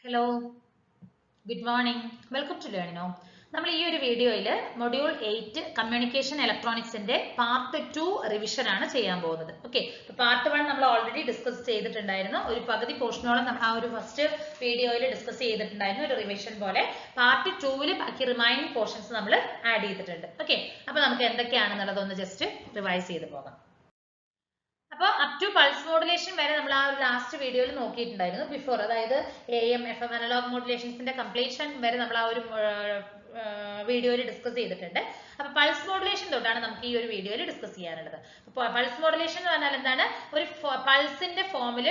Hello, good morning. Welcome to Learn Now. നമ്മൾ ഈ ഒരു വീഡിയോയിൽ മൊഡ്യൂൾ 8 കമ്മ്യൂണിക്കേഷൻ ഇലക്ട്രോണിക്സിന്റെ പാർട്ട് 2 റിവിഷൻ ആണ് ചെയ്യാൻ പോകുന്നത്. ഓക്കെ, പാർട്ട് 1 നമ്മൾ ഓൾറെഡി ഡിസ്കസ് ചെയ്തിട്ടുണ്ടായിരുന്നു. ഒരു പകുതി പോർഷനോളം നമ്മൾ ആ ഒരു ഫസ്റ്റ് വീഡിയോയിൽ ഡിസ്കസ് ചെയ്തിട്ടുണ്ടായിരുന്നു, ഒരു റിവിഷൻ പോലെ. പാർട്ട് 2 ബാക്കി റിമൈനിങ് പോർഷൻസ് നമ്മൾ ആഡ് ചെയ്തിട്ടുണ്ട്. ഓക്കെ, അപ്പോൾ നമുക്ക് എന്തൊക്കെയാണെന്നുള്ളത് ഒന്ന് ജസ്റ്റ് റിവൈസ് ചെയ്ത് പോകാം. അപ്പോൾ അപ് ടു പൾസ് മോഡുലേഷൻ വരെ നമ്മൾ ആ ഒരു ലാസ്റ്റ് വീഡിയോയിൽ നോക്കിയിട്ടുണ്ടായിരുന്നു. ബിഫോർ, അതായത് AM FM അനലോഗ് മോഡുലേഷൻസിന്റെ കംപ്ലീഷൻ വരെ നമ്മൾ ആ ഒരു വീഡിയോയിൽ ഡിസ്കസ് ചെയ്തിട്ടുണ്ട്. അപ്പൊ പൾസ് മോഡുലേഷൻ തൊട്ടാണ് നമുക്ക് ഈ ഒരു വീഡിയോയിൽ ഡിസ്കസ് ചെയ്യാനുള്ളത്. പൾസ് മോഡുലേഷൻ എന്ന് പറഞ്ഞാൽ എന്താണ്? ഒരു പൾസിന്റെ ഫോമിൽ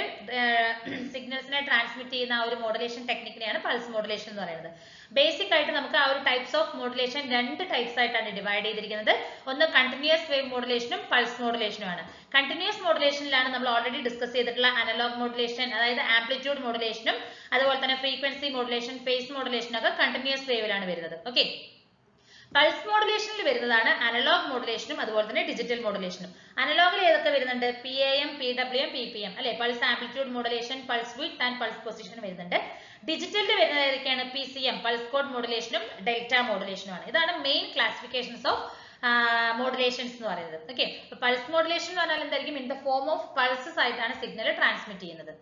സിഗ്നൽസിനെ ട്രാൻസ്മിറ്റ് ചെയ്യുന്ന ആ ഒരു മോഡുലേഷൻ ടെക്നിക്കിനെയാണ് പൾസ് മോഡുലേഷൻ എന്ന് പറയുന്നത്. ബേസിക് ആയിട്ട് നമുക്ക് ആ ഒരു ടൈപ്സ് ഓഫ് മോഡുലേഷൻ രണ്ട് ടൈപ്സ് ആയിട്ടാണ് ഡിവൈഡ് ചെയ്തിരിക്കുന്നത്. ഒന്ന് കണ്ടിന്യൂസ് വേവ് മോഡുലേഷനും പൾസ് മോഡുലേഷനും ആണ്. കണ്ടിന്യൂസ് മോഡുലേഷനിലാണ് നമ്മൾ ഓൾറെഡി ഡിസ്കസ് ചെയ്തിട്ടുള്ള അനലോഗ് മോഡുലേഷൻ, അതായത് ആംപ്ലിറ്റ്യൂഡ് മോഡുലേഷനും അതുപോലെ തന്നെ ഫ്രീക്വൻസി മോഡുലേഷൻ, ഫേസ് മോഡുലേഷൻ ഒക്കെ കണ്ടിന്യൂസ് വേവിലാണ് വരുന്നത്. ഓക്കെ, പൾസ് മോഡുലേഷനിൽ വരുന്നതാണ് അനലോഗ് മോഡുലേഷനും അതുപോലെ തന്നെ ഡിജിറ്റൽ മോഡുലേഷനും. അനലോഗിൽ ഏതൊക്കെ വരുന്നുണ്ട്? PAM, PWM, PPM അല്ലെ? Pulse amplitude modulation, pulse width and pulse position വരുന്നുണ്ട്. ഡിജിറ്റലിൽ വരുന്നത് ഏതൊക്കെയാണ്? PCM, പൾസ് കോഡ് മോഡുലേഷനും ഡെൽറ്റ മോഡുലേഷനും ആണ്. ഇതാണ് മെയിൻ ക്ലാസിഫിക്കേഷൻസ് ഓഫ് മോഡുലേഷൻസ് എന്ന് പറയുന്നത്. ഓക്കെ, പൾസ് മോഡുലേഷൻ എന്ന് പറഞ്ഞാൽ എന്തായിരിക്കും? In the form of pulses ആയിട്ടാണ് സിഗ്നൽ ട്രാൻസ്മിറ്റ് ചെയ്യുന്നത്.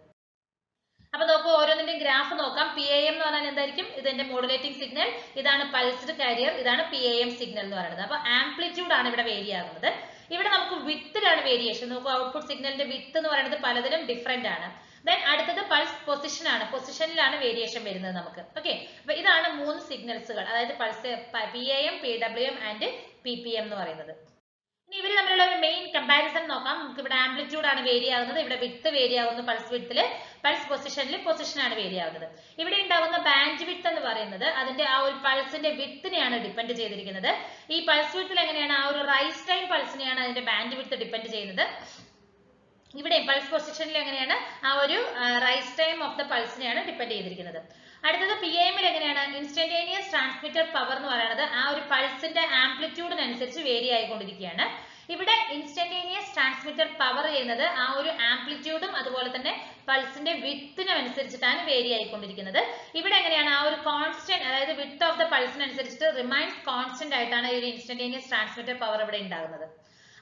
അപ്പൊ നോക്കൂ, ഓരോന്നിന്റെ ഗ്രാഫ് നോക്കാം. PAM എന്ന് പറഞ്ഞാൽ എന്തായിരിക്കും? ഇതിന്റെ മോഡുലേറ്റിംഗ് സിഗ്നൽ, ഇതാണ് പൾസ്ഡ് കാരിയർ, ഇതാണ് PAM സിഗ്നൽ എന്ന് പറയുന്നത്. അപ്പൊ ആംപ്ലിറ്റ്യൂഡ് ആണ് ഇവിടെ വേരി ആകുന്നത്. ഇവിടെ നമുക്ക് വിത്തിലാണ് വേരിയേഷൻ. നോക്കൂ, ഔട്ട്പുട്ട് സിഗ്നലിന്റെ വിത്ത് എന്ന് പറയുന്നത് പലതിലും ഡിഫറെന്റ് ആണ്. ദെൻ അടുത്തത് പൾസ് പൊസിഷൻ ആണ്. പൊസിഷനിലാണ് വേരിയേഷൻ വരുന്നത് നമുക്ക്. ഓക്കെ, അപ്പൊ ഇതാണ് മൂന്ന് സിഗ്നൽസുകൾ, അതായത് pulse PAM, PWM and PPM എന്ന് പറയുന്നത്. ഇനി ഇവർ തമ്മിലുള്ള ഒരു മെയിൻ കമ്പാരിസൺ നോക്കാം. നമുക്ക് ഇവിടെ ആംപ്ലിറ്റ്യൂഡ് ആണ് വേരി ആകുന്നത്, ഇവിടെ വിത്ത് വേരി ആകുന്നു പൾസ് വിഡ്ത്തില്, പൾസ് പൊസിഷനിൽ പൊസിഷൻ ആണ് വേരി ആകുന്നത്. ഇവിടെ ഉണ്ടാകുന്ന ബാൻഡ് വിഡ്ത്ത് എന്ന് പറയുന്നത് അതിന്റെ ആ ഒരു പൾസിന്റെ വിത്തിനെയാണ് ഡിപ്പെൻഡ് ചെയ്തിരിക്കുന്നത്. ഈ പൾസ് വിഡ്ത്തിൽ എങ്ങനെയാണ്? ആ ഒരു റൈസ് ടൈം പൾസിനെയാണ് അതിന്റെ ബാൻഡ് വിഡ്ത്ത് ഡിപ്പെൻഡ് ചെയ്യുന്നത്. ഇവിടെ പൾസ് പൊസിഷനിൽ എങ്ങനെയാണ്? ആ ഒരു റൈസ് ടൈം ഓഫ് ദ പൾസിനെയാണ് ഡിപ്പെൻഡ് ചെയ്തിരിക്കുന്നത്. അടുത്തത് PAM എങ്ങനെയാണ്? ഇൻസ്റ്റന്റേനിയസ് ട്രാൻസ്മിറ്റർ പവർ എന്ന് പറയുന്നത് ആ ഒരു പൾസിന്റെ ആംപ്ലിറ്റ്യൂഡിനനുസരിച്ച് വേരി ആയിക്കൊണ്ടിരിക്കുകയാണ്. ഇവിടെ ഇൻസ്റ്റന്റേനിയസ് ട്രാൻസ്മിറ്റർ പവർ ചെയ്യുന്നത് ആ ഒരു ആംപ്ലിറ്റ്യൂഡും അതുപോലെ തന്നെ പൾസിന്റെ വിത്തിനും അനുസരിച്ചിട്ടാണ് വേരി ആയിക്കൊണ്ടിരിക്കുന്നത്. ഇവിടെ എങ്ങനെയാണ്? ആ ഒരു കോൺസ്റ്റന്റ്, അതായത് width of the പൾസിനനുസരിച്ചിട്ട് remains constant ആയിട്ടാണ് ഈ ഒരു ഇൻസ്റ്റന്റേനിയസ് ട്രാൻസ്മിറ്റർ പവർ ഇവിടെ ഉണ്ടാകുന്നത്.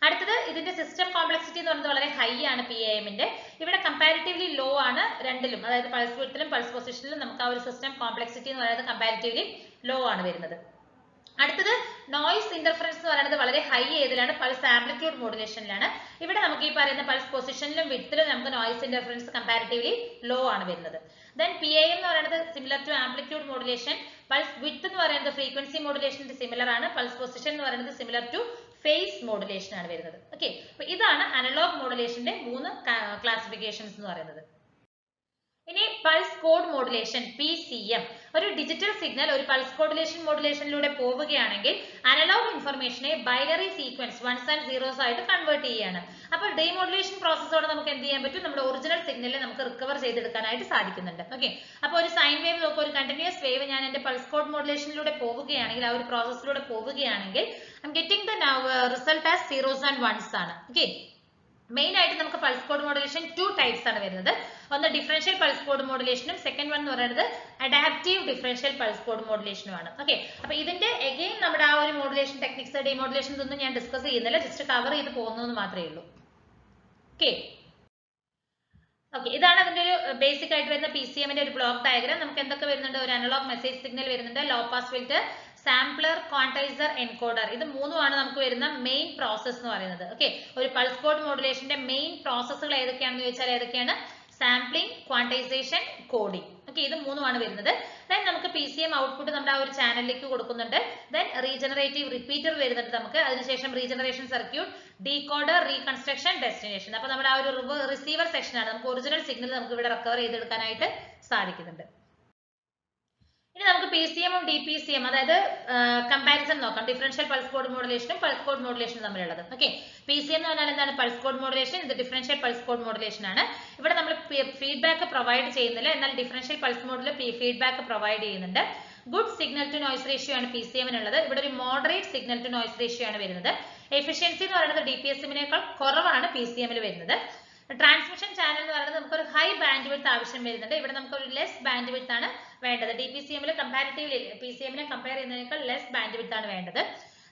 അടുത്തത് ഇതിന്റെ സിസ്റ്റം കോംപ്ലക്സിറ്റി എന്ന് പറയുന്നത് വളരെ ഹൈ ആണ് PAMന്റെ. ഇവിടെ കമ്പാരിറ്റീവ്ലി ലോ ആണ് രണ്ടിലും, അതായത് പൾസ് വിഡ്ത്തിലും പൾസ് പൊസിഷനിലും നമുക്ക് ആ ഒരു സിസ്റ്റം കോംപ്ലക്സിറ്റി എന്ന് പറയുന്നത് കമ്പാരിറ്റീവ്ലി ലോ ആണ് വരുന്നത്. അടുത്തത് നോയ്സ് ഇന്റർഫറൻസ് എന്ന് പറയുന്നത് വളരെ ഹൈ ഏതിലാണ്? പൾസ് ആംപ്ലിറ്റ്യൂഡ് മോഡുലേഷനിലാണ്. ഇവിടെ നമുക്ക് ഈ പറയുന്ന പൾസ് പൊസിഷനിലും വിഡ്ത്തിലും നമുക്ക് നോയ്സ് ഇന്റർഫറൻസ് കമ്പാരിറ്റീവ്ലി ലോ ആണ് വരുന്നത്. ദെൻ PAM എന്ന് പറയുന്നത് similar to amplitude modulation, pulse width എന്ന് പറയുന്നത് ഫ്രീക്വൻസി മോഡുലേഷന്റെ സിമിലർ ആണ്, പൾസ് പൊസിഷൻ എന്ന് പറയുന്നത് സിമിലർ ടു ഫേസ് മോഡുലേഷൻ ആണ് വരുന്നത്. ഓക്കെ, അപ്പൊ ഇതാണ് അനലോഗ് മോഡുലേഷന്റെ മൂന്ന് ക്ലാസിഫിക്കേഷൻസ് എന്ന് പറയുന്നത്. ഇനി പൾസ് കോഡ് മോഡുലേഷൻ PCM, ഒരു ഡിജിറ്റൽ സിഗ്നൽ ഒരു പൾസ് കോഡുലേഷൻ മോഡുലേഷനിലൂടെ പോവുകയാണെങ്കിൽ അനലോഗ് ഇൻഫർമേഷനെ binary sequence ones and zeros ആയിട്ട് കൺവേർട്ട് ചെയ്യുകയാണ്. അപ്പോൾ ഡീമോഡുലേഷൻ പ്രോസസ്സോടെ നമുക്ക് എന്ത് ചെയ്യാൻ പറ്റും? നമ്മുടെ ഒറിജിനൽ സിഗ്നലിനെ നമുക്ക് റിക്കവർ ചെയ്തെടുക്കാനായിട്ട് സാധിക്കുന്നുണ്ട്. ഓക്കെ, അപ്പോൾ ഒരു സൈൻ വേവ് നോക്കുക, ഒരു കണ്ടിന്യൂസ് വേവ് ഞാൻ എന്റെ പൾസ് കോഡ് മോഡുലേഷനിലൂടെ പോവുകയാണെങ്കിൽ, ആ ഒരു പ്രോസസ്സിലൂടെ പോവുകയാണെങ്കിൽ I am getting the result as zeros and ones ആണ്. ഓക്കെ, മെയിൻ ആയിട്ട് നമുക്ക് പൾസ് കോഡ് മോഡുലേഷൻ 2 ടൈപ്സ് ആണ് വരുന്നത്. ഒന്ന് ഡിഫറൻഷ്യൽ പൾസ് കോഡ് മോഡുലേഷനും സെക്കൻഡ് വൺ എന്ന് പറയുന്നത് അഡാപ്റ്റീവ് ഡിഫറൻഷ്യൽ പൾസ് കോഡ് മോഡുലേഷനും ആണ്. ഓക്കെ, അപ്പൊ ഇതിന്റെ എഗെയിൻ നമ്മുടെ ആ ഒരു മോഡുലേഷൻ ടെക്നിക്സ്, ഡിമോഡുലേഷൻസ് ഒന്നും ഞാൻ ഡിസ്കസ് ചെയ്യുന്നില്ല, ജസ്റ്റ് കവർ ചെയ്ത് പോകുന്നു മാത്രമേ ഉള്ളൂ. ഓക്കെ, ഇതാണ് അതിന്റെ ഒരു ബേസിക് ആയിട്ട് വരുന്ന PCMന്റെ ഒരു ബ്ലോക്ക് ഡയഗ്രാം. നമുക്ക് എന്തൊക്കെ വരുന്നുണ്ട്? ഒരു അനലോഗ് മെസ്സേജ് സിഗ്നൽ വരുന്നുണ്ട്, low pass filter, sampler, quantizer, encoder. ഇത് മൂന്നുമാണ് നമുക്ക് വരുന്ന മെയിൻ പ്രോസസ് എന്ന് പറയുന്നത്. ഓക്കെ, ഒരു പൾസ് കോഡ് മോഡുലേഷന്റെ മെയിൻ പ്രോസസ്സുകൾ ഏതൊക്കെയാണെന്ന് ചോദിച്ചാൽ ഏതൊക്കെയാണ്? Sampling, quantisation, coding. ഓക്കെ, ഇത് മൂന്നുമാണ് വരുന്നത്. ദെൻ നമുക്ക് PCM ഔട്ട്പുട്ട് നമ്മുടെ ആ ഒരു ചാനലിലേക്ക് കൊടുക്കുന്നുണ്ട്. ദെൻ റീജനറേറ്റീവ് റിപ്പീറ്റർ വരുന്നുണ്ട് നമുക്ക്. അതിനുശേഷം regeneration circuit, decoder, reconstruction, destination. അപ്പൊ നമ്മുടെ ആ ഒരു റിസീവർ സെക്ഷൻ ആണ്. നമുക്ക് ഒറിജിനൽ സിഗ്നൽ നമുക്ക് ഇവിടെ റിക്കവർ ചെയ്തെടുക്കാനായിട്ട് സാധിക്കുന്നുണ്ട്. ഇനി നമുക്ക് PCM ഉം DPCM, അതായത് കമ്പാരിസൺ നോക്കാം. ഡിഫറൻഷ്യൽ പൾസ് കോഡ് മോഡുലേഷനും പൾസ് കോഡ് മോഡുലേഷനും തമ്മിലുള്ളത്. ഓക്കെ, PCM എന്ന് പറഞ്ഞാൽ എന്താണ്? പൾസ് കോഡ് മോഡുലേഷൻ, ഇത് ഡിഫറൻഷ്യൽ പൾസ് കോഡ് മോഡുലേഷൻ ആണ്. ഇവിടെ നമ്മൾ ഫീഡ്ബാക്ക് പ്രൊവൈഡ് ചെയ്യുന്നില്ല, എന്നാൽ ഡിഫറൻഷ്യൽ പൾസ് മോഡിൽ ഫീഡ്ബാക്ക് പ്രൊവൈഡ് ചെയ്യുന്നുണ്ട്. Good signal to noise ratio ആണ് PCM നുള്ളത്. ഇവിടെ ഒരു moderate signal to noise ratio ആണ് വരുന്നത്. എഫിഷ്യൻസി എന്ന് പറയുന്നത് DPSM-നേക്കാൾ കുറവാണ് PCM-ൽ വരുന്നത്. ട്രാൻസ്മിഷൻ ചാനൽ എന്ന് പറയുന്നത് നമുക്ക് ഒരു ഹൈ ബാൻഡ് വിഡ്ത്ത് ആവശ്യം വരുന്നുണ്ട്. ഇവിടെ നമുക്ക് ഒരു ലെസ് ബാൻഡ് വിഡ്ത്ത് ആണ് വേണ്ടത്. DPCM കമ്പാരിറ്റീവ്ലി PCM കമ്പയർ ചെയ്യുന്നതിനേക്കാൾ ലെസ് ബാൻഡ് വിഡ്ത്ത് ആണ് വേണ്ടത്.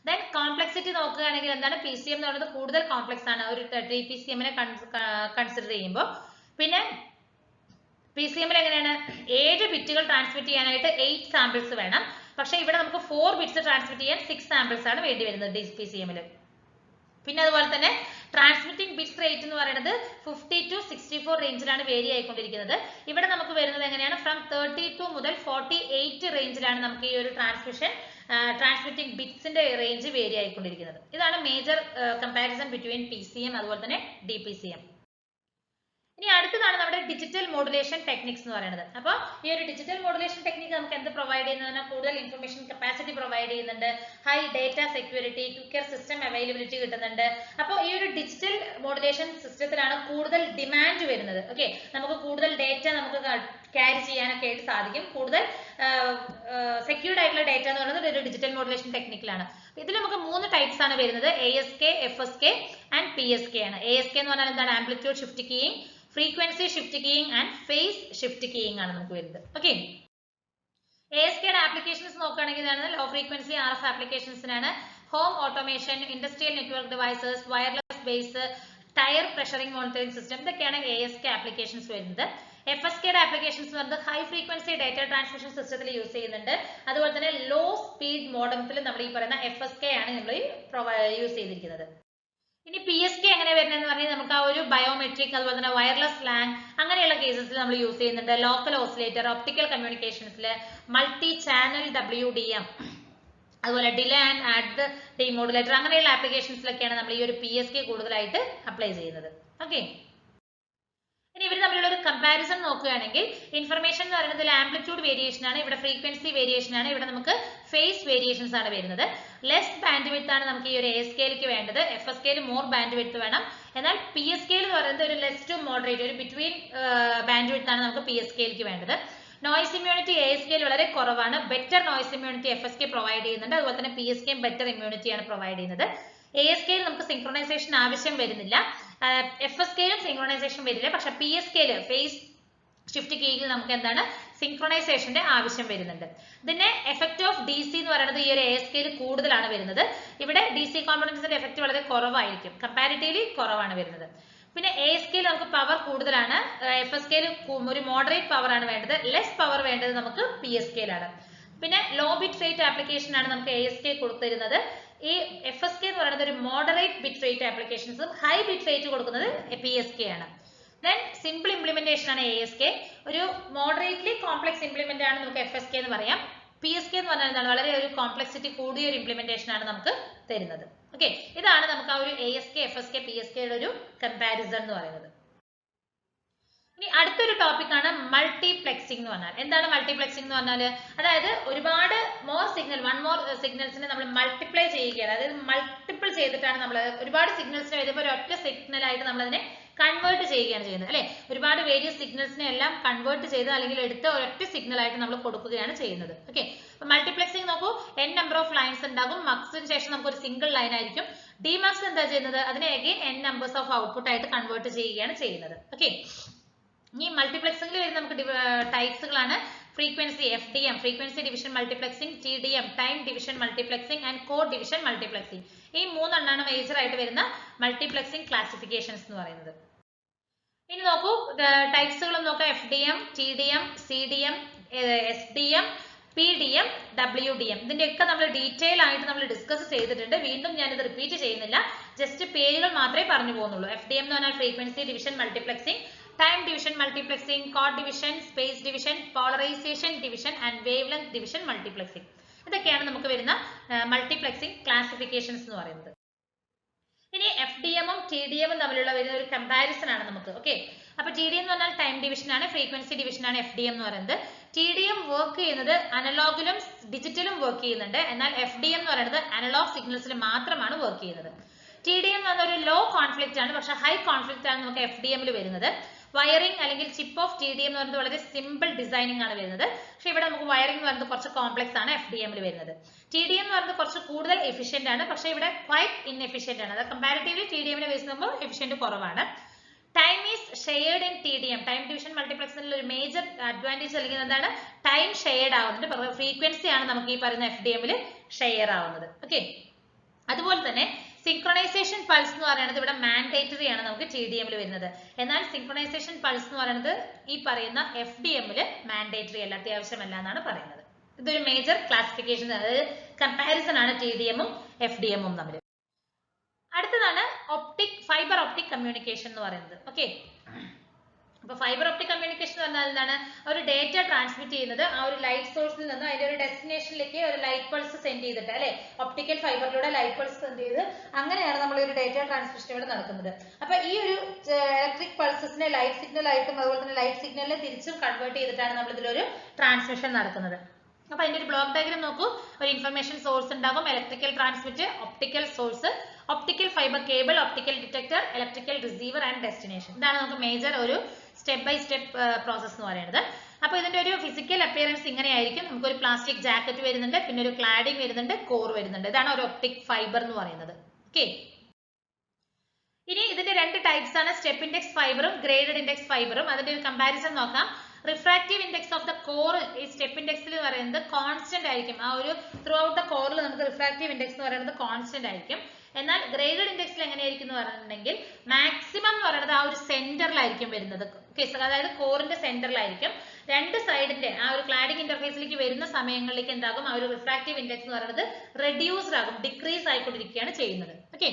ദെൻ കോംപ്ലക്സിറ്റി നോക്കുകയാണെങ്കിൽ എന്താണ്, PCM എന്ന് പറയുന്നത് കൂടുതൽ കോംപ്ലക്സ് ആണ് ഒരു DPCM കൺസിഡർ ചെയ്യുമ്പോൾ. പിന്നെ PCM എങ്ങനെയാണ് 7 ബിറ്റുകൾ ട്രാൻസ്മിറ്റ് ചെയ്യാനായിട്ട് 8 സാമ്പിൾസ് വേണം. പക്ഷെ ഇവിടെ നമുക്ക് 4 ബിറ്റ്സ് ട്രാൻസ്മിറ്റ് ചെയ്യാൻ 6 സാമ്പിൾസ് ആണ് വേണ്ടി വരുന്നത് DPCM. പിന്നെ അതുപോലെ തന്നെ ട്രാൻസ്മിറ്റിംഗ് ബിറ്റ്സ് റേറ്റ് എന്ന് പറയുന്നത് 50 to 64 റേഞ്ചിലാണ് വേരി ആയിക്കൊണ്ടിരിക്കുന്നത്. ഇവിടെ നമുക്ക് വരുന്നത് എങ്ങനെയാണ്, ഫ്രം 32 മുതൽ 48 റേഞ്ചിലാണ് നമുക്ക് ഈ ഒരു ട്രാൻസ്മിറ്റിംഗ് ബിറ്റ്സിന്റെ റേഞ്ച് വേരി ആയിക്കൊണ്ടിരിക്കുന്നത്. ഇതാണ് മേജർ കമ്പാരിസൺ ബിറ്റ്വീൻ PCM അതുപോലെ തന്നെ DPCM. ഇനി അടുത്തതാണ് നമ്മുടെ ഡിജിറ്റൽ മോഡുലേഷൻ ടെക്നിക്സ് എന്ന് പറയുന്നത്. അപ്പോൾ ഈ ഒരു ഡിജിറ്റൽ മോഡുലേഷൻ ടെക്നിക്ക് നമുക്ക് എന്ത് പ്രൊവൈഡ് ചെയ്യുന്നതിന്, കൂടുതൽ ഇൻഫർമേഷൻ കപ്പാസിറ്റി പ്രൊവൈഡ് ചെയ്യുന്നുണ്ട്, high data security, quicker system availability കിട്ടുന്നുണ്ട്. അപ്പോൾ ഈ ഒരു ഡിജിറ്റൽ മോഡുലേഷൻ സിസ്റ്റത്തിലാണ് കൂടുതൽ ഡിമാൻഡ് വരുന്നത്. ഓക്കെ, നമുക്ക് കൂടുതൽ ഡേറ്റ നമുക്ക് ക്യാരി ചെയ്യാനൊക്കെ ആയിട്ട് സാധിക്കും. കൂടുതൽ സെക്യൂർഡ് ആയിട്ടുള്ള ഡേറ്റ എന്ന് പറയുന്നത് ഒരു ഡിജിറ്റൽ മോഡുലേഷൻ ടെക്നിക്കിലാണ്. ഇതിൽ നമുക്ക് 3 ടൈപ്സ് ആണ് വരുന്നത്, ASK, FSK ആൻഡ് PSK ആണ്. ASK എന്ന് പറഞ്ഞാൽ എന്താണ്, amplitude shift keying, frequency shift keying and phase shift keying ആണ് നമുക്ക് വരുന്നത്. ഓക്കെ, ASKയുടെ ആപ്ലിക്കേഷൻസ് നോക്കുകയാണെങ്കിൽ ലോ ഫ്രീക്വൻസി RF ആപ്ലിക്കേഷൻസിനാണ്, home automation, industrial network devices, wireless base, tyre pressuring monitoring system, ഇതൊക്കെയാണ് ASK ആപ്ലിക്കേഷൻസ് വരുന്നത്. FSKയുടെ ആപ്ലിക്കേഷൻസ് വരുന്നത് ഹൈ ഫ്രീക്വൻസി ഡേറ്റ ട്രാൻസ്മിഷൻ സിസ്റ്റത്തിൽ യൂസ് ചെയ്യുന്നുണ്ട്. അതുപോലെ തന്നെ ലോ സ്പീഡ് മോഡത്തിൽ നമ്മൾ ഈ പറയുന്ന FSK ആണ് നമ്മൾ യൂസ് ചെയ്തിരിക്കുന്നത്. ഇനി PSK എങ്ങനെ വരുന്നതെന്ന് പറഞ്ഞാൽ നമുക്ക് ആ ഒരു ബയോമെട്രിക് അതുപോലെ തന്നെ വയർലെസ് ലാങ് അങ്ങനെയുള്ള കേസസിൽ നമ്മൾ യൂസ് ചെയ്യുന്നുണ്ട്. ലോക്കൽ ഓസിലേറ്റർ, ഒപ്റ്റിക്കൽ കമ്മ്യൂണിക്കേഷൻസിൽ, മൾട്ടി ചാനൽ WDM, അതുപോലെ ഡിലേ ആൻഡ് ആഡ് ഡിമോഡുലേറ്റർ അങ്ങനെയുള്ള ആപ്ലിക്കേഷൻസിലൊക്കെയാണ് നമ്മൾ ഈ ഒരു PSK കൂടുതലായിട്ട് അപ്ലൈ ചെയ്യുന്നത്. ഓക്കെ, ഇനി ഇവർ തമ്മിലുള്ള ഒരു കമ്പാരിസൺ നോക്കുകയാണെങ്കിൽ ഇൻഫർമേഷൻ എന്ന് പറയുന്നത് ആംപ്ലിറ്റ്യൂഡ് വേരിയേഷൻ ആണ്, ഇവിടെ ഫ്രീക്വൻസി വേരിയേഷൻ ആണ്, ഇവിടെ നമുക്ക് ഫേസ് വേരിയേഷൻസ് ആണ് വരുന്നത്. ലെസ് ബാൻഡ് വിഡ്ത്ത് ആണ് നമുക്ക് ഈ ഒരു ASKയിലേക്ക് വേണ്ടത്, FSKയിൽ മോർ ബാൻഡ് വിഡ്ത്ത് വേണം. എന്നാൽ PSKയിൽ എന്ന് പറയുന്നത് ഒരു ലെസ് ടു മോഡറേറ്റ്, ഒരു ബിറ്റ്വീൻ ബാൻഡ് വിഡ്ത്ത് ആണ് നമുക്ക് PSKയിലേക്ക് വേണ്ടത്. നോയ്സ് ഇമ്മ്യൂണിറ്റി ASKയിൽ വളരെ കുറവാണ്, better noise immunity FSK provide ചെയ്യുന്നുണ്ട്. അതുപോലെ തന്നെ PSKയും ബെറ്റർ ഇമ്മ്യൂണിറ്റിയാണ് പ്രൊവൈഡ് ചെയ്യുന്നത്. ASKയിൽ നമുക്ക് സിങ്ക്രണൈസേഷൻ ആവശ്യം വരുന്നില്ല, FSKയിലും സിങ്ക്രണൈസേഷൻ വരില്ല. പക്ഷെ PSKയിൽ ഫേസ് ഷിഫ്റ്റ് കീയിൽ നമുക്ക് എന്താണ് സിങ്ക്രണൈസേഷന്റെ ആവശ്യം വരുന്നുണ്ട്. ഇതിന്റെ എഫക്ട് ഓഫ് DC എന്ന് പറയുന്നത് ഈ ഒരു ASKയിൽ കൂടുതലാണ് വരുന്നത്. ഇവിടെ DC കോമ്പണന്റ്സിന്റെ എഫക്ട് വളരെ കുറവായിരിക്കും, കമ്പാരിറ്റീവ്ലി കുറവാണ് വരുന്നത്. പിന്നെ ASKയിൽ നമുക്ക് പവർ കൂടുതലാണ്, FSKയിൽ ഒരു മോഡറേറ്റ് പവർ ആണ് വേണ്ടത്, ലെസ് പവർ വേണ്ടത് നമുക്ക് PSKയിലാണ്. പിന്നെ ലോ ബിറ്റ് റേറ്റ് ആപ്ലിക്കേഷൻ ആണ് നമുക്ക് ASK കൊടുത്തിരുന്നത്. ഈ FSK എന്ന് പറയുന്നത് ഒരു മോഡറേറ്റ് ബിറ്റ് റേറ്റ് ആപ്ലിക്കേഷൻസും ഹൈ ബിറ്റ് റേറ്റ് കൊടുക്കുന്നത് PSK ആണ്. ദെൻ സിമ്പിൾ ഇംപ്ലിമെന്റേഷൻ ആണ് ASK, ഒരു മോഡറേറ്റ്ലി കോംപ്ലക്സ് ഇംപ്ലിമെന്റ് ആണ് നമുക്ക് FSK എന്ന് പറയാം. PSK എന്ന് പറഞ്ഞാൽ എന്താണ്, വളരെ ഒരു കോംപ്ലക്സിറ്റി കൂടിയ ഒരു ഇംപ്ലിമെന്റേഷൻ ആണ് നമുക്ക് തരുന്നത്. ഓക്കെ, ഇതാണ് നമുക്ക് ആ ഒരു ASK, FSK, PSKയുടെ ഒരു കമ്പാരിസൺ എന്ന് പറയുന്നത്. ഇനി അടുത്തൊരു ടോപ്പിക് ആണ് മൾട്ടിപ്ലെക്സിംഗ് എന്ന് പറഞ്ഞാൽ. എന്താണ് മൾട്ടിപ്ലെക്സിംഗ് എന്ന് പറഞ്ഞാൽ, അതായത് ഒരുപാട് മോർ സിഗ്നൽസിനെ നമ്മൾ മൾട്ടിപ്ലൈ ചെയ്യുകയാണ്. അതായത് മൾട്ടിപ്പിൾ ചെയ്തിട്ടാണ് നമ്മൾ ഒരുപാട് സിഗ്നൽസിനെ വരുമ്പോൾ ഒരൊറ്റ സിഗ്നൽ ആയിട്ട് നമ്മൾ അതിനെ കൺവേർട്ട് ചെയ്യുകയാണ് ചെയ്യുന്നത്, അല്ലെ? ഒരുപാട് വേരിയസ് സിഗ്നൽസിനെ എല്ലാം കൺവേർട്ട് ചെയ്ത് അല്ലെങ്കിൽ എടുത്ത് ഒരൊറ്റ സിഗ്നൽ ആയിട്ട് നമ്മൾ കൊടുക്കുകയാണ് ചെയ്യുന്നത്. ഓക്കെ, അപ്പൊ മൾട്ടിപ്ലെക്സിംഗ് നോക്കൂ, n നമ്പർ ഓഫ് ലൈൻസ് ഉണ്ടാകും, മക്സിന് ശേഷം നമുക്ക് ഒരു സിംഗിൾ ലൈൻ ആയിരിക്കും. ഡിമക്സ് എന്താ ചെയ്യുന്നത്, അതിനെ again n numbers of output ആയിട്ട് കൺവേർട്ട് ചെയ്യുകയാണ് ചെയ്യുന്നത്. ഓക്കെ, ഈ മൾട്ടിപ്ലെക്സിംഗിൽ വരുന്ന നമുക്ക് ടൈപ്സുകളാണ് frequency FDM, frequency division multiplexing, TDM, time division multiplexing and code division multiplexing. ഈ 3 എണ്ണമാണ് മേജർ ആയിട്ട് വരുന്ന മൾട്ടിപ്ലെക്സിംഗ് ക്ലാസിഫിക്കേഷൻസ് എന്ന് പറയുന്നത്. ഇനി നോക്കൂ, ടൈപ്സുകളും നോക്കാം, FDM, TDM, CDM, SDM, PDM, WDM. ഇതിന്റെയൊക്കെ നമ്മൾ ഡീറ്റെയിൽ ആയിട്ട് നമ്മൾ ഡിസ്കസ് ചെയ്തിട്ടുണ്ട്. വീണ്ടും ഞാനിത് റിപ്പീറ്റ് ചെയ്യുന്നില്ല, ജസ്റ്റ് പേരുകൾ മാത്രമേ പറഞ്ഞു പോകുന്നുള്ളൂ. FDM എന്ന് പറഞ്ഞാൽ frequency division multiplexing, time division multiplexing, code division, space division, polarisation division and wavelength division multiplexing. ഇതൊക്കെയാണ് നമുക്ക് വരുന്ന മൾട്ടിപ്ലെക്സിംഗ് ക്ലാസിഫിക്കേഷൻസ് എന്ന് പറയുന്നത്. ഇനി FDM-ഉം TDM-ഉം തമ്മിലുള്ള വരുന്ന ഒരു കമ്പാരിസൺ ആണ് നമുക്ക്. ഓക്കെ, അപ്പൊ TDM എന്ന് പറഞ്ഞാൽ ടൈം ഡിവിഷൻ ആണ്, ഫ്രീക്വൻസി ഡിവിഷൻ ആണ് FDM എന്ന് പറയുന്നത്. TDM വർക്ക് ചെയ്യുന്നത് അനലോഗിലും ഡിജിറ്റലും വർക്ക് ചെയ്യുന്നുണ്ട്, എന്നാൽ FDM എന്ന് പറയുന്നത് അനലോഗ് സിഗ്നൽസിൽ മാത്രമാണ് വർക്ക് ചെയ്യുന്നത്. TDM എന്ന് പറഞ്ഞ ഒരു ലോ കോൺഫ്ലിക്റ്റ് ആണ്, പക്ഷെ ഹൈ കോൺഫ്ലിക്റ്റ് ആണ് നമുക്ക് FDM-ൽ വരുന്നത്. വയറിംഗ് അല്ലെങ്കിൽ ചിപ്പ് ഓഫ് TDM എന്ന് പറയുന്നത് വളരെ സിമ്പിൾ ഡിസൈനിങ് ആണ് വരുന്നത്. പക്ഷെ ഇവിടെ നമുക്ക് വയറിംഗ് എന്ന് പറയുന്നത് കുറച്ച് കോംപ്ലക്സ് ആണ് FDM-ൽ വരുന്നത്. TDM എന്ന് പറയുന്നത് കുറച്ച് കൂടുതൽ എഫിഷ്യന്റ് ആണ്, പക്ഷെ ഇവിടെ ക്വൈറ്റ് ഇൻഎഫിഷ്യന്റ് ആണ്. അത് കമ്പാരിറ്റീവ്ലി TDM-നെ ബേസ് ചെയ്യുമ്പോൾ എഫിഷ്യന്റ് കുറവാണ്. Time is shared in TDM. Time division മൾട്ടിപ്ലക്സിന്റെ ഒരു മേജർ അഡ്വാൻറ്റേജ് അല്ലെങ്കിൽ എന്താണ്, ടൈം ഷെയർഡ് ആവുന്നുണ്ട്. ഫ്രീക്വൻസി ആണ് നമുക്ക് ഈ പറയുന്ന FDM ൽ ഷെയർ ആവുന്നത്. ഓക്കെ, അതുപോലെ തന്നെ സിങ്ക്രണൈസേഷൻ പൾസ് എന്ന് പറയുന്നത് ഇവിടെ മാൻഡേറ്ററി ആണ് നമുക്ക് TDM ൽ വരുന്നത്. എന്നാൽ സിങ്ക്രണൈസേഷൻ പൾസ് എന്ന് പറയുന്നത് ഈ പറയുന്ന FDM ൽ മാൻഡേറ്ററി അല്ല, അത്യാവശ്യമല്ല എന്നാണ് പറയുന്നത്. ഇതൊരു മേജർ ക്ലാസിഫിക്കേഷൻ, അതായത് കമ്പാരിസൺ ആണ് TDM ഉം FDM ഉം തമ്മിൽ. അടുത്തതാണ് ഫൈബർ ഒപ്റ്റിക് കമ്മ്യൂണിക്കേഷൻ എന്ന് പറയുന്നത്. ഓക്കെ, അപ്പൊ ഫൈബർ ഒപ്റ്റിക് കമ്മ്യൂണിക്കേഷൻ എന്ന് പറഞ്ഞാൽ എന്താണ്, ഒരു ഡേറ്റ ട്രാൻസ്മിറ്റ് ചെയ്യുന്നത് ആ ഒരു ലൈറ്റ് സോഴ്സിൽ നിന്ന് അതിന്റെ ഒരു ഡെസ്റ്റിനേഷനിലേക്ക് ഒരു ലൈറ്റ് പൾസ് സെൻഡ് ചെയ്തിട്ട്, അല്ലെ, ഒപ്റ്റിക്കൽ ഫൈബറിലൂടെ ലൈറ്റ് പൾസ് സെൻഡ് ചെയ്ത് അങ്ങനെയാണ് നമ്മൾ ഒരു ഡേറ്റ ട്രാൻസ്മിഷൻ ഇവിടെ നടക്കുന്നത്. അപ്പൊ ഈ ഒരു ഇലക്ട്രിക് പൾസസിനെ ലൈറ്റ് സിഗ്നൽ ആയിട്ടും അതുപോലെ തന്നെ ലൈറ്റ് സിഗ്നലിനെ തിരിച്ചും കൺവേർട്ട് ചെയ്തിട്ടാണ് നമ്മൾ ഇതിലൊരു ട്രാൻസ്മിഷൻ നടക്കുന്നത്. അപ്പൊ അതിന്റെ ഒരു ബ്ലോക്ക് ഡയഗ്രാം നോക്കൂ. ഒരു ഇൻഫർമേഷൻ സോഴ്സ് ഉണ്ടാകും, electrical transmit, optical source, optical fibre cable, optical detector, electrical receiver and destination. ഇതാണ് നമുക്ക് മേജർ ഒരു സ്റ്റെപ്പ് ബൈ സ്റ്റെപ്പ് പ്രോസസ് എന്ന് പറയുന്നത്. അപ്പൊ ഇതിന്റെ ഒരു ഫിസിക്കൽ അപ്പിയറൻസ് ഇങ്ങനെയായിരിക്കും. നമുക്കൊരു പ്ലാസ്റ്റിക് ജാക്കറ്റ് വരുന്നുണ്ട്, പിന്നെ ഒരു ക്ലാഡിംഗ് വരുന്നുണ്ട്, കോർ വരുന്നുണ്ട്. ഇതാണ് ഒരു ഒപ്റ്റിക് ഫൈബർ എന്ന് പറയുന്നത്. ഓക്കെ, ഇനി ഇതിന്റെ രണ്ട് ടൈപ്സ് ആണ്, സ്റ്റെപ്പ് ഇൻഡെക്സ് ഫൈബറും ഗ്രേഡഡ് ഇൻഡെക്സ് ഫൈബറും. അതിന്റെ ഒരു കമ്പാരിസൺ നോക്കാം. Refractive index of the core ഈ സ്റ്റെപ്പ് ഇൻഡെക്സിൽ എന്ന് പറയുന്നത് കോൺസ്റ്റന്റ് ആയിരിക്കും. ആ ഒരു ത്രൂ ഔട്ട് ദ കോറിൽ നമുക്ക് റിഫ്രാക്റ്റീവ് ഇൻഡെക്സ് എന്ന് പറയുന്നത് കോൺസ്റ്റന്റ് ആയിരിക്കും. എന്നാൽ ഗ്രേഡഡ് ഇൻഡെക്സിൽ എങ്ങനെയായിരിക്കും എന്ന് പറഞ്ഞിട്ടുണ്ടെങ്കിൽ മാക്സിമം എന്ന് പറയുന്നത് ആ ഒരു സെന്ററിലായിരിക്കും വരുന്നത്. അതായത് കോറിന്റെ സെന്ററിലായിരിക്കും. രണ്ട് സൈഡിന്റെ ആ ഒരു ക്ലാഡിംഗ് ഇന്റർഫേസിലേക്ക് വരുന്ന സമയങ്ങളിലേക്ക് എന്താകും, ആ ഒരു റിഫ്രാക്റ്റീവ് ഇൻഡെക്സ് എന്ന് പറയുന്നത് റെഡ്യൂസ്ഡ് ആകും, ഡിക്രീസ് ആയിക്കൊണ്ടിരിക്കുകയാണ് ചെയ്യുന്നത്. ഓക്കെ,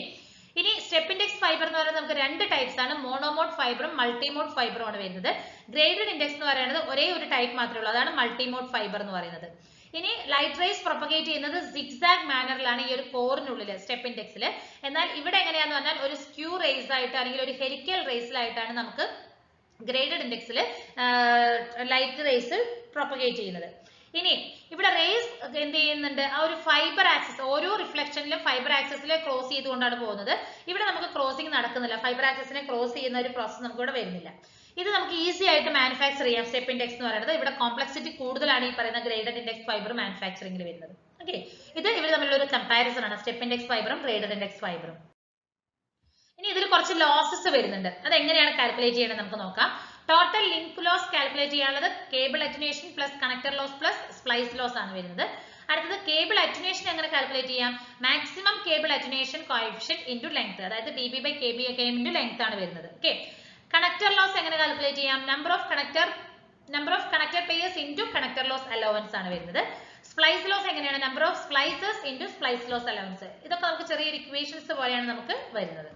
ഇനി സ്റ്റെപ്പ് ഇൻഡെക്സ് ഫൈബർ എന്ന് പറയുന്നത് നമുക്ക് രണ്ട് ടൈപ്സ് ആണ്, മോണോമോഡ് ഫൈബറും മൾട്ടിമോഡ് ഫൈബറും ആണ് വരുന്നത്. ഗ്രേഡഡ് ഇൻഡെക്സ് എന്ന് പറയുന്നത് ഒരേ ഒരു ടൈപ്പ് മാത്രമേ ഉള്ളൂ, അതാണ് മൾട്ടിമോഡ് ഫൈബർ എന്ന് പറയുന്നത്. ഇനി ലൈറ്റ് റേസ് പ്രൊപ്പഗേറ്റ് ചെയ്യുന്നത് സിഗ്സാഗ് മാനറിലാണ് ഈ ഒരു കോറിനുള്ളിൽ സ്റ്റെപ്പ് ഇൻഡെക്സിൽ. എന്നാൽ ഇവിടെ എങ്ങനെയാന്ന് പറഞ്ഞാൽ ഒരു സ്ക്യൂ റേസ് ആയിട്ട് അല്ലെങ്കിൽ ഒരു ഹെലിക്കൽ റേസിലായിട്ടാണ് നമുക്ക് ഗ്രേഡഡ് ഇൻഡെക്സിൽ ലൈറ്റ് റേസ് പ്രൊപ്പഗേറ്റ് ചെയ്യുന്നത്. ഇനി ഇവിടെ റേസ് എന്ത് ചെയ്യുന്നുണ്ട്, ആ ഒരു ഫൈബർ ആക്സിസ് ഓരോ റിഫ്ലക്ഷനിലും ഫൈബർ ആക്സിസിലെ ക്രോസ് ചെയ്തുകൊണ്ടാണ് പോകുന്നത്. ഇവിടെ നമുക്ക് ക്രോസിംഗ് നടക്കുന്നില്ല, ഫൈബർ ആക്സിസിനെ ക്രോസ് ചെയ്യുന്ന ഒരു പ്രോസസ് നമുക്ക് ഇവിടെ വരുന്നില്ല. ഇത് നമുക്ക് ഈസി ആയിട്ട് മാനുഫാക്ചർ ചെയ്യാം. സ്റ്റെപ്പ് ഇൻഡെക്സ് എന്ന് പറയുന്നത് ഇവിടെ കോംപ്ലക്സിറ്റി കൂടുതലാണ് ഈ പറയുന്ന ഗ്രേഡഡ് ഇൻഡെക്സ് ഫൈബർ മാനുഫാക്ചറിംഗിൽ വരുന്നത്. ഓക്കെ, ഇത് ഇവർ തമ്മിലുള്ള ഒരു കമ്പാരിസൺ ആണ്, സ്റ്റെപ്പ് ഇൻഡെക്സ് ഫൈബറും ഗ്രേഡഡ് ഇൻഡെക്സ് ഫൈബറും. ഇനി ഇതിൽ കുറച്ച് ലോസസ് വരുന്നുണ്ട്, അത് എങ്ങനെയാണ് കാൽക്കുലേറ്റ് ചെയ്യണമെന്ന് നമുക്ക് നോക്കാം. ടോട്ടൽ ലിങ്ക് ലോസ് കാൽക്കുലേറ്റ് ചെയ്യാനുള്ളത് cable attenuation plus connector loss plus splice loss ആണ് വരുന്നത്. അടുത്തത് കേബിൾ അറ്റനുവേഷൻ എങ്ങനെ കാൽക്കുലേറ്റ് ചെയ്യാം, maximum cable attenuation coefficient into length, അതായത് dB/kb ഇൻറ്റു ലെങ്ത് ആണ് വരുന്നത്. ഓക്കെ, കണക്ടർ ലോസ് എങ്ങനെ കാൽക്കുലേറ്റ് ചെയ്യാം, number of connector pairs into connector loss allowance ആണ് വരുന്നത്. സ്പ്ലൈസ് ലോസ് എങ്ങനെയാണ്, number of splices into splice loss allowance. ഇതൊക്കെ നമുക്ക് ചെറിയൊരു ഇക്വേഷൻസ് പോലെയാണ് നമുക്ക് വരുന്നത്.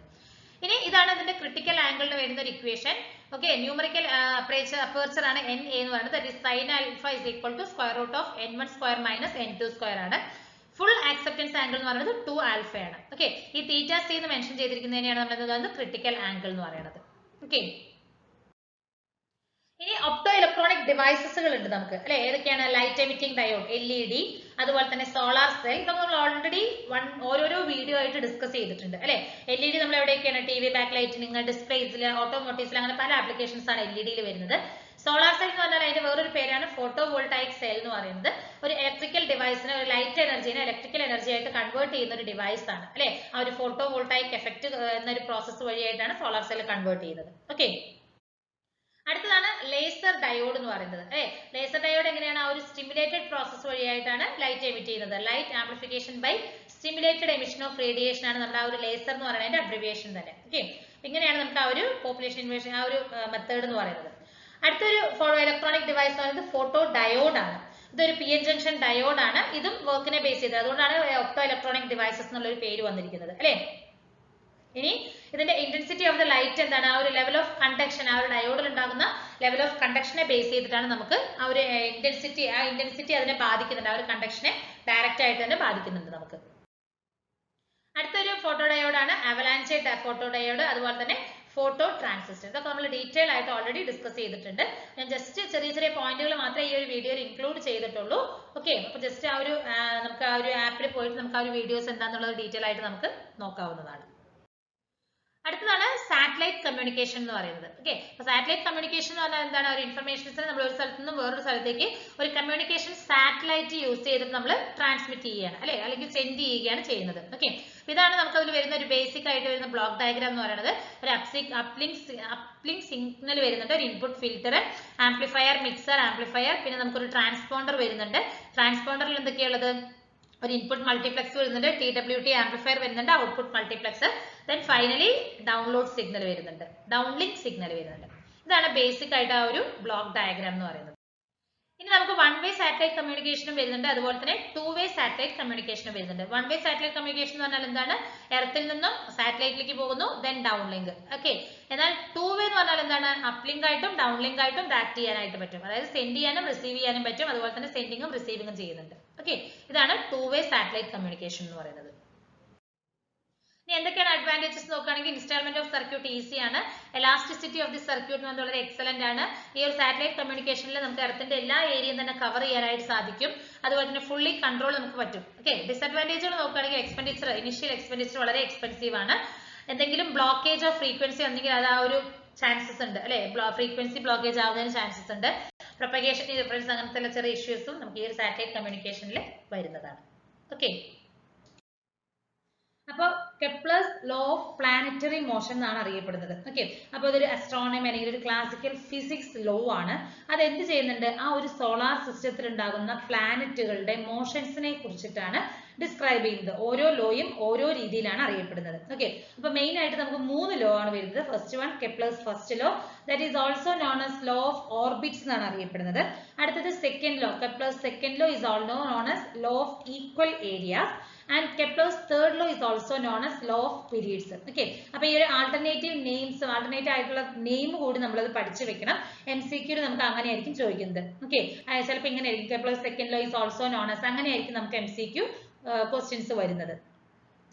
ഇനി ഇതാണ് ഇതിന്റെ ക്രിട്ടിക്കൽ ആംഗിളിന് വരുന്ന ഒരു ഇക്വേഷൻ. ഓക്കെ, ന്യൂമറിക്കൽ അപ്പേർച്ചർ ആണ് NA എന്ന് പറയുന്നത്. That is sin alpha is equal to square root of n1 square minus n2 square ആണ്. ഫുൾ ആക്സെപ്റ്റൻസ് ആംഗിൾ എന്ന് പറയുന്നത് 2 ആൽഫ ആണ്. ഓക്കെ, ഈ θc എന്ന് മെൻഷൻ ചെയ്തിരിക്കുന്നതിനെയാണ് നമ്മൾ ക്രിട്ടിക്കൽ ആംഗിൾ എന്ന് പറയുന്നത്. ഓക്കെ, ഇനി ഒപ്റ്റോ ഇലക്ട്രോണിക് ഡിവൈസസുകൾ ഉണ്ട് നമുക്ക്, അല്ലെ, ഏതൊക്കെയാണ്, ലൈറ്റ് എമിറ്റിംഗ് ഡയോഡ് LED, അതുപോലെ തന്നെ സോളാർ സെൽ. ഇതൊക്കെ നമ്മൾ ഓൾറെഡി ഓരോരോ വീഡിയോ ആയിട്ട് ഡിസ്കസ് ചെയ്തിട്ടുണ്ട്, അല്ലെ. LED നമ്മൾ എവിടെയൊക്കെയാണ്, TV ബാക്ക് ലൈറ്റിനിങ്, ഡിസ്പ്ലേസിൽ, ഓട്ടോമോട്ടീവ്സിൽ, അങ്ങനെ പല ആപ്ലിക്കേഷൻസ് ആണ് LED വരുന്നത്. സോളാർ സെൽ എന്ന് പറഞ്ഞാൽ അതിന്റെ വേറൊരു പേരാണ് ഫോട്ടോ വോൾട്ടായിക് സെൽ എന്ന് പറയുന്നത്. ഒരു ഇലക്ട്രിക്കൽ ഡിവൈസിനെ, ഒരു ലൈറ്റ് എനർജിനെ ഇലക്ട്രിക്കൽ എനർജി ആയിട്ട് കൺവേർട്ട് ചെയ്യുന്ന ഒരു ഡിവൈസ് ആണ്, അല്ലെ. ആ ഒരു ഫോട്ടോ വോൾട്ടായിക് എഫക്ട് എന്നൊരു പ്രോസസ് വഴിയായിട്ടാണ് സോളാർ സെൽ കൺവേർട്ട് ചെയ്യുന്നത്. ഓക്കെ, അടുത്തതാണ് ലേസർ ഡയോഡ് എന്ന് പറയുന്നത്, അല്ലെ. ലേസർ ഡയോഡ് എങ്ങനെയാണ്, ആ ഒരു സ്റ്റിമുലേറ്റഡ് പ്രോസസ് വഴിയായിട്ടാണ് ലൈറ്റ് എമിറ്റ് ചെയ്യുന്നത്. Light amplification by stimulated emission of radiation ആണ് നമ്മുടെ ആ ഒരു ലേസർ എന്ന് പറയുന്നതിന്റെ അബ്രിവിയേഷൻ തന്നെ. ഓക്കെ, ഇങ്ങനെയാണ് നമുക്ക് ആ ഒരു പോപ്പുലേഷൻ ഇൻവേഷൻ ആ ഒരു മെത്തേഡ് എന്ന് പറയുന്നത്. അടുത്തൊരു ഇലക്ട്രോണിക് ഡിവൈസ് എന്ന് പറയുന്നത് ഫോട്ടോ ഡയോഡ് ആണ്. ഇതൊരു PN ജംഗ്ഷൻ ഡയോഡ് ആണ്. ഇതും വർക്കിനെ ബേസ് ചെയ്തത്, അതുകൊണ്ടാണ് ഒപ്റ്റോ ഇലക്ട്രോണിക് ഡിവൈസസ് എന്നുള്ള പേര് വന്നിരിക്കുന്നത്, അല്ലെ. ഇനി ഇതിന്റെ ഇന്റൻസിറ്റി ഓഫ് ദ ലൈറ്റ് എന്താണ്, ആ ഒരു ലെവൽ ഓഫ് കണ്ടക്ഷൻ, ആ ഒരു ഡയോഡിൽ ഉണ്ടാകുന്ന ലെവൽ ഓഫ് കണ്ടക്ഷനെ ബേസ് ചെയ്തിട്ടാണ് നമുക്ക് ആ ഒരു ഇന്റൻസിറ്റി അതിനെ ബാധിക്കുന്നുണ്ട്, ആ ഒരു കണ്ടക്ഷനെ ഡയറക്റ്റ് ആയിട്ട് തന്നെ ബാധിക്കുന്നുണ്ട് നമുക്ക്. അടുത്തൊരു ഫോട്ടോ ഡയോഡ് ആണ് അവലാഞ്ച് ഫോട്ടോ ഡയോഡ്, അതുപോലെ തന്നെ ഫോട്ടോ ട്രാൻസിസ്റ്റർ. ഇതൊക്കെ നമ്മൾ ഡീറ്റെയിൽ ആയിട്ട് ഓൾറെഡി ഡിസ്കസ് ചെയ്തിട്ടുണ്ട്. ഞാൻ ജസ്റ്റ് ചെറിയ ചെറിയ പോയിന്റുകൾ മാത്രമേ ഈ ഒരു വീഡിയോയിൽ ഇൻക്ലൂഡ് ചെയ്തിട്ടുള്ളൂ. ഓക്കെ, അപ്പൊ ജസ്റ്റ് ആ ഒരു നമുക്ക് ആ ഒരു ആപ്പിൽ പോയിട്ട് നമുക്ക് ആ ഒരു വീഡിയോസ് എന്താണെന്നുള്ളത് ഡീറ്റെയിൽ ആയിട്ട് നമുക്ക് നോക്കാവുന്നതാണ്. അടുത്തതാണ് സാറ്റലൈറ്റ് കമ്മ്യൂണിക്കേഷൻ എന്ന് പറയുന്നത്. ഓക്കെ, അപ്പൊ സാറ്റലൈറ്റ് കമ്മ്യൂണിക്കേഷൻ എന്ന് പറഞ്ഞാൽ എന്താണ്, ഒരു ഇൻഫർമേഷൻസിനെ നമ്മൾ ഒരു സ്ഥലത്ത് നിന്ന് വേറൊരു സ്ഥലത്തേക്ക് ഒരു കമ്മ്യൂണിക്കേഷൻ സാറ്റലൈറ്റ് യൂസ് ചെയ്തിട്ട് നമ്മൾ ട്രാൻസ്മിറ്റ് ചെയ്യുകയാണ്, അല്ലെ, അല്ലെങ്കിൽ സെൻഡ് ചെയ്യുകയാണ് ചെയ്യുന്നത്. ഓക്കെ, ഇതാണ് നമുക്ക് അതിൽ വരുന്ന ഒരു ബേസിക് ആയിട്ട് വരുന്ന ബ്ലോക്ക് ഡയഗ്രാം എന്ന് പറയുന്നത്. ഒരു അപ്ലിങ്ക് സിഗ്നൽ വരുന്നുണ്ട്, ഒരു input filter, amplifier, mixer, amplifier, പിന്നെ നമുക്കൊരു ട്രാൻസ്പോണ്ടർ വരുന്നുണ്ട്. ട്രാൻസ്പോണ്ടറിൽ എന്തൊക്കെയുള്ളത്? ഒരു ഇൻപുട്ട് മൾട്ടിപ്ലക്സ് വരുന്നുണ്ട്, TWT ആംപ്ലിഫയർ വരുന്നുണ്ട്, output multiplex, then finally download signal വരുന്നുണ്ട്, ഡൗൺലിങ്ക് സിഗ്നൽ വരുന്നുണ്ട്. ഇതാണ് ബേസിക് ആയിട്ട് ആ ഒരു ബ്ലോക്ക് ഡയഗ്രാം എന്ന് പറയുന്നത്. ഇനി നമുക്ക് വൺ വേ സാറ്റലൈറ്റ് കമ്മ്യൂണിക്കേഷനും വരുന്നുണ്ട്, അതുപോലെ തന്നെ ടു വേ സാറ്റലൈറ്റ് കമ്മ്യൂണിക്കേഷനും വരുന്നുണ്ട്. വൺ വേ സാറ്റലൈറ്റ് കമ്മ്യൂണിക്കേഷൻ എന്ന് പറഞ്ഞാൽ എന്താണ്? എർത്തിൽ നിന്നും സാറ്റലൈറ്റിലേക്ക് പോകുന്നു, ദെൻ ഡൗൺലിങ്ക്. ഓക്കെ. എന്നാൽ ടു വേ എന്ന് പറഞ്ഞാൽ എന്താണ്? അപ്ലിങ്ക് ആയിട്ടും ഡൗൺലിങ്ക് ആയിട്ടും ട്രാക്ക് ചെയ്യാനായിട്ട് പറ്റും. അതായത് സെൻഡ് ചെയ്യാനും റിസീവ് ചെയ്യാനും പറ്റും, അതുപോലെ തന്നെ സെൻഡിങ്ങും റിസീവിങ്ങും ചെയ്യുന്നുണ്ട്. ഓക്കെ. ഇതാണ് ടു വേ സാറ്റലൈറ്റ് കമ്മ്യൂണിക്കേഷൻ എന്ന് പറയുന്നത്. ഇനി എന്തൊക്കെയാണ് അഡ്വാൻറ്റേജസ് നോക്കുകയാണെങ്കിൽ ഇൻസ്റ്റാൾമെന്റ് ഓഫ് സർക്യൂട്ട് ഈസി ആണ്, എലാസ്റ്റിസിറ്റി ഓഫ് ദി സർക്യൂട്ട് എന്ന് വളരെ എക്സലന്റ് ആണ്. ഈ ഒരു സാറ്റലൈറ്റ് കമ്മ്യൂണിക്കേഷനിൽ നമുക്ക് എർത്തിന്റെ എല്ലാ ഏരിയയും തന്നെ കവർ ചെയ്യാനായിട്ട് സാധിക്കും, അതുപോലെ തന്നെ ഫുള്ളി കൺട്രോൾ നമുക്ക് പറ്റും. ഓക്കെ. ഡിസഡ്വാൻറ്റേജുകൾ നോക്കുകയാണെങ്കിൽ എക്സ്പെൻഡിച്ചർ, ഇനിഷ്യൽ എക്സ്പെൻഡിച്ചർ വളരെ എക്സ്പെൻസീവ് ആണ്. എന്തെങ്കിലും ബ്ലോക്കേജ് ഓഫ് ഫ്രീക്വൻസി ഉണ്ടെങ്കിൽ അത് ആ ഒരു ചാൻസസ് ഉണ്ട് അല്ലെ, ഫ്രീക്വൻസി ബ്ലോക്കേജ് ആവുന്നതിന് ചാൻസസ് ഉണ്ട്. പ്രൊപ്പഗേഷൻ ഡിഫറൻസ് അങ്ങനത്തെ ചെറിയ ഇഷ്യൂസും നമുക്ക് ഈ ഒരു സാറ്റലൈറ്റ് കമ്മ്യൂണിക്കേഷനിൽ വരുന്നതാണ്. ഓക്കെ. അപ്പോൾ Kepler's law of planetary motion എന്നാണ് അറിയപ്പെടുന്നത്. ഓക്കെ. അപ്പോൾ അതൊരു അസ്ട്രോണമി അല്ലെങ്കിൽ ഒരു ക്ലാസിക്കൽ ഫിസിക്സ് ലോ ആണ്. അത് എന്ത് ചെയ്യുന്നുണ്ട്? ആ ഒരു സോളാർ സിസ്റ്റത്തിൽ ഉണ്ടാകുന്ന പ്ലാനറ്റുകളുടെ മോഷൻസിനെ കുറിച്ചിട്ടാണ് ഡിസ്ക്രൈബ് ചെയ്യുന്നത്. ഓരോ ലോയും ഓരോ രീതിയിലാണ് അറിയപ്പെടുന്നത്. ഓക്കെ. അപ്പൊ മെയിൻ ആയിട്ട് നമുക്ക് 3 ലോ ആണ് വരുന്നത്. First one Kepler's first law, that is also known as law of orbits എന്നാണ് അറിയപ്പെടുന്നത്. അടുത്തത് second law, Kepler's second law is also known as law of equal areas, and Kepler's third law is also known as law of periods. Okay. അപ്പോൾ ഈ ഒരു alternative names, alternative ആയിട്ടുള്ള name കൂടി നമ്മളത് പഠിച്ചു വെക്കണം. MCQ നമുക്ക് അങ്ങനെയായിരിക്കും ചോദിക്കുന്നത്. ഓക്കെ. ചിലപ്പോൾ ഇങ്ങനെ ആയിരിക്കും, Kepler's second law is also known as, അങ്ങനെയായിരിക്കും നമുക്ക് MCQ ക്വസ്റ്റ്യൻസ് വരുന്നത്.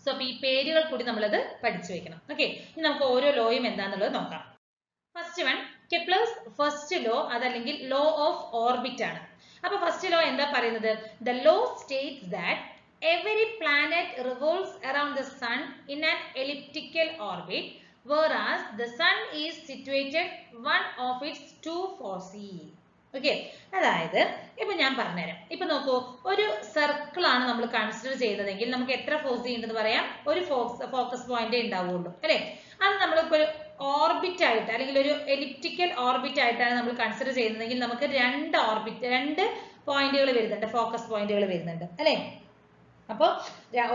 സോ അപ്പോൾ ഈ പേരുകൾ കൂടി നമ്മളത് പഠിച്ചു വെക്കണം. ഓക്കെ. ഇനി നമുക്ക് ഓരോ ലോയും എന്താണെന്നുള്ളത് നോക്കാം. First one Kepler's first law, അതല്ലെങ്കിൽ ലോ ഓഫ് ഓർബിറ്റ് ആണ്. അപ്പൊ ഫസ്റ്റ് ലോ എന്താ പറയുന്നത്? The law States that every planet revolves around the sun in an elliptical orbit, whereas the sun is situated one of its two foci. Okay. അതായത് ഇപ്പൊ ഞാൻ പറഞ്ഞുതരാം. ഇപ്പൊ നോക്കൂ, ഒരു സർക്കിൾ ആണ് നമ്മൾ കൺസിഡർ ചെയ്യുന്നതെങ്കിൽ നമുക്ക് എത്ര ഫോസി ഉണ്ടെന്ന് പറയാം? ഒരു ഫോക്കസ് പോയിന്റ് ഉണ്ടാവുള്ളൂ അല്ലെ. അത് നമ്മളിപ്പോ ഒരു ഓർബിറ്റ് ആയിട്ട് അല്ലെങ്കിൽ ഒരു എലിപ്റ്റിക്കൽ ഓർബിറ്റ് ആയിട്ടാണ് നമ്മൾ കൺസിഡർ ചെയ്യുന്നതെങ്കിൽ നമുക്ക് രണ്ട് പോയിന്റുകൾ വരുന്നുണ്ട്, ഫോക്കസ് പോയിന്റുകൾ വരുന്നുണ്ട് അല്ലെ. അപ്പൊ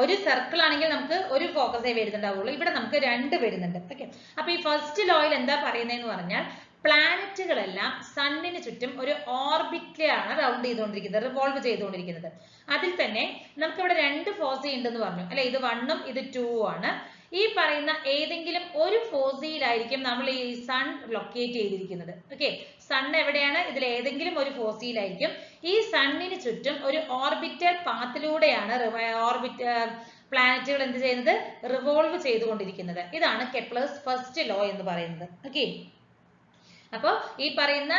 ഒരു സർക്കിൾ ആണെങ്കിൽ നമുക്ക് ഒരു ഫോക്കസേ വരുന്നുണ്ടാവുള്ളൂ, ഇവിടെ നമുക്ക് 2 വരുന്നുണ്ട്. ഓക്കെ. അപ്പൊ ഈ ഫസ്റ്റ് ലോയിൽ എന്താ പറയുന്നതെന്ന് പറഞ്ഞാൽ പ്ലാനറ്റുകളെല്ലാം സണ്ണിന് ചുറ്റും ഒരു ഓർബിറ്റിലാണ് റൗണ്ട് ചെയ്തുകൊണ്ടിരിക്കുന്നത്, റിവോൾവ് ചെയ്തുകൊണ്ടിരിക്കുന്നത്. അതിൽ തന്നെ നമുക്ക് ഇവിടെ 2 ഫോസി ഉണ്ടെന്ന് പറഞ്ഞു അല്ലെ, ഇത് 1ഉം ഇത് 2ഉം ആണ്. ഈ പറയുന്ന ഏതെങ്കിലും ഒരു ഫോസിയിലായിരിക്കും നമ്മൾ ഈ സൺ ലൊക്കേറ്റ് ചെയ്തിരിക്കുന്നത്. ഓക്കെ. സൺ എവിടെയാണ്? ഇതിൽ ഏതെങ്കിലും ഒരു ഫോസിയിലായിരിക്കും. ഈ സണ്ണിന് ചുറ്റും ഒരു ഓർബിറ്റൽ പാത്തിലൂടെയാണ് പ്ലാനറ്റുകൾ എന്ത് ചെയ്യുന്നത്? റിവോൾവ് ചെയ്തുകൊണ്ടിരിക്കുന്നത്. ഇതാണ് കെപ്ലേഴ്സ് ഫസ്റ്റ് ലോ എന്ന് പറയുന്നത്. ഓക്കെ. അപ്പോൾ ഈ പറയുന്ന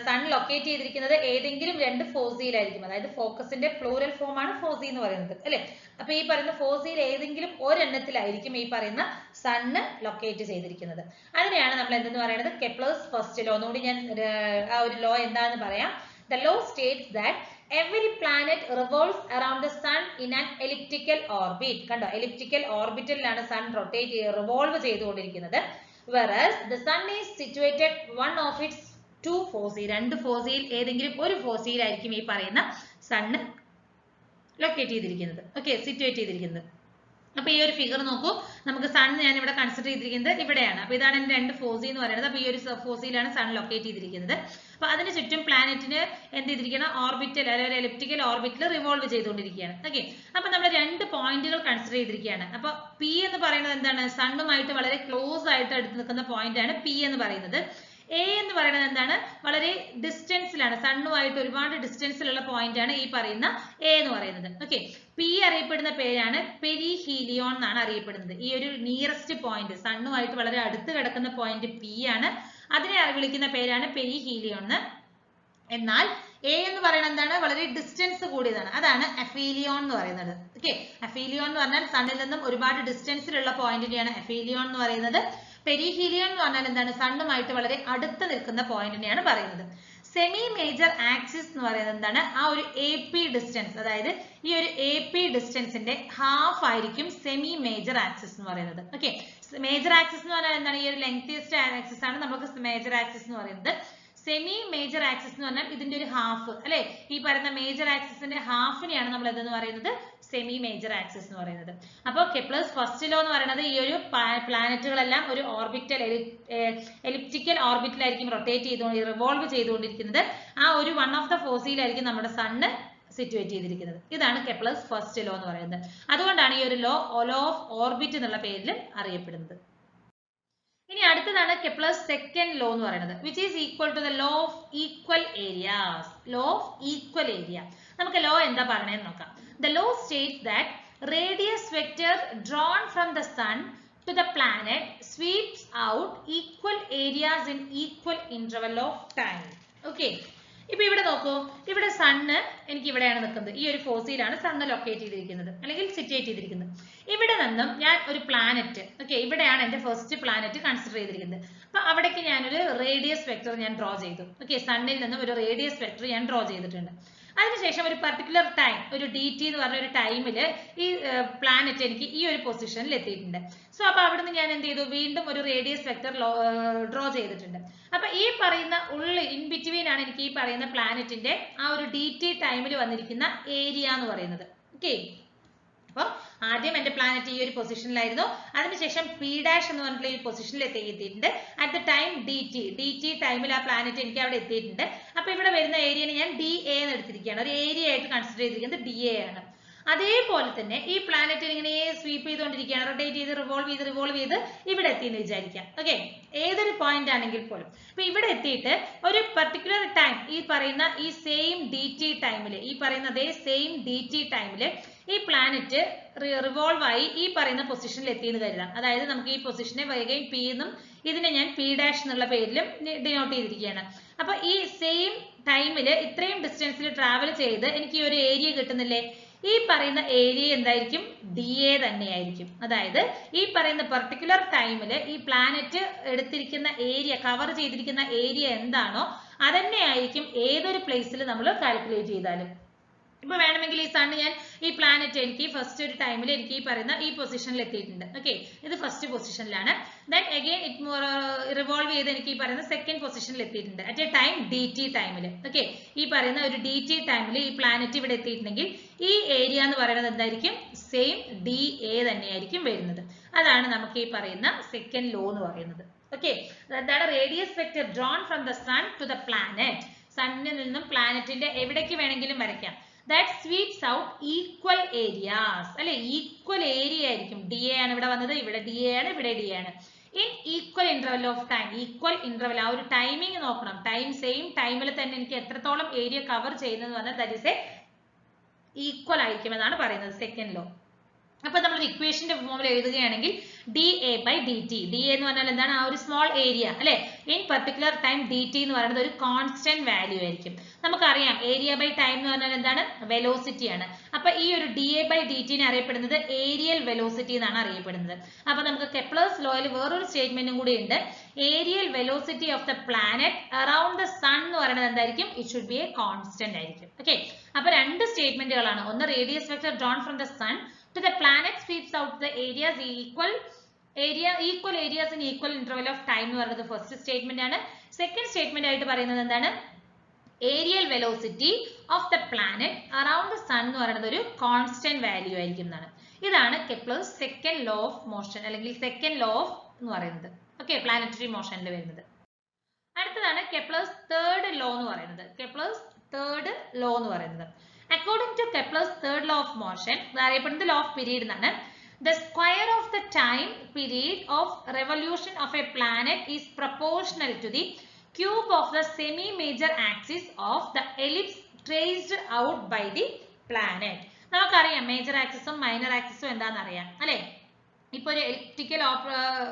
സൺ ലൊക്കേറ്റ് ചെയ്തിരിക്കുന്നത് ഏതെങ്കിലും 2 ഫോസിയിലായിരിക്കും, അതായത് ഫോക്കസിന്റെ പ്ലൂറൽ ഫോം ആണ് ഫോസി എന്ന് പറയുന്നത് അല്ലെ. അപ്പൊ ഈ പറയുന്ന ഫോസിയിൽ ഏതെങ്കിലും ഒരെണ്ണത്തിലായിരിക്കും ഈ പറയുന്ന സണ്ണ് ലൊക്കേറ്റ് ചെയ്തിരിക്കുന്നത്. അതിനെയാണ് നമ്മൾ എന്തെന്ന് പറയുന്നത്? Kepler's first law. ഒന്നുകൂടി ഞാൻ ആ ഒരു ലോ എന്താണെന്ന് പറയാം. The law states that every planet revolves around the sun in an elliptical orbit. കണ്ടോ, എലിപ്റ്റിക്കൽ ഓർബിറ്റലിലാണ് സൺ റിവോൾവ് ചെയ്തുകൊണ്ടിരിക്കുന്നത്. Whereas the sun is situated one of its two foci. 2 ഫോസിയിൽ ഏതെങ്കിലും ഒരു ഫോസിയിലായിരിക്കും ഈ പറയുന്ന സണ്ണ് ലൊക്കേറ്റ് ചെയ്തിരിക്കുന്നത്. ഓക്കെ, സിറ്റുവേറ്റ് ചെയ്തിരിക്കുന്നത്. അപ്പൊ ഈ ഒരു ഫിഗർ നോക്കൂ, നമുക്ക് സൺ ഞാൻ ഇവിടെ കൺസിഡർ ചെയ്തിരിക്കുന്നത് ഇവിടെയാണ്. അപ്പൊ ഇതാണ് എന്റെ 2 ഫോസി എന്ന് പറയുന്നത്. അപ്പൊ ഈ ഒരു ഫോസിയിലാണ് സൺ ലൊക്കേറ്റ് ചെയ്തിരിക്കുന്നത്. അപ്പൊ അതിന് ചുറ്റും പ്ലാനറ്റിന് എന്ത് ചെയ്തിരിക്കണം? ഓർബിറ്റൽ അല്ലെങ്കിൽ എലിപ്റ്റിക്കൽ ഓർബിറ്റിൽ റിവോൾവ് ചെയ്തുകൊണ്ടിരിക്കുകയാണ്. ഓക്കെ. അപ്പൊ നമ്മൾ 2 പോയിന്റുകൾ കൺസിഡർ ചെയ്തിരിക്കുകയാണ്. അപ്പൊ പി എന്ന് പറയുന്നത് എന്താണ്? സണ്ണുമായിട്ട് വളരെ ക്ലോസ് ആയിട്ട് അടുത്ത് നിൽക്കുന്ന പോയിന്റ് ആണ് പി എന്ന് പറയുന്നത്. എ എന്ന് പറയുന്നത് എന്താണ്? വളരെ ഡിസ്റ്റൻസിലാണ്, സണ്ണുമായിട്ട് ഒരുപാട് ഡിസ്റ്റൻസിലുള്ള പോയിന്റ് ആണ് ഈ പറയുന്ന എ എന്ന് പറയുന്നത്. ഓക്കെ. പി അറിയപ്പെടുന്ന പേരാണ് പെരിഹീലിയോൺ എന്നാണ് അറിയപ്പെടുന്നത്. ഈ ഒരു നിയറസ്റ്റ് പോയിന്റ്, സണ്ണുമായിട്ട് വളരെ അടുത്ത് കിടക്കുന്ന പോയിന്റ് പി ആണ്. അതിനെ വിളിക്കുന്ന പേരാണ് പെരിഹീലിയോൺ. എന്നാൽ എ എന്ന് പറയുന്നത് എന്താണ്? വളരെ ഡിസ്റ്റൻസ് കൂടിയതാണ്, അതാണ് അഫീലിയോൺ എന്ന് പറയുന്നത്. ഓക്കെ. അഫീലിയോൺ എന്ന് പറഞ്ഞാൽ സണ്ണിൽ നിന്നും ഒരുപാട് ഡിസ്റ്റൻസിലുള്ള പോയിന്റിനെയാണ് അഫീലിയോൺ എന്ന് പറയുന്നത്. പെരിഹീലിയോൺ എന്ന് പറഞ്ഞാൽ എന്താണ്? സണ്ണുമായിട്ട് വളരെ അടുത്ത് നിൽക്കുന്ന പോയിന്റിനെയാണ് പറയുന്നത്. സെമി മേജർ ആക്സിസ് എന്ന് പറയുന്നത് എന്താണ്? ആ ഒരു AP ഡിസ്റ്റൻസ്, അതായത് ഈ ഒരു AP ഡിസ്റ്റൻസിന്റെ ഹാഫ് ആയിരിക്കും സെമി മേജർ ആക്സിസ് എന്ന് പറയുന്നത്. ഓക്കെ, മേജർ ആക്സിസ് എന്ന് പറഞ്ഞാൽ എന്താണ്? ഈ ഒരു ലെങ്തിയസ്റ്റ് ആക്സിസ് ആണ് നമുക്ക് മേജർ ആക്സിസ് എന്ന് പറയുന്നത്. സെമി മേജർ ആക്സിസ് എന്ന് പറഞ്ഞാൽ ഇതിന്റെ ഒരു ഹാഫ് അല്ലെ, ഈ പറയുന്ന മേജർ ആക്സിസിന്റെ ഹാഫിനെയാണ് നമ്മൾ എന്തെന്ന് പറയുന്നത്? സെമി മേജർ ആക്സിസ് എന്ന് പറയുന്നത്. അപ്പോൾ കെപ്ലേഴ്സ് ഫസ്റ്റ് ലോ എന്ന് പറയുന്നത് ഈ ഒരു പ്ലാനറ്റുകളെല്ലാം ഒരു ഓർബിറ്റൽ എലിപ്റ്റിക്കൽ ഓർബിറ്റിലായിരിക്കും റിവോൾവ് ചെയ്തുകൊണ്ടിരിക്കുന്നത്. ആ ഒരു വൺ ഓഫ് ദ ഫോസിലായിരിക്കും നമ്മുടെ സണ്ണ് സിറ്റുവേറ്റ് ചെയ്തിരിക്കുന്നത്. ഇതാണ് കെപ്ലേഴ്സ് ഫസ്റ്റ് ലോ എന്ന് പറയുന്നത്. അതുകൊണ്ടാണ് ഈ ഒരു ലോ ഓഫ് ഓർബിറ്റ് എന്നുള്ള പേരിൽ അറിയപ്പെടുന്നത്. ഇനി അടുത്തതാണ് കെപ്ലേഴ്സ് സെക്കൻഡ് ലോ എന്ന് പറയുന്നത്, which is equal to the law of equal areas. Law of equal area, നമുക്ക് ലോ എന്താ പറയണേന്ന് നോക്കാം. The law states that radius vector drawn from the sun to the planet sweeps out equal areas in equal interval of time. Okay. ഇപ്പൊ ഇവിടെ നോക്കൂ, ഇവിടെ sun എനിക്ക് ഇവിടെയാണ് നിൽക്കുന്നത്. ഈ ഒരു ഫോസിലാണ് സണ്ണ് ലൊക്കേറ്റ് ചെയ്തിരിക്കുന്നത് അല്ലെങ്കിൽ സിറ്റുവേറ്റ് ചെയ്തിരിക്കുന്നത്. ഇവിടെ നിന്നും ഞാൻ ഒരു പ്ലാനറ്റ്, ഓക്കെ, ഇവിടെയാണ് എന്റെ ഫസ്റ്റ് പ്ലാനറ്റ് കൺസിഡർ ചെയ്തിരിക്കുന്നത്. അപ്പൊ അവിടേക്ക് ഞാനൊരു റേഡിയസ് വെക്ടർ ഞാൻ ഡ്രോ ചെയ്തു. ഓക്കെ, സണ്ണിൽ നിന്നും ഒരു റേഡിയസ് വെക്ടർ ഞാൻ ഡ്രോ ചെയ്തിട്ടുണ്ട്. അതിനുശേഷം ഒരു പർട്ടിക്കുലർ ടൈം, ഒരു DT എന്ന് പറഞ്ഞ ഒരു ടൈമില് ഈ പ്ലാനറ്റ് എനിക്ക് ഈ ഒരു പൊസിഷനിൽ എത്തിയിട്ടുണ്ട്. സോ അപ്പൊ അവിടുന്ന് ഞാൻ എന്ത് ചെയ്തു? വീണ്ടും ഒരു റേഡിയസ് വെക്ടർ ഡ്രോ ചെയ്തിട്ടുണ്ട്. അപ്പൊ ഈ പറയുന്ന ഇൻ ബിറ്റ്വീൻ ആണ് എനിക്ക് ഈ പറയുന്ന പ്ലാനറ്റിന്റെ ആ ഒരു DT ടൈമിൽ വന്നിരിക്കുന്ന ഏരിയ എന്ന് പറയുന്നത്. ഓക്കെ, അപ്പൊ ആദ്യം എന്റെ പ്ലാനറ്റ് ഈ ഒരു പൊസിഷനിലായിരുന്നു. അതിനുശേഷം P' എന്ന് പറഞ്ഞിട്ടുള്ള ഈ പൊസിഷനിൽ എത്തിയിട്ടുണ്ട്. അറ്റ് ദ ടൈം DT ടൈമിൽ ആ പ്ലാനറ്റ് എനിക്ക് അവിടെ എത്തിയിട്ടുണ്ട്. അപ്പൊ ഇവിടെ വരുന്ന ഏരിയനെ ഞാൻ DA എന്ന് എടുത്തിരിക്കുകയാണ്. ഒരു ഏരിയ ആയിട്ട് കൺസിഡർ ചെയ്തിരിക്കുന്നത് DA ആണ്. അതേപോലെ തന്നെ ഈ പ്ലാനറ്റ് ഇങ്ങനെ സ്വീപ്പ് ചെയ്തുകൊണ്ടിരിക്കുകയാണ്, റൊട്ടേറ്റ് ചെയ്ത് റിവോൾവ് ചെയ്ത് ഇവിടെ എത്തിയെന്ന് വിചാരിക്കാം. ഓക്കെ, ഏതൊരു പോയിന്റ് ആണെങ്കിൽ പോലും അപ്പൊ ഇവിടെ എത്തിയിട്ട് ഒരു പർട്ടിക്കുലർ ടൈം ഈ പറയുന്ന ഈ സെയിം DT ടൈമില്, ഈ പറയുന്ന അതേ സെയിം DT ടൈമില് ഈ പ്ലാനറ്റ് റിവോൾവ് ആയി ഈ പറയുന്ന പൊസിഷനിൽ എത്തിയെന്ന് കരുതാം. അതായത് നമുക്ക് ഈ പൊസിഷനെ വേഗം P എന്നും ഇതിനെ ഞാൻ P' എന്നുള്ള പേരിലും ഡിനോട്ട് ചെയ്തിരിക്കുകയാണ്. അപ്പൊ ഈ സെയിം ടൈമില് ഇത്രയും ഡിസ്റ്റൻസിൽ ട്രാവൽ ചെയ്ത് എനിക്ക് ഈ ഒരു ഏരിയ കിട്ടുന്നില്ലേ? ഈ പറയുന്ന ഏരിയ എന്തായിരിക്കും? DA തന്നെയായിരിക്കും. അതായത് ഈ പറയുന്ന പർട്ടിക്കുലർ ടൈമില് ഈ പ്ലാനറ്റ് എടുത്തിരിക്കുന്ന ഏരിയ, കവർ ചെയ്തിരിക്കുന്ന ഏരിയ എന്താണോ അതന്നെയായിരിക്കും ഏതൊരു പ്ലേസിൽ നമ്മൾ കാൽക്കുലേറ്റ് ചെയ്താലും. ഇപ്പൊ വേണമെങ്കിൽ ഈ സൺ ഞാൻ ഈ പ്ലാനറ്റ് എനിക്ക് ഫസ്റ്റ് ഒരു ടൈമിൽ എനിക്ക് ഈ പറയുന്ന ഈ പൊസിഷനിൽ എത്തിയിട്ടുണ്ട്. ഓക്കെ, ഇത് ഫസ്റ്റ് പൊസിഷനിലാണ്. ദെൻ അഗൈൻ ഇറ്റ് റിവോൾവ് ചെയ്ത് എനിക്ക് ഈ പറയുന്ന സെക്കൻഡ് പൊസിഷനിൽ എത്തിയിട്ടുണ്ട് അറ്റ് എ ടൈം DT ടൈമിൽ. ഓക്കെ, ഈ പറയുന്ന ഒരു DT ടൈമിൽ ഈ പ്ലാനറ്റ് ഇവിടെ എത്തിയിട്ടുണ്ടെങ്കിൽ ഈ ഏരിയ എന്ന് പറയുന്നത് എന്തായിരിക്കും? സെയിം DA തന്നെയായിരിക്കും വരുന്നത്. അതാണ് നമുക്ക് ഈ പറയുന്ന സെക്കൻഡ് ലോ എന്ന് പറയുന്നത്. ഓക്കെ, എന്താണ്? Radius vector drawn from the sun to the planet. സണ്ണിൽ നിന്നും പ്ലാനറ്റിന്റെ എവിടേക്ക് വേണമെങ്കിലും വരയ്ക്കാം. that sweeps out equal areas, അല്ലെ? ഈക്വൽ ഏരിയ ആയിരിക്കും. DA ആണ് ഇവിടെ വന്നത്, ഇവിടെ DA ആണ്, ഇവിടെ DA ആണ്. in equal interval of time, equal interval, ആ ഒരു ടൈമിംഗ് നോക്കണം. സെയിം ടൈമിൽ തന്നെ എനിക്ക് എത്രത്തോളം ഏരിയ കവർ ചെയ്യുന്നത് പറഞ്ഞാൽ that is a ഈക്വൽ ആയിരിക്കും എന്നാണ് പറയുന്നത് സെക്കൻഡ് ലോ. അപ്പൊ നമ്മൾ ഇക്വേഷന്റെ ഫോമിൽ എഴുതുകയാണെങ്കിൽ DA/DT, DA എന്ന് പറഞ്ഞാൽ എന്താണ്? ആ ഒരു സ്മോൾ ഏരിയ അല്ലെ, ഇൻ പർട്ടിക്കുലർ ടൈം DT എന്ന് പറയുന്നത് ഒരു കോൺസ്റ്റന്റ് വാല്യൂ ആയിരിക്കും. നമുക്കറിയാം ഏരിയ ബൈ ടൈം എന്ന് പറഞ്ഞാൽ എന്താണ്? വെലോസിറ്റി ആണ്. അപ്പൊ ഈ ഒരു DA/DT അറിയപ്പെടുന്നത് ഏരിയൽ വെലോസിറ്റി എന്നാണ് അറിയപ്പെടുന്നത്. അപ്പൊ നമുക്ക് കെപ്ലേഴ്സ് ലോയിൽ വേറൊരു സ്റ്റേറ്റ്മെന്റും കൂടി ഉണ്ട്. Areal velocity of the planet around the sun എന്ന് പറയുന്നത് എന്തായിരിക്കും? It should be a constant ആയിരിക്കും. ഓക്കെ, അപ്പൊ രണ്ട് സ്റ്റേറ്റ്മെന്റുകളാണ്. ഒന്ന് radius vector drawn from the sun to the planet sweeps out the areas equal areas in equal interval of time എന്ന് പറയുന്നത് ഫസ്റ്റ് സ്റ്റേറ്റ്മെന്റ് ആണ്. സെക്കൻഡ് സ്റ്റേറ്റ്മെന്റ് ആയിട്ട് പറയുന്നത് എന്താണ്? Areal velocity of the planet around the sun എന്ന് പറയുന്നത് ഒരു constant value ആയിരിക്കും എന്നാണ്. ഇതാണ് Kepler's second law of motion അല്ലെങ്കിൽ സെക്കൻഡ് ലോ ഓഫ് എന്ന് പറയുന്നത്. ഓക്കെ, പ്ലാനറ്ററി മോഷനിൽ വരുന്നത്. അടുത്തതാണ് കെപ്ലേഴ്സ് തേർഡ് ലോ എന്ന് പറയുന്നത്. കെപ്ലേഴ്സ് തേർഡ് ലോ എന്ന് പറയുന്നത് according to Kepler's third law of motion, അറിയപ്പെടുന്നത് law of period എന്നാണ്. The square of the time period of revolution of a planet is proportional to the cube of the semi-major axis of the ellipse traced out by the planet. നമുക്കറിയാം major ആക്സിസും minor ആക്സിസും എന്താണെന്ന് അറിയാം അല്ലെ? ഇപ്പൊ ഒരു elliptical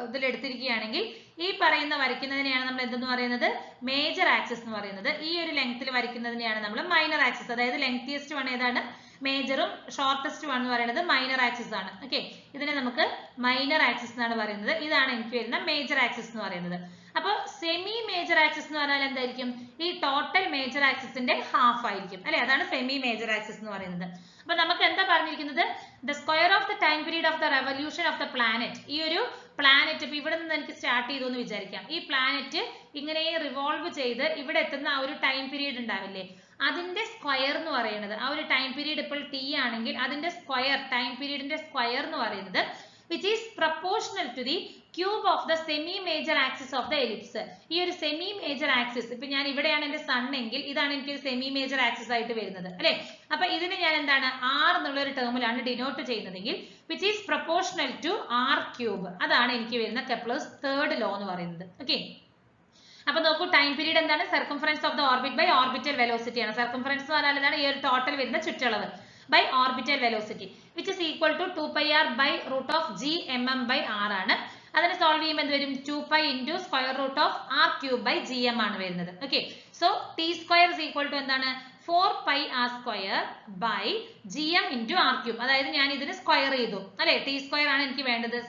ഇതിൽ എടുത്തിരിക്കുകയാണെങ്കിൽ ഈ പറയുന്ന വരയ്ക്കുന്നതിനെയാണ് നമ്മൾ എന്തെന്ന് പറയുന്നത്? മേജർ ആക്സിസ് എന്ന് പറയുന്നത്. ഈ ഒരു ലെങ്ത്തിൽ വരയ്ക്കുന്നതിനെയാണ് നമ്മൾ മൈനർ ആക്സിസ്. അതായത് ലെങ്തിയസ്റ്റ് വൺ ഏതാണ്? മേജറും ഷോർട്ടസ്റ്റ് വൺ എന്ന് പറയുന്നത് മൈനർ ആക്സിസ് ആണ്. ഓക്കെ, ഇതിനെ നമുക്ക് മൈനർ ആക്സിസ് എന്നാണ് പറയുന്നത്. ഇതാണ് എനിക്ക് വരുന്ന മേജർ ആക്സിസ് എന്ന് പറയുന്നത്. അപ്പൊ സെമി മേജർ ആക്സിസ് എന്ന് പറഞ്ഞാൽ എന്തായിരിക്കും? ഈ ടോട്ടൽ മേജർ ആക്സിസിന്റെ ഹാഫ് ആയിരിക്കും അല്ലെ? അതാണ് സെമി മേജർ ആക്സിസ് എന്ന് പറയുന്നത്. അപ്പൊ നമുക്ക് എന്താ പറഞ്ഞിരിക്കുന്നത്? The square of the time period of the revolution of the planet. ഈ ഒരു പ്ലാനറ്റ് ഇപ്പൊ ഇവിടെ നിന്ന് എനിക്ക് സ്റ്റാർട്ട് ചെയ്തു എന്ന് വിചാരിക്കാം. ഈ പ്ലാനറ്റ് ഇങ്ങനെ റിവോൾവ് ചെയ്ത് ഇവിടെ എത്തുന്ന ആ ഒരു ടൈം പീരീഡ് ഉണ്ടാവില്ലേ, അതിന്റെ സ്ക്വയർ എന്ന് പറയുന്നത്, ആ ഒരു ടൈം പീരീഡ് ഇപ്പോൾ ടി ആണെങ്കിൽ അതിന്റെ സ്ക്വയർ, ടൈം പീരീഡിന്റെ സ്ക്വയർ എന്ന് പറയുന്നത് which is proportional to the cube of the semi major axis of the ellipse. ഈ ഒരു സെമി മേജർ ആക്സിസ്, ഇപ്പൊ ഞാൻ ഇവിടെയാണ് എന്റെ സൺ എങ്കിൽ ഇതാണ് എനിക്ക് ഒരു സെമി മേജർ ആക്സിസ് ആയിട്ട് വരുന്നത് അല്ലെ? അപ്പൊ ഇതിനെ ഞാൻ എന്താണ് r എന്നുള്ള ഒരു ടേമിലാണ് ഡിനോട്ട് ചെയ്യുന്നതെങ്കിൽ which is proportional to r cube. അതാണ് എനിക്ക് വരുന്ന കെപ്ലേഴ്സ് തേർഡ് ലോ എന്ന് പറയുന്നത്. ഓക്കെ, അപ്പൊ നോക്കൂ, ടൈം പീരീഡ് എന്താണ്? Circumference of the orbit by orbital velocity ആണ്. സർക്കംഫറൻസ് എന്ന് പറഞ്ഞാൽ എന്താണ്? ഈ ഒരു ടോട്ടൽ വരുന്ന ചുറ്റളവ് by orbital velocity which is equal to 2 pi r by root of g mm by r ആണ്. അതിനെ സോൾവ് ചെയ്യുമ്പോൾ എന്ത് വരും? 2 pi into square root of r cube by gm ആണ് വരുന്നത്. Okay, so t square is equal to എന്താണ്? 4 pi r square by gm into r cube. അതായത് ഞാൻ ഇതിനെ സ്ക്വയർ ചെയ്തു അല്ലെ? t square ആണ് എനിക്ക് വേണ്ടത്,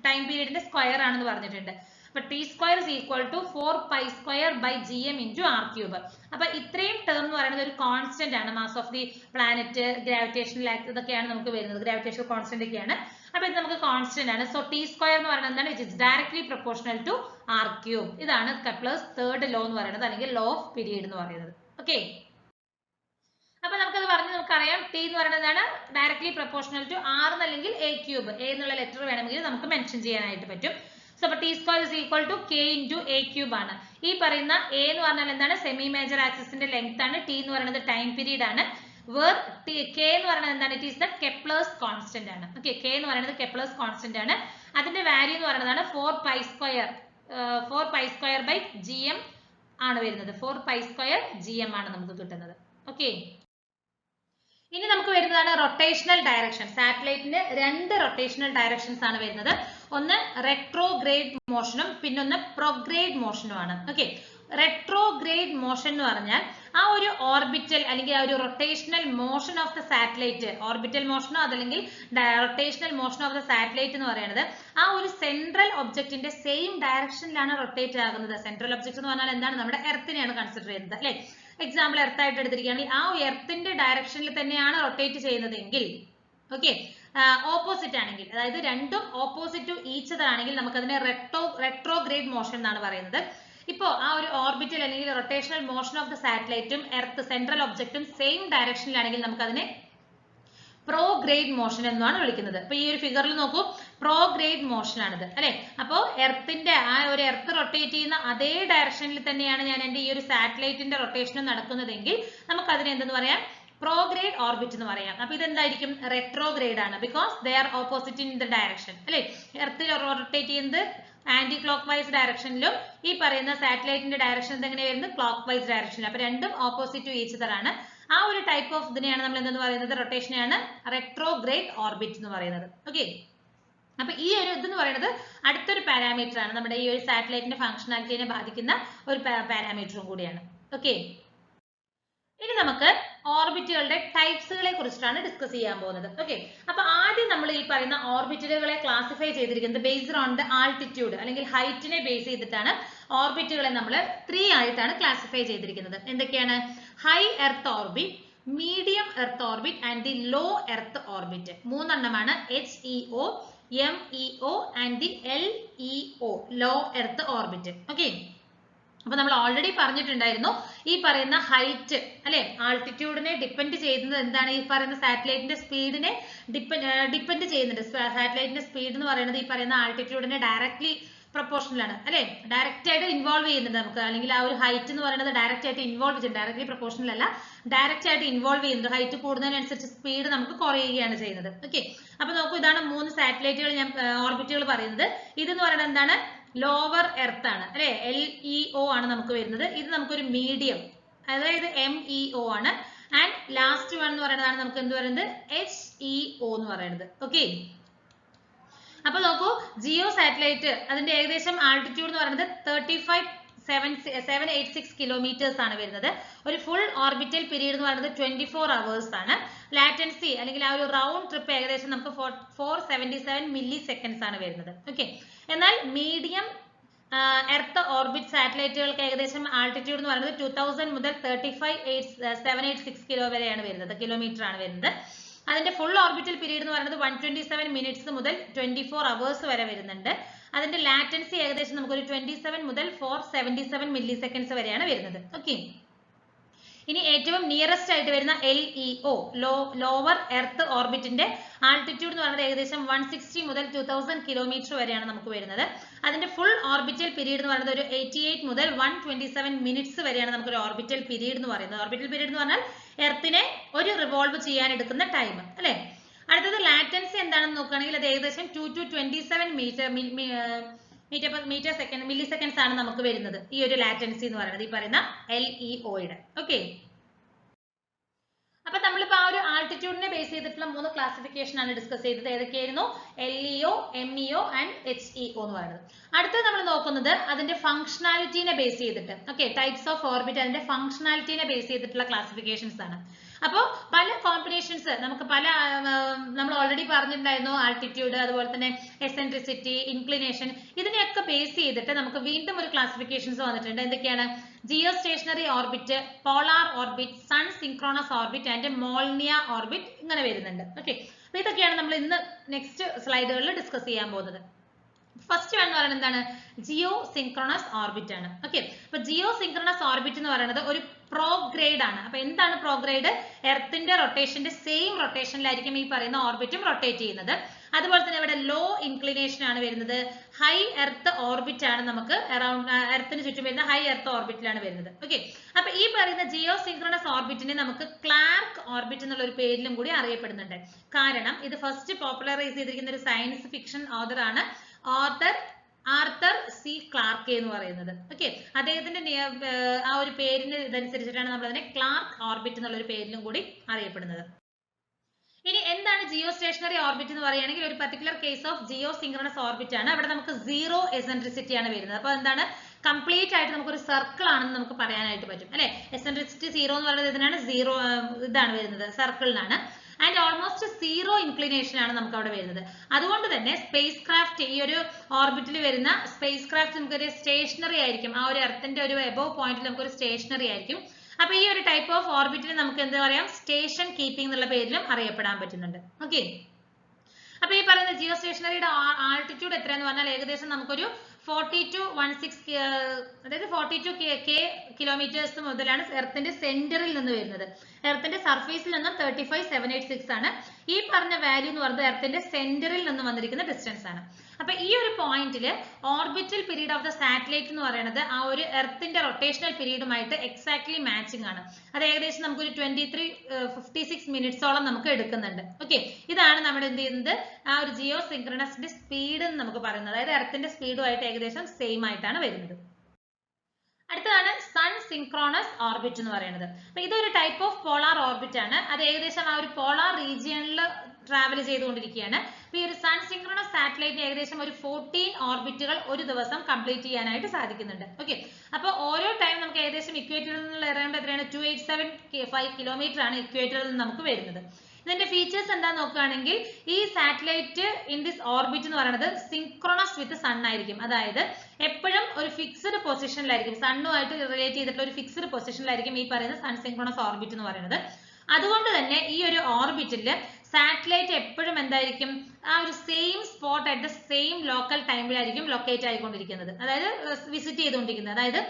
ടൈം പീരീഡിന്റെ സ്ക്വയർ ആണെന്ന് പറഞ്ഞിട്ടുണ്ട്. അപ്പൊ t square is equal to 4 pi square by gm into r cube. അപ്പൊ ഇത്രയും ടേം എന്ന് പറയുന്നത് ഒരു കോൺസ്റ്റന്റ് ആണ്. Mass of the planet, gravitational act, ഇതൊക്കെയാണ് നമുക്ക് വരുന്നത്. ഗ്രാവിറ്റേഷണൽ കോൺസ്റ്റന്റ് ഒക്കെയാണ്. അപ്പൊ ഇത് നമുക്ക് കോൺസ്റ്റന്റ് ആണ്. സോ t square എന്ന് പറയുന്നത് എന്താണ്? It is directly proportional to r cube. ഇതാണ് കെപ്ലേഴ്സ് തേർഡ് ലോ എന്ന് പറയുന്നത്, അല്ലെങ്കിൽ ലോ ഓഫ് പീരീഡ് എന്ന് പറയുന്നത്. ഓക്കെ, അപ്പൊ നമുക്കത് പറഞ്ഞ് നമുക്കറിയാം t എന്ന് പറയുന്നതാണ് ഡയറക്ട്ലി പ്രൊപ്പോർഷണൽ ടു r അല്ലെങ്കിൽ a ക്യൂബ്. a എന്നുള്ള ലെറ്റർ വേണമെങ്കിൽ നമുക്ക് മെൻഷൻ ചെയ്യാനായിട്ട് പറ്റും. സോ അപ്പൊ t square is equal to k into a cube ആണ്. ഈ പറയുന്ന a എന്ന് പറഞ്ഞാൽ എന്താണ്? സെമി മേജർ ആക്സിസിന്റെ ലെങ്ത് ആണ്. t എന്ന് പറയുന്നത് ടൈം പീരീഡ് ആണ്. വേർ k എന്ന് പറയുന്നത് എന്താണ്? It is the Kepler's constant ആണ്. ഓക്കെ, k എന്ന് പറയുന്നത് കെപ്ലേഴ്സ് കോൺസ്റ്റന്റ് ആണ്. അതിന്റെ വാല്യൂ എന്ന് പറയുന്നതാണ് 4 pi square by gm ആണ് വരുന്നത്. 4 pi square gm ആണ് നമുക്ക് കിട്ടുന്നത്. ഓക്കെ, ഇനി നമുക്ക് വരുന്നതാണ് റൊട്ടേഷണൽ ഡയറക്ഷൻ. സാറ്റലൈറ്റിന് രണ്ട് റൊട്ടേഷണൽ ഡയറക്ഷൻസ് ആണ് വരുന്നത്. ഒന്ന് റെട്രോഗ്രേഡ് മോഷനും പിന്നൊന്ന് പ്രൊഗ്രേഡ് മോഷനും ആണ്. ഓക്കെ, റെട്രോഗ്രേഡ് മോഷൻ എന്ന് പറഞ്ഞാൽ ആ ഒരു ഓർബിറ്റൽ അല്ലെങ്കിൽ ആ ഒരു rotational motion of the satellite, orbital മോഷനോ അതല്ലെങ്കിൽ rotational motion of the satellite എന്ന് പറയുന്നത് ആ ഒരു സെൻട്രൽ ഒബ്ജക്റ്റിന്റെ സെയിം ഡയറക്ഷനിലാണ് റൊട്ടേറ്റ് ആകുന്നത്. സെൻട്രൽ ഒബ്ജക്ട് എന്ന് പറഞ്ഞാൽ എന്താണ്? നമ്മുടെ എർത്തിനെയാണ് കൺസിഡർ ചെയ്യുന്നത് അല്ലെ? എക്സാമ്പിൾ എർത്ത് ആയിട്ട് എടുത്തിരിക്കുകയാണെങ്കിൽ ആ എർത്തിന്റെ ഡയറക്ഷനിൽ തന്നെയാണ് റൊട്ടേറ്റ് ചെയ്യുന്നതെങ്കിൽ, ഓക്കെ, ഓപ്പോസിറ്റ് ആണെങ്കിൽ, അതായത് രണ്ടും ഓപ്പോസിറ്റ് ടു ഈച്ച് അതർ ആണെങ്കിൽ നമുക്ക് അതിനെ റെട്രോഗ്രേഡ് മോഷൻ എന്നാണ് പറയുന്നത്. ഇപ്പോ ആ ഒരു ഓർബിറ്റൽ അല്ലെങ്കിൽ റൊട്ടേഷണൽ മോഷൻ ഓഫ് ദ സാറ്റലൈറ്റും എർത്ത് സെൻട്രൽ ഒബ്ജക്റ്റും സെയിം ഡയറക്ഷനിലാണെങ്കിൽ നമുക്ക് അതിനെ പ്രോഗ്രേഡ് മോഷൻ എന്നാണ് വിളിക്കുന്നത്. അപ്പൊ ഈ ഒരു ഫിഗറിൽ നോക്കൂ, പ്രോഗ്രേഡ് മോഷൻ ആണിത് അല്ലെ? അപ്പോ എർത്തിന്റെ ആ ഒരു എർത്ത് റൊട്ടേറ്റ് ചെയ്യുന്ന അതേ ഡയറക്ഷനിൽ തന്നെയാണ് ഞാൻ എന്റെ ഈ ഒരു സാറ്റലൈറ്റിന്റെ റൊട്ടേഷൻ നടക്കുന്നതെങ്കിൽ നമുക്ക് അതിനെ എന്തെന്ന് പറയാം? പ്രോഗ്രേഡ് ഓർബിറ്റ് എന്ന് പറയാം. അപ്പൊ ഇതെന്തായിരിക്കും? റെട്രോഗ്രേഡ് ആണ്. Because they are opposite in the direction അല്ലെ? എർത്തിൽ റൊട്ടേറ്റ് ചെയ്യുന്നത് ആന്റി ക്ലോക്ക് വൈസ് ഡയറക്ഷനിലും ഈ പറയുന്ന സാറ്റലൈറ്റിന്റെ ഡയറക്ഷൻ എങ്ങനെ വരുന്നത്? ക്ലോക്ക് വൈസ് ഡയറക്ഷനിൽ. അപ്പൊ രണ്ടും ഓപ്പോസിറ്റ് ടു ഈച്ച് അതർ ആണ്. ആ ഒരു ടൈപ്പ് ഓഫ് ഇതിനെയാണ് നമ്മൾ എന്തെന്ന് പറയുന്നത്? റൊട്ടേഷനെയാണ് റെട്രോഗ്രേഡ് ഓർബിറ്റ് എന്ന് പറയുന്നത്. ഓക്കെ, അപ്പൊ ഈ ഒരു ഇതെന്ന് പറയുന്നത് അടുത്തൊരു പാരാമീറ്റർ ആണ്, നമ്മുടെ ഈ ഒരു സാറ്റലൈറ്റിന്റെ ഫംഗ്ഷനാലിറ്റിനെ ബാധിക്കുന്ന ഒരു പാരാമീറ്ററും കൂടിയാണ്. ഓക്കെ, ഇനി നമുക്ക് ഓർബിറ്റുകളുടെ ടൈപ്സുകളെ കുറിച്ചിട്ടാണ് ഡിസ്കസ് ചെയ്യാൻ പോകുന്നത്. ഓക്കെ, അപ്പൊ ആദ്യം നമ്മൾ ഈ പറയുന്ന ഓർബിറ്റുകളെ ക്ലാസിഫൈ ചെയ്തിരിക്കുന്നത് ബേസ്ഡ് ഓൺ ദ ആൾട്ടിറ്റ്യൂഡ് അല്ലെങ്കിൽ ഹൈറ്റിനെ ബേസ് ചെയ്തിട്ടാണ് ഓർബിറ്റുകളെ നമ്മൾ 3 ആയിട്ടാണ് ക്ലാസിഫൈ ചെയ്തിരിക്കുന്നത്. എന്തൊക്കെയാണ്? High earth orbit, medium earth orbit and the low earth orbit. 3 എണ്ണമാണ്. HEO, MEO and the LEO, low earth orbit. Okay, അപ്പൊ നമ്മൾ ഓൾറെഡി പറഞ്ഞിട്ടുണ്ടായിരുന്നു ഈ പറയുന്ന ഹൈറ്റ് അല്ലെ, ആൾട്ടിറ്റ്യൂഡിനെ ഡിപ്പെൻഡ് ചെയ്യുന്നത് എന്താണ്? ഈ പറയുന്ന സാറ്റലൈറ്റിന്റെ സ്പീഡിനെ ഡിപ്പെൻഡ് ചെയ്യുന്നുണ്ട്. സാറ്റലൈറ്റിന്റെ സ്പീഡ് എന്ന് പറയുന്നത് ഈ പറയുന്ന ആൾട്ടിറ്റ്യൂഡിനെ ഡയറക്ട്ലി പ്രൊപ്പോർഷണൽ ആണ് അല്ലെ? ഡയറക്റ്റ് ആയിട്ട് ഇൻവോൾവ് ചെയ്യുന്നുണ്ട് നമുക്ക്, അല്ലെങ്കിൽ ആ ഒരു ഹൈറ്റ് എന്ന് പറയുന്നത് ഡയറക്റ്റ് ആയിട്ട് ഇൻവോൾവ് ചെയ്യുന്നത്, ഡയറക്ട്ലി പ്രൊപ്പോർഷണൽ അല്ല, ഡയറക്റ്റ് ആയിട്ട് ഇൻവോൾവ് ചെയ്യുന്നത്. ഹൈറ്റ് കൂടുന്നതിനനുസരിച്ച് സ്പീഡ് നമുക്ക് കുറയുകയാണ് ചെയ്യുന്നത്. ഓക്കെ, അപ്പൊ നോക്കൂ, ഇതാണ് 3 സാറ്റലൈറ്റുകൾ ഞാൻ ഓർബിറ്റുകൾ പറയുന്നത്. ഇതെന്ന് പറയുന്നത് എന്താണ്? ലോവർ എർത്ത് ആണ് അല്ലെ? LEO ആണ് നമുക്ക് വരുന്നത്. ഇത് നമുക്കൊരു മീഡിയം, അതായത് MEO ആണ്. ആൻഡ് ലാസ്റ്റ് വൺ എന്ന് പറയുന്നതാണ് നമുക്ക് എന്ത് പറയുന്നത്? HEO എന്ന് പറയുന്നത്. ഓക്കെ, അപ്പൊ നോക്കൂ, ജിയോ സാറ്റലൈറ്റ് അതിന്റെ ഏകദേശം ആൾട്ടിറ്റ്യൂഡ് എന്ന് പറയുന്നത് 35,786 കിലോമീറ്റേഴ്സ് ആണ് വരുന്നത്. ഒരു ഫുൾ ഓർബിറ്റൽ പീരീഡ് എന്ന് പറയുന്നത് 24 hours ആണ്. ലാറ്റൻസി അല്ലെങ്കിൽ ആ ഒരു റൗണ്ട് ട്രിപ്പ് ഏകദേശം നമുക്ക് 477 മില്ലി സെക്കൻഡ്സ് ആണ് വരുന്നത്. ഓക്കെ, എന്നാൽ മീഡിയം എർത്ത് ഓർബിറ്റ് സാറ്റലൈറ്റുകൾക്ക് ഏകദേശം ആൾട്ടിറ്റ്യൂഡ് എന്ന് പറയുന്നത് 2000 മുതൽ 35,786 കിലോ വരെയാണ് വരുന്നത്, കിലോമീറ്റർ ആണ് വരുന്നത്. അതിന്റെ ഫുൾ ഓർബിറ്റൽ പീരീഡ് എന്ന് പറയുന്നത് 127 മിനിറ്റ്സ് മുതൽ 24 അവേഴ്സ് വരെ വരുന്നുണ്ട്. അതിന്റെ ലാറ്റൻസി ഏകദേശം നമുക്കൊരു 27 മുതൽ 477 മില്ലി സെക്കൻഡ്സ് വരെയാണ് വരുന്നത്. ഓക്കെ, ഇനി ഏറ്റവും നിയറസ്റ്റ് ആയിട്ട് വരുന്ന LEO ലോവർ എർത്ത് ഓർബിറ്റിന്റെ ആൾട്ടിറ്റ്യൂഡ് എന്ന് പറയുന്നത് ഏകദേശം 160 മുതൽ 2000 കിലോമീറ്റർ വരെയാണ് നമുക്ക് വരുന്നത്. അതിന്റെ ഫുൾ ഓർബിറ്റൽ പീരീഡ് എന്ന് പറയുന്നത് ഒരു 88 മുതൽ 127 മിനിറ്റ്സ് വരെയാണ് നമുക്ക് ഒരു ഓർബിറ്റൽ പീരീഡ് എന്ന് പറയുന്നത്. ഓർബിറ്റൽ പീരീഡ് എന്ന് പറഞ്ഞാൽ എർത്തിനെ ഒരു റിവോൾവ് ചെയ്യാൻ എടുക്കുന്ന ടൈം അല്ലെ. അടുത്തത് ലാറ്റൻസി എന്താണെന്ന് നോക്കുകയാണെങ്കിൽ അത് ഏകദേശം 2 to 27 മില്ലി സെക്കൻഡ്സ് ആണ് നമുക്ക് വരുന്നത് ഈ ഒരു ലാറ്റൻസി എന്ന് പറയുന്നത് ഈ പറയുന്ന LEOയുടെ. ഓക്കെ, അപ്പൊ നമ്മളിപ്പോ ആ ഒരു ആൾട്ടിറ്റ്യൂഡിനെ ബേസ് ചെയ്തിട്ടുള്ള 3 ക്ലാസിഫിക്കേഷൻ ആണ് ഡിസ്കസ് ചെയ്തത്. ഏതൊക്കെയായിരുന്നു? LEO, MEO ആൻഡ് HEO എന്ന് പറയുന്നത്. അടുത്തത് നമ്മൾ നോക്കുന്നത് അതിന്റെ ഫംഗ്ഷനാലിറ്റിനെ ബേസ് ചെയ്തിട്ട്, ഓക്കെ, ടൈപ്സ് ഓഫ് ഓർബിറ്റ് അതിന്റെ ഫംഗ്ഷനാലിറ്റിനെ ബേസ് ചെയ്തിട്ടുള്ള ക്ലാസിഫിക്കേഷൻസ് ആണ്. അപ്പോൾ പല കോമ്പിനേഷൻസ് നമുക്ക് നമ്മൾ ഓൾറെഡി പറഞ്ഞിട്ടുണ്ടായിരുന്നു, ആൾട്ടിറ്റ്യൂഡ്, അതുപോലെ തന്നെ എസെൻട്രിസിറ്റി, ഇൻക്ലിനേഷൻ, ഇതിനെയൊക്കെ ബേസ് ചെയ്തിട്ട് നമുക്ക് വീണ്ടും ഒരു ക്ലാസിഫിക്കേഷൻസ് വന്നിട്ടുണ്ട്. എന്തൊക്കെയാണ്? Geostationary orbit, polar orbit, sun synchronous orbit and Molniya orbit, ഇങ്ങനെ വരുന്നുണ്ട്. ഓക്കെ, അപ്പൊ ഇതൊക്കെയാണ് നമ്മൾ ഇന്ന് നെക്സ്റ്റ് സ്ലൈഡുകളിൽ ഡിസ്കസ് ചെയ്യാൻ പോകുന്നത്. ഫസ്റ്റ് വൺ എന്ന് പറയുന്നത് എന്താണ്? ജിയോ സിൻക്രോണസ് ഓർബിറ്റ് ആണ്. ഓക്കെ, അപ്പൊ ജിയോ സിൻക്രോണസ് ഓർബിറ്റ് എന്ന് പറയുന്നത് ഒരു പ്രോഗ്രേഡ് ആണ്. അപ്പൊ എന്താണ് പ്രോഗ്രേഡ്? എർത്തിന്റെ റൊട്ടേഷന്റെ സെയിം റൊട്ടേഷനിലായിരിക്കും ഈ പറയുന്ന ഓർബിറ്റും റൊട്ടേറ്റ് ചെയ്യുന്നത്. അതുപോലെ തന്നെ ഇവിടെ ലോ ഇൻക്ലിനേഷൻ ആണ് വരുന്നത്. ഹൈ എർത്ത് ഓർബിറ്റ് ആണ് നമുക്ക് അറൌണ്ട് എർത്തിന് ചുറ്റും വരുന്ന ഹൈ എർത്ത് ഓർബിറ്റിലാണ് വരുന്നത്. ഓക്കെ, അപ്പൊ ഈ പറയുന്ന ജിയോ സിൻക്രോണസ് ഓർബിറ്റിനെ നമുക്ക് ക്ലാർക്ക് ഓർബിറ്റ് എന്നുള്ള ഒരു പേരിലും കൂടി അറിയപ്പെടുന്നുണ്ട്. കാരണം ഇത് ഫസ്റ്റ് പോപ്പുലറൈസ് ചെയ്തിരിക്കുന്ന ഒരു സയൻസ് ഫിക്ഷൻ ഓതർ ആണ്, ആർതർ സി ക്ലാർക്ക് എന്ന് പറയുന്നത്. ഓക്കെ, അദ്ദേഹത്തിന്റെ ആ ഒരു പേരിന് ഇതനുസരിച്ചിട്ടാണ് നമ്മൾ അതിനെ ക്ലാർക്ക് ഓർബിറ്റ് എന്നുള്ള ഒരു പേരിലും കൂടി അറിയപ്പെടുന്നത്. ഇനി എന്താണ് ജിയോ സ്റ്റേഷനറി ഓർബിറ്റ് എന്ന് പറയുകയാണെങ്കിൽ ഒരു particular case of geosynchronous orbit ആണ്. അവിടെ നമുക്ക് സീറോ എസെൻട്രിസിറ്റി ആണ് വരുന്നത്. അപ്പൊ എന്താണ്? കംപ്ലീറ്റ് ആയിട്ട് നമുക്കൊരു സർക്കിൾ ആണെന്ന് നമുക്ക് പറയാനായിട്ട് പറ്റും അല്ലെ. എസെൻട്രിസിറ്റി സീറോ എന്ന് പറയുന്നത് ഇതിനാണ്, സീറോ ഇതാണ് വരുന്നത്, സർക്കിളിനാണ്. ആൻഡ് ഓൾമോസ്റ്റ് സീറോ ഇൻക്ലിനേഷൻ ആണ് നമുക്ക് അവിടെ വരുന്നത്. അതുകൊണ്ട് തന്നെ സ്പേസ് ക്രാഫ്റ്റ്, ഈ ഒരു ഓർബിറ്റിൽ വരുന്ന സ്പേസ് ക്രാഫ്റ്റ് നമുക്കൊരു സ്റ്റേഷനറി ആയിരിക്കും. ആ ഒരു എർത്തിന്റെ ഒരു എബോവ് പോയിന്റിൽ നമുക്കൊരു സ്റ്റേഷനറി ആയിരിക്കും. അപ്പൊ ഈ ഒരു ടൈപ്പ് ഓഫ് ഓർബിറ്റിന് നമുക്ക് എന്താ പറയാം? സ്റ്റേഷൻ കീപ്പിംഗ് എന്നുള്ള പേരിലും അറിയപ്പെടാൻ പറ്റുന്നുണ്ട്. ഓക്കെ, അപ്പൊ ഈ പറയുന്ന ജിയോ സ്റ്റേഷനറിയുടെ ആൾട്ടിറ്റ്യൂഡ് എത്രയെന്ന് പറഞ്ഞാൽ ഏകദേശം നമുക്കൊരു 4216 അതായത് 42K കിലോമീറ്റേഴ്സ് മുതലാണ് എർത്തിന്റെ സെന്ററിൽ നിന്ന് വരുന്നത്. എർത്തിന്റെ സർഫേസിൽ നിന്നും 35,786 ആണ്. ഈ പറഞ്ഞ വാല്യൂ എന്ന് പറയുന്നത് എർത്തിന്റെ സെന്ററിൽ നിന്ന് വന്നിരിക്കുന്ന ഡിസ്റ്റൻസ് ആണ്. അപ്പൊ ഈ ഒരു പോയിന്റില് orbital period of the satellite എന്ന് പറയുന്നത് ആ ഒരു എർത്തിന്റെ റൊട്ടേഷണൽ പീരീഡുമായിട്ട് എക്സാക്ട്ലി മാച്ചിങ് ആണ്. അത് ഏകദേശം നമുക്കൊരു 2356 മിനിറ്റ്സോളം നമുക്ക് എടുക്കുന്നുണ്ട്. ഓക്കെ, ഇതാണ് നമ്മുടെ എന്ത് ചെയ്യുന്നത്? ആ ഒരു ജിയോ സിൻക്രണസിന്റെ സ്പീഡ് എന്ന് നമുക്ക് പറയുന്നത്. അതായത് എർത്തിന്റെ സ്പീഡുമായിട്ട് ഏകദേശം സെയിം ആയിട്ടാണ് വരുന്നത്. അടുത്തതാണ് സൺ സിൻക്രോണസ് ഓർബിറ്റ് എന്ന് പറയുന്നത്. അപ്പൊ ഇതൊരു ടൈപ്പ് ഓഫ് പോളാർ ഓർബിറ്റ് ആണ്. അത് ഏകദേശം ആ ഒരു പോളാർ റീജിയനിൽ ട്രാവൽ ചെയ്തുകൊണ്ടിരിക്കുകയാണ്. ഈ ഒരു സൺ സിൻക്രോണസ് സാറ്റലൈറ്റ് ഏകദേശം ഒരു 14 ഓർബിറ്റുകൾ ഒരു ദിവസം കംപ്ലീറ്റ് ചെയ്യാനായിട്ട് സാധിക്കുന്നുണ്ട്. ഓക്കെ, അപ്പൊ ഓരോ ടൈം നമുക്ക് ഏകദേശം ഇക്വേറ്ററിൽ നിന്നുള്ള എറൗണ്ട് എത്രയാണ്? 287.5 കിലോമീറ്റർ ആണ് ഇക്വേറ്ററിൽ നിന്ന് നമുക്ക് വരുന്നത്. ഇതിന്റെ ഫീച്ചേഴ്സ് എന്താ നോക്കുകയാണെങ്കിൽ ഈ സാറ്റലൈറ്റ് ഇൻ ദിസ് ഓർബിറ്റ് എന്ന് പറയുന്നത് സിൻക്രോണസ് വിത്ത് സൺ ആയിരിക്കും. അതായത് എപ്പോഴും ഒരു ഫിക്സ്ഡ് പൊസിഷനിലായിരിക്കും, സണ്ണുമായിട്ട് റിലേറ്റ് ചെയ്തിട്ടുള്ള ഒരു ഫിക്സ്ഡ് പൊസിഷനിലായിരിക്കും ഈ പറയുന്ന സൺ സിൻക്രോണസ് ഓർബിറ്റ് എന്ന് പറയുന്നത്. അതുകൊണ്ട് തന്നെ ഈ ഒരു ഓർബിറ്റിൽ സാറ്റലൈറ്റ് എപ്പോഴും എന്തായിരിക്കും? ആ ഒരു same spot at the same local ടൈമിലായിരിക്കും ലൊക്കേറ്റ് ആയിക്കൊണ്ടിരിക്കുന്നത്, അതായത് വിസിറ്റ് ചെയ്തുകൊണ്ടിരിക്കുന്നത്. അതായത്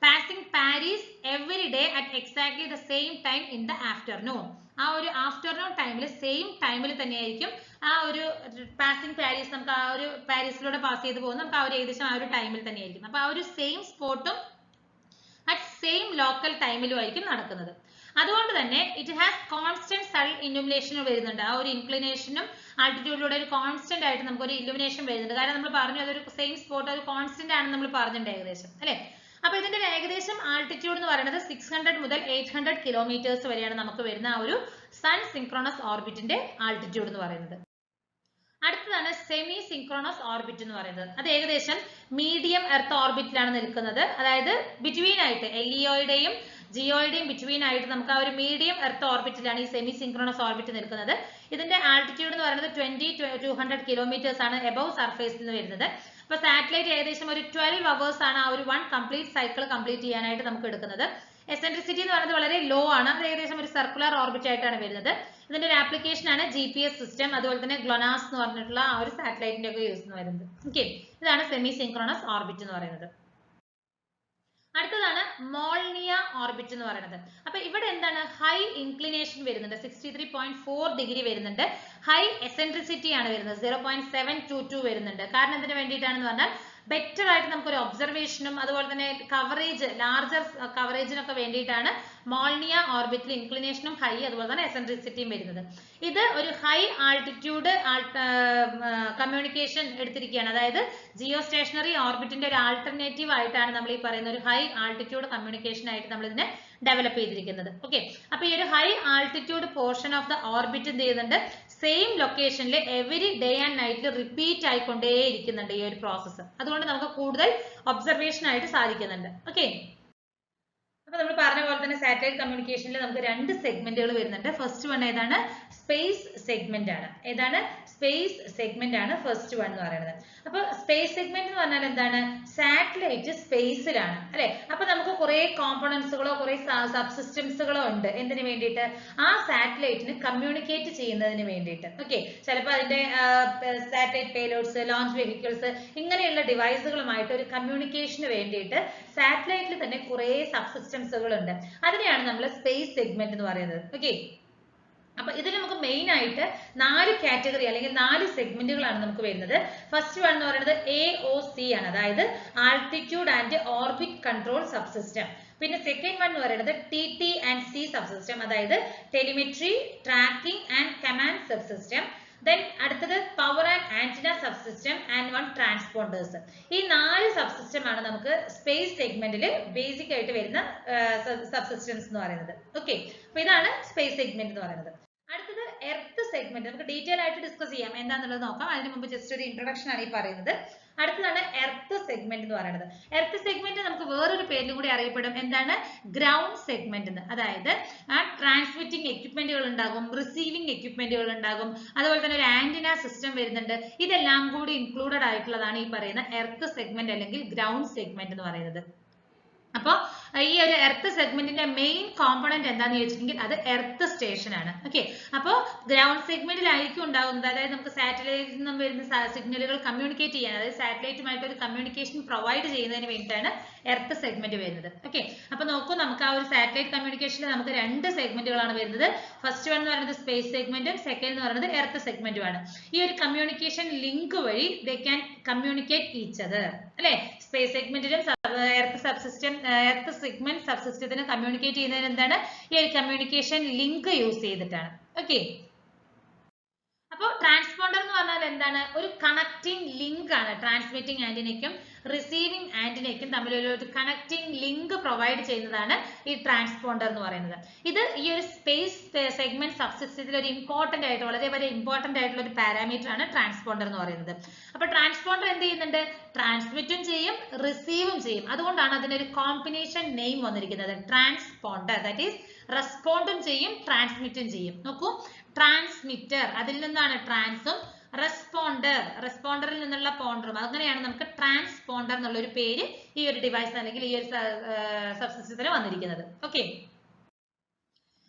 passing Paris every day at exactly the same time in the afternoon. ആ ഒരു ആഫ്റ്റർനൂൺ ടൈമിൽ സെയിം ടൈമിൽ തന്നെയായിരിക്കും ആ ഒരു പാസിംഗ് പാരീസ്, നമുക്ക് ആ ഒരു പാരീസിലൂടെ പാസ് ചെയ്ത് പോകുന്ന നമുക്ക് ആ ഒരു ഏകദേശം ആ ഒരു ടൈമിൽ തന്നെയായിരിക്കും. അപ്പൊ ആ ഒരു സെയിം സ്പോട്ടും അറ്റ് സെയിം ലോക്കൽ ടൈമിലും ആയിരിക്കും നടക്കുന്നത്. അതുകൊണ്ട് തന്നെ it has constant sun illumination വരുന്നുണ്ട്. ആ ഒരു ഇൻക്ലിനേഷനും ആൾട്ടിറ്റ്യൂഡിലൂടെ ഒരു കോൺസ്റ്റന്റ് ആയിട്ട് നമുക്ക് ഒരു ഇലുമിനേഷൻ വരുന്നുണ്ട്. കാരണം നമ്മൾ പറഞ്ഞു അതൊരു സെയിം സ്പോട്ട് ഒരു കോൺസ്റ്റന്റ് ആണെന്ന് നമ്മൾ പറഞ്ഞിട്ടുണ്ട് ഏകദേശം അല്ലെ. അപ്പൊ ഇതിന്റെ ഏകദേശം ആൾട്ടിറ്റ്യൂഡ് എന്ന് പറയുന്നത് 600 മുതൽ 800 കിലോമീറ്റേഴ്സ് വരെയാണ് നമുക്ക് വരുന്ന ആ ഒരു സൺ സിൻക്രോണസ് ഓർബിറ്റിന്റെ ആൾട്ടിറ്റ്യൂഡ് എന്ന് പറയുന്നത്. അടുത്തതാണ് സെമി സിൻക്രോണസ് ഓർബിറ്റ് എന്ന് പറയുന്നത്. അത് ഏകദേശം മീഡിയം എർത്ത് ഓർബിറ്റിലാണ് നിൽക്കുന്നത്. അതായത് ബിറ്റ്വീൻ ആയിട്ട് LEOയുടെയും ജിയോയുടെയും ബിറ്റ്വീൻ ആയിട്ട് നമുക്ക് ആ ഒരു മീഡിയം എർത്ത് ഓർബിറ്റിലാണ് ഈ സെമി സിൻക്രോണസ് ഓർബിറ്റ് നിൽക്കുന്നത്. ഇതിന്റെ ആൾട്ടിറ്റ്യൂഡ് എന്ന് പറയുന്നത് 20-200 കിലോമീറ്റേഴ്സ് ആണ് എബവ് സർഫേസിൽ നിന്ന് വരുന്നത്. അപ്പൊ സാറ്റലൈറ്റ് ഏകദേശം ഒരു 12 hours ആണ് ആ ഒരു 1 complete cycle കംപ്ലീറ്റ് ചെയ്യാനായിട്ട് നമുക്ക് എടുക്കുന്നത്. എസെൻട്രിസിറ്റി എന്ന് പറയുന്നത് വളരെ ലോ ആണ്, അത് ഏകദേശം ഒരു സർക്കുലർ ഓർബിറ്റ് ആയിട്ടാണ് വരുന്നത്. ഇതിന്റെ ഒരു ആപ്ലിക്കേഷൻ ആണ് GPS സിസ്റ്റം, അതുപോലെ തന്നെ ഗ്ലോനാസ് എന്ന് പറഞ്ഞിട്ടുള്ള ആ ഒരു സാറ്റലൈറ്റിന്റെ ഒക്കെ യൂസ് വരുന്നത്. ഓക്കെ, ഇതാണ് സെമി സിൻക്രണസ് ഓർബിറ്റ് എന്ന് പറയുന്നത്. അടുത്തതാണ് മോൾനിയ ഓർബിറ്റ് എന്ന് പറയുന്നത്. അപ്പൊ ഇവിടെ എന്താണ്, ഹൈ ഇൻക്ലിനേഷൻ വരുന്നുണ്ട്, 63.4 ഡിഗ്രി വരുന്നുണ്ട്. ഹൈ എസെൻട്രിസിറ്റി ആണ് വരുന്നത്, 0.722 വരുന്നുണ്ട്. കാരണം എന്തിനു വേണ്ടിയിട്ടാണെന്ന് പറഞ്ഞാൽ ബെറ്റർ ആയിട്ട് നമുക്കൊരു ഒബ്സർവേഷനും അതുപോലെ തന്നെ കവറേജ്, ലാർജർ കവറേജിനൊക്കെ വേണ്ടിയിട്ടാണ് മോൾനിയ ഓർബിറ്റിൽ ഇൻക്ലിനേഷനും ഹൈ അതുപോലെ തന്നെ എസെൻട്രിസിറ്റിയും വരുന്നത്. ഇത് ഒരു ഹൈ ആൾട്ടിറ്റ്യൂഡ് കമ്മ്യൂണിക്കേഷൻ എടുത്തിരിക്കുകയാണ്. അതായത് ജിയോ സ്റ്റേഷനറി ഓർബിറ്റിന്റെ ഒരു ആൾട്ടർനേറ്റീവ് ആയിട്ടാണ് നമ്മൾ ഈ പറയുന്ന ഒരു ഹൈ ആൾട്ടിറ്റ്യൂഡ് കമ്മ്യൂണിക്കേഷൻ ആയിട്ട് നമ്മൾ ഇതിനെ ഡെവലപ്പ് ചെയ്തിരിക്കുന്നത്. ഓക്കെ, അപ്പൊ ഈ ഒരു high altitude portion of the orbit എന്ത് ചെയ്യുന്നുണ്ട്, സെയിം ലൊക്കേഷനിൽ എവരി ഡേ ആൻഡ് നൈറ്റിൽ റിപ്പീറ്റ് ആയിക്കൊണ്ടേയിരിക്കുന്നുണ്ട് ഈ ഒരു പ്രോസസ്സ്. അതുകൊണ്ട് നമുക്ക് കൂടുതൽ ഒബ്സർവേഷൻ ആയിട്ട് സാധിക്കുന്നുണ്ട്. ഓക്കെ, അപ്പൊ നമ്മൾ പറഞ്ഞ പോലെ തന്നെ സാറ്റലൈറ്റ് കമ്മ്യൂണിക്കേഷനിൽ നമുക്ക് 2 സെഗ്മെന്റുകൾ വരുന്നുണ്ട്. ഫസ്റ്റ് വൺ ഏതാണ്, സ്പേസ് സെഗ്മെന്റ് ആണ്. ഏതാണ്, സ്പേസ് സെഗ്മെന്റ് ആണ് ഫസ്റ്റ് വൺ എന്ന് പറയുന്നത്. അപ്പൊ സ്പേസ് സെഗ്മെന്റ് എന്ന് പറഞ്ഞാൽ എന്താണ്, സാറ്റലൈറ്റ് സ്പേസിലാണ് അല്ലെ. അപ്പൊ നമുക്ക് കുറെ കോമ്പണൻസുകളോ കുറെ സബ്സിസ്റ്റംസുകളോ ഉണ്ട് എന്തിനു വേണ്ടിയിട്ട്, ആ സാറ്റലൈറ്റിന് കമ്മ്യൂണിക്കേറ്റ് ചെയ്യുന്നതിന് വേണ്ടിയിട്ട്. ഓക്കെ, ചിലപ്പോൾ അതിന്റെ സാറ്റലൈറ്റ് പേലോഡ്സ്, ലോഞ്ച് വെഹിക്കിൾസ് ഇങ്ങനെയുള്ള ഡിവൈസുകളുമായിട്ട് ഒരു കമ്മ്യൂണിക്കേഷന് വേണ്ടിയിട്ട് സാറ്റലൈറ്റിൽ തന്നെ കുറെ സബ്സിസ്റ്റംസുകൾ ഉണ്ട്. അതിനെയാണ് നമ്മൾ സ്പേസ് സെഗ്മെന്റ് എന്ന് പറയുന്നത്. ഓക്കെ, അപ്പൊ ഇതിൽ നമുക്ക് മെയിൻ ആയിട്ട് 4 കാറ്റഗറി അല്ലെങ്കിൽ 4 സെഗ്മെന്റുകളാണ് നമുക്ക് വരുന്നത്. ഫസ്റ്റ് വൺ എന്ന് പറയുന്നത് AOC ആണ്, അതായത് altitude and orbit control subsystem. പിന്നെ സെക്കൻഡ് വൺ എന്ന് പറയുന്നത് TT ആൻഡ് C സബ്സിസ്റ്റം, അതായത് telemetry, tracking and command subsystem. Then അടുത്തത് power and antenna subsystem and one transponders. ഈ 4 സബ്സിസ്റ്റം ആണ് നമുക്ക് സ്പേസ് സെഗ്മെന്റിൽ ബേസിക് ആയിട്ട് വരുന്ന സബ്സിസ്റ്റംസ് എന്ന് പറയുന്നത്. ഓക്കെ, അപ്പൊ ഇതാണ് സ്പേസ് സെഗ്മെന്റ് എന്ന് പറയുന്നത്. അടുത്തത് എർത്ത് സെഗ്മെന്റ്. നമുക്ക് ഡീറ്റെയിൽ ആയിട്ട് ഡിസ്കസ് ചെയ്യാം, എന്താണെന്നുള്ളത് നോക്കാം. അതിന് മുമ്പ് ജസ്റ്റ് ഒരു ഇൻട്രൊഡക്ഷൻ ആണ് ഈ പറയുന്നത്. അടുത്തതാണ് എർത്ത് സെഗ്മെന്റ് എന്ന് പറയുന്നത്. എർത്ത് സെഗ്മെന്റ് നമുക്ക് വേറൊരു പേരിലും കൂടി അറിയപ്പെടും, എന്താണ്, ഗ്രൗണ്ട് സെഗ്മെന്റ് എന്ന്. അതായത് ട്രാൻസ്മിറ്റിംഗ് എക്യുപ്മെന്റുകൾ ഉണ്ടാകും, റിസീവിംഗ് എക്യുപ്മെന്റുകൾ ഉണ്ടാകും, അതുപോലെ തന്നെ ഒരു ആന്റിന സിസ്റ്റം വരുന്നുണ്ട്. ഇതെല്ലാം കൂടി ഇൻക്ലൂഡഡ് ആയിട്ടുള്ളതാണ് ഈ പറയുന്ന എർത്ത് സെഗ്മെന്റ് അല്ലെങ്കിൽ ഗ്രൗണ്ട് സെഗ്മെന്റ് എന്ന് പറയുന്നത്. അപ്പോൾ ഈ ഒരു എർത്ത് സെഗ്മെന്റിന്റെ മെയിൻ കോമ്പണന്റ് എന്താണെന്ന് ചോദിച്ചിട്ടുണ്ടെങ്കിൽ അത് എർത്ത് സ്റ്റേഷൻ ആണ്. ഓക്കെ, അപ്പോൾ ഗ്രൗണ്ട് സെഗ്മെന്റിലായിരിക്കും ഉണ്ടാകുന്നത്, അതായത് നമുക്ക് സാറ്റലൈറ്റിൽ നിന്നും വരുന്ന സിഗ്നലുകൾ കമ്മ്യൂണിക്കേറ്റ് ചെയ്യാൻ, അതായത് സാറ്റലൈറ്റുമായിട്ട് ഒരു കമ്മ്യൂണിക്കേഷൻ പ്രൊവൈഡ് ചെയ്യുന്നതിന് വേണ്ടിയിട്ടാണ് എർത്ത് സെഗ്മെന്റ് വരുന്നത്. ഓക്കെ, അപ്പൊ നോക്കൂ, നമുക്ക് ആ ഒരു സാറ്റലൈറ്റ് കമ്മ്യൂണിക്കേഷനിൽ നമുക്ക് 2 സെഗ്മെന്റുകളാണ് വരുന്നത്. ഫസ്റ്റ് വൺ എന്ന് പറയുന്നത് സ്പേസ് സെഗ്മെന്റും സെക്കൻഡ് എന്ന് പറയുന്നത് എർത്ത് സെഗ്മെന്റും ആണ്. ഈ ഒരു കമ്മ്യൂണിക്കേഷൻ ലിങ്ക് വഴി they can communicate each other അല്ലെ. സ്പേസ് സെഗ്മെന്റിലും എർത്ത് സബ്സിസ്റ്റം, എർത്ത് സെഗ്മെന്റ് സബ്സിസ്റ്റത്തിന് കമ്മ്യൂണിക്കേറ്റ് ചെയ്യുന്നതിന് എന്താണ്, ഈ ഒരു കമ്മ്യൂണിക്കേഷൻ ലിങ്ക് യൂസ് ചെയ്തിട്ടാണ്. ഓക്കെ, അപ്പോൾ ട്രാൻസ്പോണ്ടർ എന്ന് പറഞ്ഞാൽ എന്താണ്, ഒരു കണക്റ്റിംഗ് ലിങ്ക് ആണ്. ട്രാൻസ്മിറ്റിംഗ് ആന്റിനയ്ക്കും റിസീവിംഗ് ആന്റിനയ്ക്കും തമ്മിലുള്ള ഒരു കണക്റ്റിംഗ് ലിങ്ക് പ്രൊവൈഡ് ചെയ്യുന്നതാണ് ഈ ട്രാൻസ്പോണ്ടർ എന്ന് പറയുന്നത്. ഇത് ഈ ഒരു സ്പേസ് സെഗ്മെന്റ് സബ്സിസ്റ്റത്തിൽ ഒരു ഇമ്പോർട്ടന്റ് ആയിട്ട്, വളരെ ഇമ്പോർട്ടന്റ് ആയിട്ടുള്ള ഒരു പാരാമീറ്റർ ആണ് ട്രാൻസ്പോണ്ടർ എന്ന് പറയുന്നത്. അപ്പൊ ട്രാൻസ്പോണ്ടർ എന്ത് ചെയ്യുന്നുണ്ട്, ട്രാൻസ്മിറ്റും ചെയ്യും റിസീവും ചെയ്യും. അതുകൊണ്ടാണ് അതിനൊരു കോമ്പിനേഷൻ നെയിം വന്നിരിക്കുന്നത്, ട്രാൻസ്പോണ്ടർ. ദാറ്റ് ഈസ് റെസ്പോണ്ടും ചെയ്യും ട്രാൻസ്മിറ്റും ചെയ്യും. നോക്കൂ, ട്രാൻസ്മിറ്റർ അതിൽ നിന്നാണ് ട്രാൻസും, റെസ്പോണ്ടറിൽ നിന്നുള്ള പോണ്ടറും, അങ്ങനെയാണ് നമുക്ക് ട്രാൻസ്പോണ്ടർ എന്നുള്ള ഒരു പേര് ഈ ഒരു ഡിവൈസ് അല്ലെങ്കിൽ ഈ ഒരു സബ്സിസ്റ്റത്തിന് വന്നിരിക്കുന്നത്. ഓക്കെ,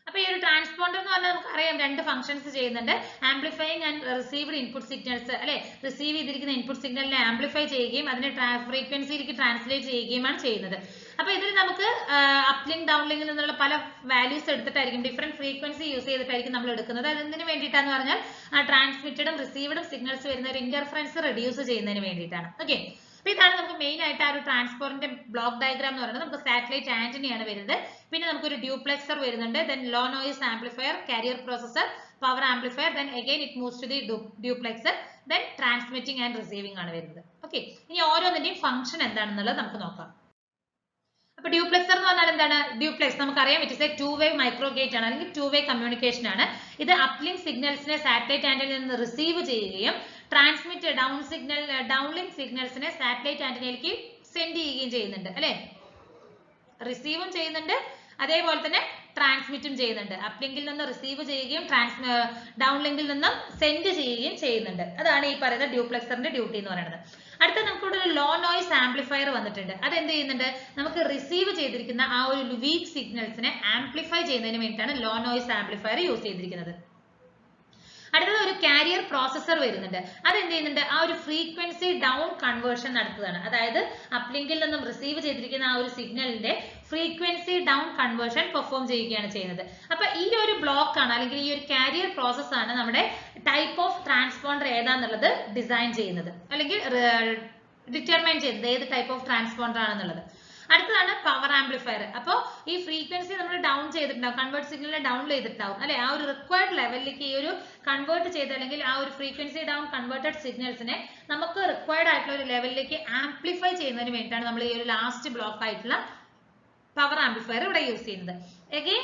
അപ്പൊ ഈ ഒരു ട്രാൻസ്പോണ്ടർ എന്ന് പറഞ്ഞാൽ നമുക്ക് അറിയാം 2 ഫംഗ്ഷൻസ് ചെയ്യുന്നുണ്ട്. Amplifying and received input signals അല്ലെ, റിസീവ് ചെയ്തിരിക്കുന്ന ഇൻപുട്ട് സിഗ്നലിനെ ആംപ്ലിഫൈ ചെയ്യുകയും അതിനെ ഫ്രീക്വൻസിയിലേക്ക് ട്രാൻസ്ലേറ്റ് ചെയ്യുകയാണ് ചെയ്യുന്നത്. അപ്പൊ ഇതിൽ നമുക്ക് അപ്ലിങ്ക് ഡൗൺലിങ്കിൽ നിന്നുള്ള പല വാല്യൂസ് എടുത്തിട്ടായിരിക്കും, ഡിഫറെന്റ് ഫ്രീക്വൻസി യൂസ് ചെയ്തിട്ടായിരിക്കും നമ്മൾ എടുക്കുന്നത്. അതെന്തിനു വേണ്ടിയിട്ടാന്ന് പറഞ്ഞാൽ ട്രാൻസ്മിറ്റഡും റിസീവ്ഡും സിഗ്നൽസ് വരുന്ന ഒരു ഇന്റർഫറൻസ് റെഡ്യൂസ് ചെയ്യുന്നതിന് വേണ്ടിയിട്ടാണ്. ഓക്കെ, അപ്പൊ ഇതാണ് നമുക്ക് മെയിൻ ആയിട്ട് ആ ഒരു ട്രാൻസ്പോണ്ടറിന്റെ ബ്ലോക്ക് ഡയഗ്രാം എന്ന് പറയുന്നത്. നമുക്ക് സാറ്റലൈറ്റ് ആന്റിനയാണ് വരുന്നത്, പിന്നെ നമുക്കൊരു ഡ്യൂപ്ലെക്സർ വരുന്നുണ്ട്, then low noise amplifier, carrier processor, power amplifier, then again it moves to the duplexer, then transmitting and receiving ആണ് വരുന്നത്. ഓക്കെ, ഇനി ഓരോന്നിന്റെയും ഫംഗ്ഷൻ എന്താണെന്നുള്ളത് നമുക്ക് നോക്കാം. അപ്പൊ ഡ്യൂപ്ലെക്സർ എന്ന് പറഞ്ഞാൽ എന്താണ്, ഡ്യൂപ്ലെക്സ് നമുക്കറിയാം it is A 2-way micro gate ആണ്, അല്ലെങ്കിൽ 2-way കമ്മ്യൂണിക്കേഷൻ ആണ്. ഇത് അപ്ലിങ്ക് സിഗ്നൽസിനെ സാറ്റലൈറ്റ് ആന്റിനയിൽ നിന്ന് റിസീവ് ചെയ്യുകയും ട്രാൻസ്മിറ്റ് ഡൗൺലിങ്ക് സിഗ്നൽസിനെ സാറ്റലൈറ്റ് ആന്റിനയിലേക്ക് സെൻഡ് ചെയ്യുകയും ചെയ്യുന്നുണ്ട് അല്ലെ. റിസീവും ചെയ്യുന്നുണ്ട്, അതേപോലെ തന്നെ ട്രാൻസ്മിറ്റും ചെയ്യുന്നുണ്ട്. അപ്ലിങ്കിൽ നിന്ന് റിസീവ് ചെയ്യുകയും ഡൗൺലിങ്കിൽ നിന്ന് സെൻഡ് ചെയ്യുകയും ചെയ്യുന്നുണ്ട്. അതാണ് ഈ പറയുന്ന ഡ്യൂപ്ലെക്സറിന്റെ ഡ്യൂട്ടി എന്ന് പറയുന്നത്. അടുത്ത നമുക്കിവിടെ ഒരു ലോ നോയിസ് ആംപ്ലിഫയർ വന്നിട്ടുണ്ട്. അത് എന്ത് ചെയ്യുന്നുണ്ട്, നമുക്ക് റിസീവ് ചെയ്തിരിക്കുന്ന ആ ഒരു വീക്ക് സിഗ്നൽസിനെ ആംപ്ലിഫൈ ചെയ്യുന്നതിന് വേണ്ടിയിട്ടാണ് ലോ നോയിസ് ആംപ്ലിഫയർ യൂസ് ചെയ്തിരിക്കുന്നത്. അടുത്തത് ഒരു കാരിയർ പ്രോസസർ വരുന്നുണ്ട്. അത് എന്ത് ചെയ്യുന്നുണ്ട്, ആ ഒരു ഫ്രീക്വൻസി ഡൗൺ കൺവേർഷൻ നടത്തുകയാണ്. അതായത് അപ്ലിങ്കിൽ നിന്നും റിസീവ് ചെയ്തിരിക്കുന്ന ആ ഒരു സിഗ്നലിന്റെ ഫ്രീക്വൻസി ഡൗൺ കൺവേർഷൻ പെർഫോം ചെയ്യുകയാണ് ചെയ്യുന്നത്. അപ്പൊ ഈ ഒരു ബ്ലോക്ക് ആണ് അല്ലെങ്കിൽ ഈ ഒരു കാരിയർ പ്രോസസ് ആണ് നമ്മുടെ ടൈപ്പ് ഓഫ് ട്രാൻസ്പോണ്ടർ ഏതാന്നുള്ളത് ഡിസൈൻ ചെയ്യുന്നത് അല്ലെങ്കിൽ ഡിറ്റർമൈൻ ചെയ്യുന്നത് ഏത് ടൈപ്പ് ഓഫ് ട്രാൻസ്പോണ്ടർ ആണെന്നുള്ളത്. അടുത്തതാണ് പവർ ആംപ്ലിഫയർ. അപ്പോൾ ഈ ഫ്രീക്വൻസി നമ്മൾ ഡൗൺ ചെയ്തിട്ടുണ്ടാവും, കൺവേർട്ട് സിഗ്നലിനെ ഡൗൺ ചെയ്തിട്ടുണ്ടാവും അല്ലെ, ആ ഒരു റിക്വയർഡ് ലെവലിലേക്ക് ഈ ഒരു കൺവേർട്ട് ചെയ്ത് അല്ലെങ്കിൽ ആ ഒരു ഫ്രീക്വൻസി ഡൗൺ കൺവേർട്ടഡ് സിഗ്നൽസിനെ നമുക്ക് റിക്വയർഡ് ആയിട്ടുള്ള ഒരു ലെവലിലേക്ക് ആംപ്ലിഫൈ ചെയ്യുന്നതിന് വേണ്ടിയിട്ടാണ് നമ്മൾ ഈ ഒരു ലാസ്റ്റ് ബ്ലോക്ക് ആയിട്ടുള്ള പവർ ആംപ്ലിഫയർ ഇവിടെ യൂസ് ചെയ്യുന്നത്. അഗൈൻ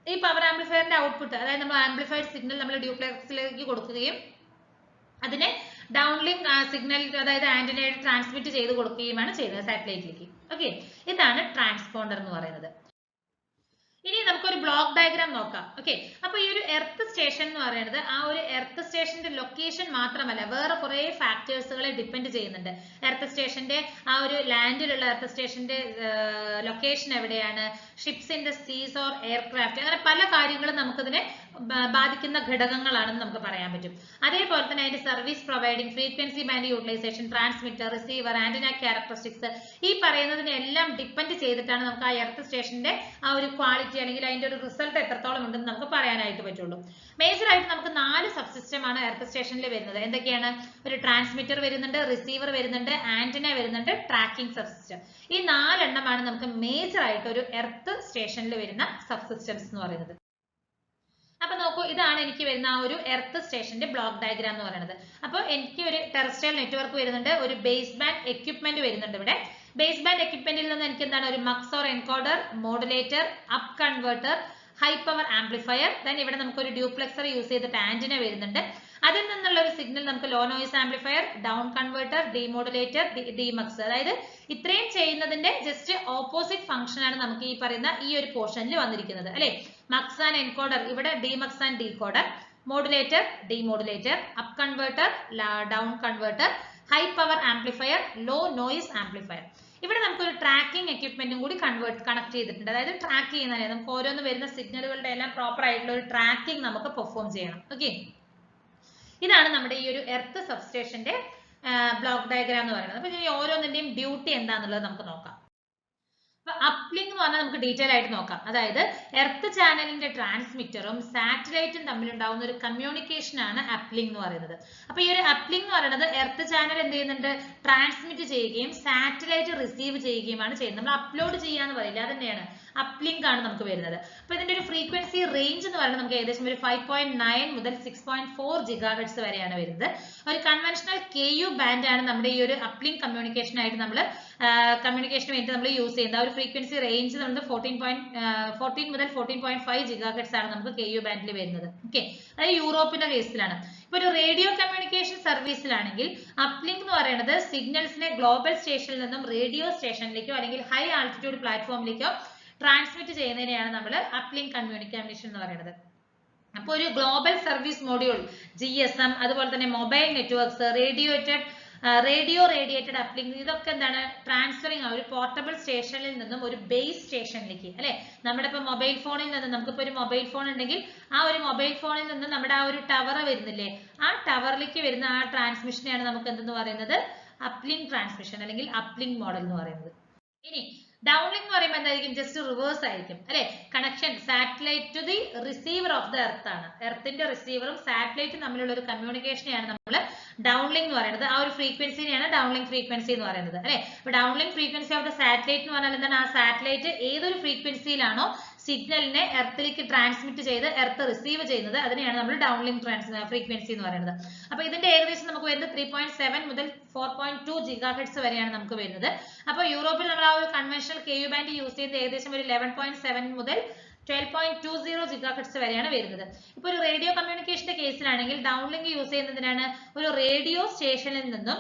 ഈ പവർ ആംപ്ലിഫയറിന്റെ ഔട്ട്പുട്ട്, അതായത് നമ്മൾ ആംപ്ലിഫൈഡ് സിഗ്നൽ നമ്മൾ ഡ്യൂപ്ലെക്സിലേക്ക് കൊടുക്കുകയും അതിനെ ഡൗൺലിങ്ക് സിഗ്നൽ അതായത് ആന്റിനയായിട്ട് ട്രാൻസ്മിറ്റ് ചെയ്ത് കൊടുക്കുകയുമാണ് ചെയ്യുന്നത് സാറ്റലൈറ്റിലേക്ക്. ഓക്കെ, ഇതാണ് ട്രാൻസ്പോണ്ടർ എന്ന് പറയുന്നത്. ഇനി നമുക്കൊരു ബ്ലോക്ക് ഡയഗ്രാം നോക്കാം. ഓക്കെ, അപ്പൊ ഈ ഒരു എർത്ത് സ്റ്റേഷൻ എന്ന് പറയുന്നത് ആ ഒരു എർത്ത് സ്റ്റേഷന്റെ ലൊക്കേഷൻ മാത്രമല്ല, വേറെ കുറെ ഫാക്ടേഴ്സുകളെ ഡിപ്പെൻഡ് ചെയ്യുന്നുണ്ട്. എർത്ത് സ്റ്റേഷന്റെ ആ ഒരു ലാൻഡിലുള്ള എർത്ത് സ്റ്റേഷന്റെ ലൊക്കേഷൻ എവിടെയാണ്, ഷിപ്സ് ഇൻ ദ സീസ് ഓർ എയർക്രാഫ്റ്റ്, അങ്ങനെ പല കാര്യങ്ങളും നമുക്കതിനെ ബാധിക്കുന്ന ഘടകങ്ങളാണെന്ന് നമുക്ക് പറയാൻ പറ്റും. അതേപോലെ തന്നെ അതിന്റെ service providing, frequency band utilisation, transmitter, receiver, antenna characteristics, ഈ പറയുന്നതിനെല്ലാം ഡിപ്പെൻഡ് ചെയ്തിട്ടാണ് നമുക്ക് ആ എർത്ത് സ്റ്റേഷന്റെ ആ ഒരു ക്വാളിറ്റി അല്ലെങ്കിൽ അതിന്റെ ഒരു റിസൾട്ട് എത്രത്തോളം ഉണ്ടെന്ന് നമുക്ക് പറയാനായിട്ട് പറ്റുള്ളൂ. മേജർ ആയിട്ട് നമുക്ക് 4 സബ്സിസ്റ്റം ആണ് എർത്ത് സ്റ്റേഷനിൽ വരുന്നത്. എന്തൊക്കെയാണ്, ഒരു ട്രാൻസ്മിറ്റർ വരുന്നുണ്ട്, റിസീവർ വരുന്നുണ്ട്, ആന്റിന വരുന്നുണ്ട്, ട്രാക്കിംഗ് സബ്സിസ്റ്റം. ഈ 4 എണ്ണമാണ് നമുക്ക് മേജർ ആയിട്ട് ഒരു എർത്ത് സ്റ്റേഷനിൽ വരുന്ന സബ്സിസ്റ്റംസ് എന്ന് പറയുന്നത്. അപ്പൊ നോക്കൂ, ഇതാണ് എനിക്ക് വരുന്ന ആ ഒരു എർത്ത് സ്റ്റേഷന്റെ ബ്ലോക്ക് ഡയഗ്രാം എന്ന് പറയുന്നത്. അപ്പൊ എനിക്ക് ഒരു ടെറസ്ട്രിയൽ നെറ്റ്വർക്ക് വരുന്നുണ്ട്, ഒരു ബേസ് ബാൻഡ് എക്യുപ്മെന്റ് വരുന്നുണ്ട്. ഇവിടെ ബേസ് ബാൻഡ് എക്യുപ്മെന്റിൽ നിന്ന് എനിക്ക് എന്താണ്, ഒരു mugs or encoder, modulator, up converter, high power amplifier, then ഇവിടെ നമുക്ക് ഒരു ഡ്യൂപ്ലെക്സർ യൂസ് ചെയ്തിട്ട് ആന്റിന വരുന്നുണ്ട്. അതിൽ നിന്നുള്ള ഒരു സിഗ്നൽ നമുക്ക് low noise amplifier, down converter, demodulator, demux, അതായത് ഇത്രയും ചെയ്യുന്നതിന്റെ ജസ്റ്റ് ഓപ്പോസിറ്റ് ഫംഗ്ഷൻ ആണ് നമുക്ക് ഈ പറയുന്ന ഈ ഒരു പോർഷനിൽ വന്നിരിക്കുന്നത് അല്ലെ. മക്സ് ആൻഡ് എൻകോഡർ, ഇവിടെ demux and decoder, modulator, demodulator, up converter, down converter, high power amplifier, low noise amplifier. ഇവിടെ നമുക്കൊരു ട്രാക്കിംഗ് എക്യുപ്മെന്റും കൂടി കണക്ട് ചെയ്തിട്ടുണ്ട്. അതായത് ട്രാക്ക് ചെയ്യുന്നതിന് നമുക്ക് ഓരോന്ന് വരുന്ന സിഗ്നലുകളുടെ എല്ലാം പ്രോപ്പർ ആയിട്ടുള്ള ഒരു ട്രാക്കിംഗ് നമുക്ക് പെർഫോം ചെയ്യണം. ഓക്കെ, ഇതാണ് നമ്മുടെ ഈ ഒരു എർത്ത് സബ്സ്റ്റേഷന്റെ ബ്ലോക്ക് ഡയഗ്രാം എന്ന് പറയുന്നത്. അപ്പൊ ഇനി ഓരോന്നിന്റെയും ഡ്യൂട്ടി എന്താണെന്നുള്ളത് നമുക്ക് നോക്കാം. അപ്പൊ അപ്ലിങ്ക് എന്ന് പറഞ്ഞാൽ നമുക്ക് ഡീറ്റെയിൽ ആയിട്ട് നോക്കാം. അതായത് എർത്ത് ചാനലിന്റെ ട്രാൻസ്മിറ്ററും സാറ്റലൈറ്റും തമ്മിലുണ്ടാവുന്ന ഒരു കമ്മ്യൂണിക്കേഷൻ ആണ് അപ്ലിങ്ക് എന്ന് പറയുന്നത്. അപ്പൊ ഈ ഒരു അപ്ലിങ്ക് എന്ന് പറയുന്നത് എർത്ത് ചാനൽ എന്ത് ചെയ്യുന്നുണ്ട്, ട്രാൻസ്മിറ്റ് ചെയ്യുകയും സാറ്റലൈറ്റ് റിസീവ് ചെയ്യുകയുമാണ് ചെയ്യുന്നത്. നമ്മൾ അപ്ലോഡ് ചെയ്യാന്ന് പറയില്ല, അത് തന്നെയാണ് അപ്ലിങ്ക് ആണ് നമുക്ക് വരുന്നത്. അപ്പൊ ഇതിന്റെ ഒരു ഫ്രീക്വൻസി റേഞ്ച് എന്ന് പറയുന്നത് നമുക്ക് ഏകദേശം ഒരു 5.9 മുതൽ 6.4 GHz വരെയാണ് വരുന്നത്. ഒരു കൺവെൻഷണൽ KU ബാൻഡ് ആണ് നമ്മുടെ ഈ ഒരു അപ്ലിങ്ക് കമ്മ്യൂണിക്കേഷൻ ആയിട്ട് നമ്മൾ കമ്മ്യൂണിക്കേഷന് വേണ്ടി നമ്മൾ യൂസ് ചെയ്യുന്നത്. ആ ഒരു ഫ്രീക്വൻസി റേഞ്ച് നമ്മൾ 14 മുതൽ 14.5 GHz ആണ് നമുക്ക് KU ബാൻഡിൽ വരുന്നത്. ഓക്കെ, അതായത് യൂറോപ്പിന്റെ കേസിലാണ്. ഇപ്പൊ ഒരു റേഡിയോ കമ്മ്യൂണിക്കേഷൻ സർവീസിലാണെങ്കിൽ അപ്ലിങ്ക് എന്ന് പറയുന്നത് സിഗ്നൽസിനെ ഗ്ലോബൽ സ്റ്റേഷനിൽ നിന്നും റേഡിയോ സ്റ്റേഷനിലേക്കോ അല്ലെങ്കിൽ ഹൈ ആൾട്ടിറ്റ്യൂഡ് പ്ലാറ്റ്ഫോമിലേക്കോ ട്രാൻസ്മിറ്റ് ചെയ്യുന്നതിനെയാണ് നമ്മൾ അപ്ലിങ്ക് കമ്മ്യൂണിക്കേഷൻ എന്ന് പറയുന്നത്. അപ്പോൾ ഒരു ഗ്ലോബൽ സർവീസ് മൊഡ്യൂൾ, GSM, അതുപോലെ തന്നെ mobile networks, radio radiated uplink, ഇതൊക്കെ എന്താണ്, ട്രാൻസ്ഫറിങ് ഒരു പോർട്ടബിൾ സ്റ്റേഷനിൽ നിന്നും ഒരു ബേസ് സ്റ്റേഷനിലേക്ക് അല്ലെ. നമ്മുടെ ഇപ്പൊ മൊബൈൽ ഫോണിൽ നിന്ന് നമുക്കിപ്പോ ഒരു മൊബൈൽ ഫോൺ ഉണ്ടെങ്കിൽ ആ ഒരു മൊബൈൽ ഫോണിൽ നിന്ന് നമ്മുടെ ആ ഒരു ടവർ വരുന്നില്ലേ, ആ ടവറിലേക്ക് വരുന്ന ആ ട്രാൻസ്മിഷനെയാണ് നമുക്ക് എന്തെന്ന് പറയുന്നത്, അപ്ലിങ്ക് ട്രാൻസ്മിഷൻ അല്ലെങ്കിൽ അപ്ലിങ്ക് മോഡൽ എന്ന് പറയുന്നത്. ഇനി ഡൗൺലിങ്ക് എന്ന് പറയുമ്പോൾ എന്തായിരിക്കും, ജസ്റ്റ് റിവേഴ്സ് ആയിരിക്കും അല്ലെ. Connection satellite to the receiver of the earth ആണ്. എർത്തിന്റെ റിസീവറും സാറ്റലൈറ്റും തമ്മിലുള്ള ഒരു കമ്മ്യൂണിക്കേഷനെയാണ് നമ്മൾ ഡൗൺലിങ്ക് എന്ന് പറയുന്നത്. ആ ഒരു ഫ്രീക്വൻസിനെയാണ് ഡൗൺലിങ്ക് ഫ്രീക്വൻസി എന്ന് പറയുന്നത് അല്ലെ. അപ്പൊ downlink frequency of the satellite എന്ന് പറഞ്ഞാൽ എന്താണ്, ആ സാറ്റലൈറ്റ് ഏതൊരു ഫ്രീക്വൻസിയിലാണോ സിഗ്നലിനെ എർത്തിലേക്ക് ട്രാൻസ്മിറ്റ് ചെയ്ത് എർത്ത് റിസീവ് ചെയ്യുന്നത്, അതിനെയാണ് നമ്മൾ ഡൗൺലിങ്ക് ഫ്രീക്വൻസി എന്ന് പറയുന്നത്. അപ്പൊ ഇതിന്റെ ഏകദേശം നമുക്ക് വരുന്നത് 3.7 മുതൽ 4.2 GHz വരെയാണ് നമുക്ക് വരുന്നത്. അപ്പൊ യൂറോപ്പിൽ നമ്മൾ ആ ഒരു കൺവെൻഷണൽ KU ബാൻഡ് യൂസ് ചെയ്യുന്നത് ഏകദേശം ഒരു 11.7 മുതൽ 12.20 GHz വരെയാണ് വരുന്നത്. ഇപ്പൊ ഒരു റേഡിയോ കമ്മ്യൂണിക്കേഷന്റെ കേസിലാണെങ്കിൽ ഡൗൺലിങ്ക് യൂസ് ചെയ്യുന്നതിനാണ് ഒരു റേഡിയോ സ്റ്റേഷനിൽ നിന്നും